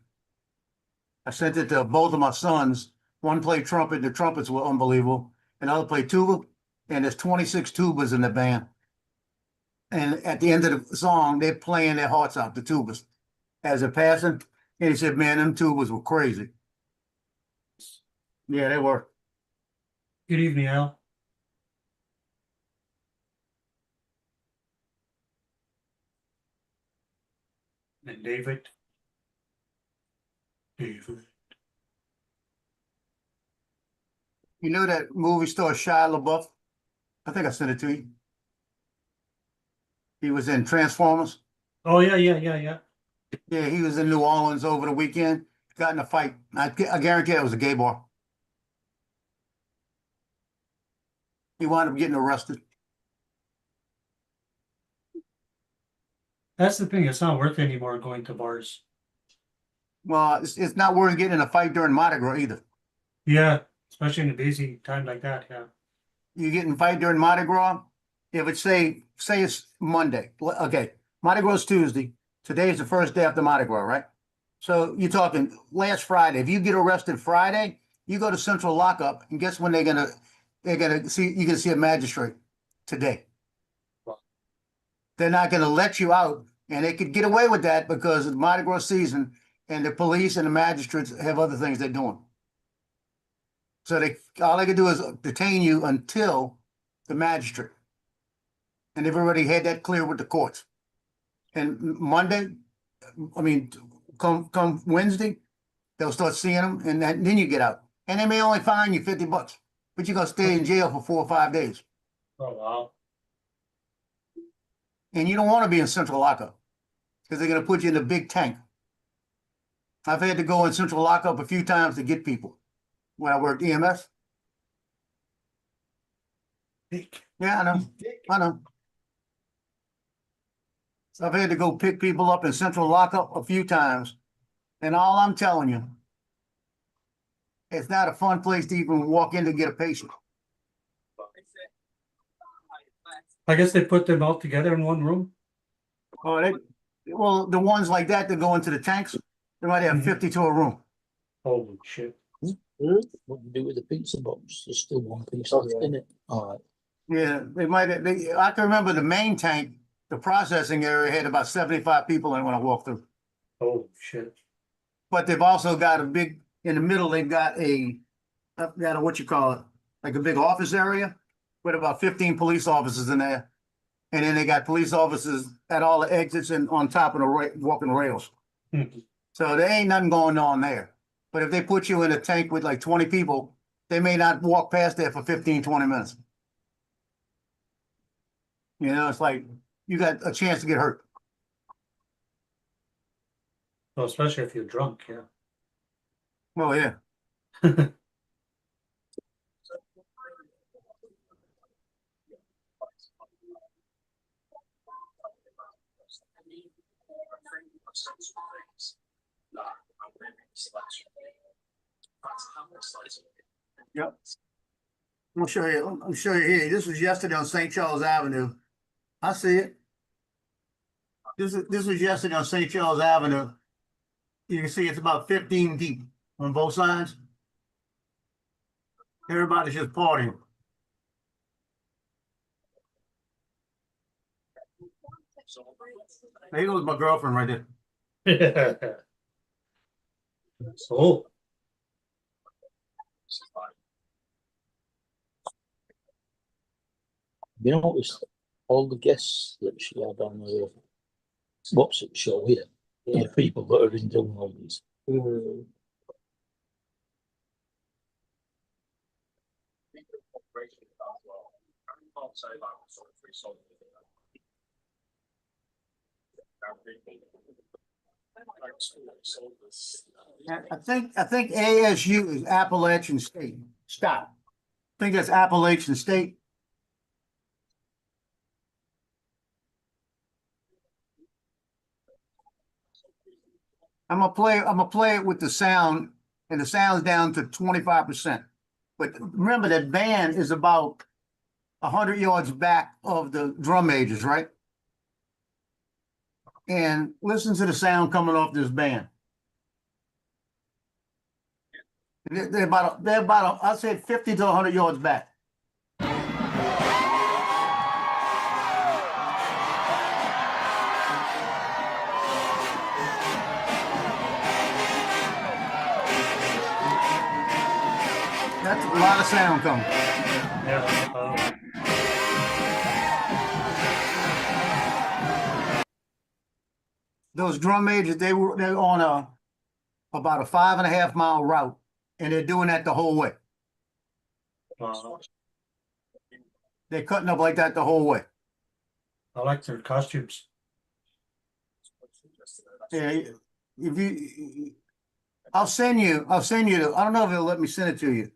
I sent it to both of my sons. One played trumpet, the trumpets were unbelievable. Another played tuba, and there's 26 tubas in the band. And at the end of the song, they're playing their hearts out, the tubas, as they're passing. And he said, man, them tubas were crazy. Yeah, they were. Good evening, Al. And David. David. You know that movie star Shia LaBeouf? I think I sent it to you. He was in Transformers. Oh, yeah. Yeah, he was in New Orleans over the weekend. Got in a fight. I guarantee it was a gay bar. He wound up getting arrested. That's the thing. It's not worth it anymore going to bars. Well, it's not worth getting in a fight during Mardi Gras either. Yeah, especially in a busy time like that. Yeah. You get in a fight during Mardi Gras. If it's say it's Monday, okay, Mardi Gras is Tuesday. Today is the first day after Mardi Gras, right? So you're talking last Friday. If you get arrested Friday, you go to central lockup, and guess when they're gonna see you can see a magistrate today. They're not gonna let you out, and they could get away with that because it's Mardi Gras season, and the police and the magistrates have other things they're doing. So all they can do is detain you until the magistrate. And they've already had that clear with the courts. And come Wednesday, they'll start seeing them, and then you get out. And they may only fine you $50, but you're gonna stay in jail for 4 or 5 days. Oh, wow. And you don't want to be in central lockup because they're gonna put you in a big tank. I've had to go in central lockup a few times to get people when I worked EMS. Yeah, I know. So I've had to go pick people up in central lockup a few times. And all I'm telling you, it's not a fun place to even walk in to get a patient. I guess they put them all together in one room. Oh, well, the ones like that go into the tanks, they might have 50 to a room. Holy shit. What do you do with the pizza box? There's still one piece left in it. All right. Yeah, I can remember the main tank, the processing area had about 75 people in when I walked through. Holy shit. But they've also got in the middle, they've got what you call it, like a big office area with about 15 police officers in there. And then they got police officers at all the exits and on top of the walking rails. So there ain't nothing going on there. But if they put you in a tank with like 20 people, they may not walk past there for 15, 20 minutes. You know, it's like you got a chance to get hurt. Well, especially if you're drunk, yeah. Oh, yeah. Yep. I'm gonna show you. I'm gonna show you here. This was yesterday on St. Charles Avenue. I see it. This was yesterday on St. Charles Avenue. You can see it's about 15 deep on both sides. Everybody's just partying. There goes my girlfriend right there. Oh, You noticed all the guests that she had on the what's it show here? Yeah, people that are in Dunleavy's. I think ASU is Appalachian State. Stop. I think that's Appalachian State. I'm gonna play it with the sound, and the sound's down to 25%. But remember that band is about 100 yards back of the drum majors, right? And listen to the sound coming off this band. They're about I'd say 50 to 100 yards back. That's a lot of sound coming. yeah. Those drum majors, they're on about a 5.5 mile route, and they're doing that the whole way. They're cutting up like that the whole way. I like their costumes. Yeah, if you, I'll send you. I don't know if it'll let me send it to you.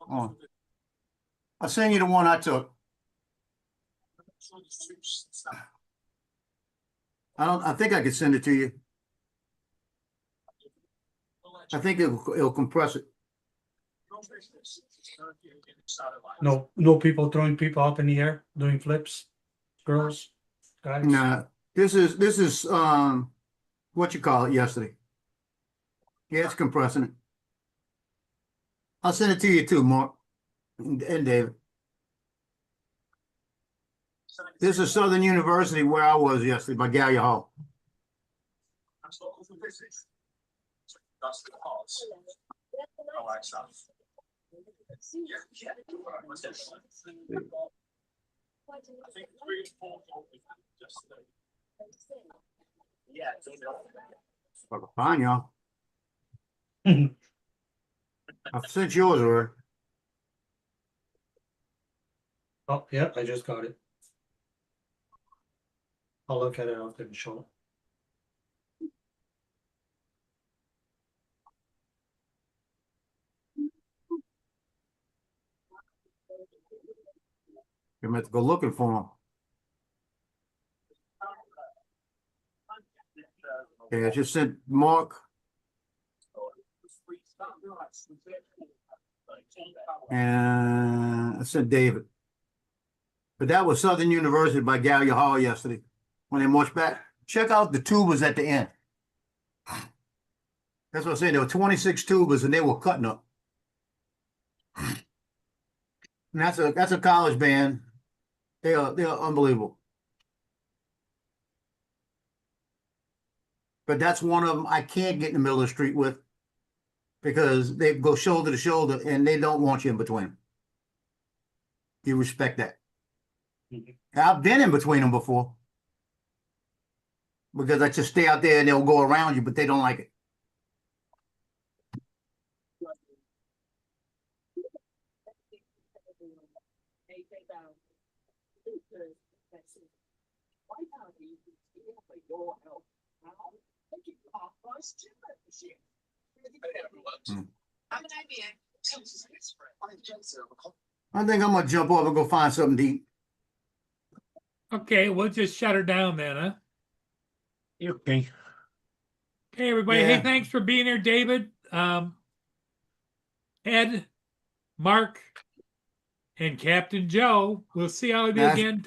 Oh. I'll send you the one I took. I think I could send it to you. I think it'll compress it. No people throwing people up in the air, doing flips, girls, guys. Nah, this is what you call it yesterday. Yeah, it's compressing it. I'll send it to you too, Mark and David. This is Southern University where I was yesterday by Gallia Hall. Fine, y'all. I've sent yours already. Oh, yeah, I just got it. I'll look at it after the show. You're meant to go looking for them. Okay, I just sent Mark. And I sent David. But that was Southern University by Gallia Hall yesterday. When they marched back, check out the tubers at the end. That's what I'm saying. There were 26 tubers and they were cutting up. And that's a college band. They are unbelievable. But that's one of them I can't get in the middle of the street with because they go shoulder to shoulder and they don't want you in between them. You respect that. I've been in between them before because I just stay out there and they'll go around you, but they don't like it. I think I'm gonna jump off and go find something to eat. Okay, we'll just shut her down then, huh? Okay. Okay, everybody. Hey, Yeah. thanks for being here, David. Ed, Mark, and Captain Joe. We'll see all of you Nice. again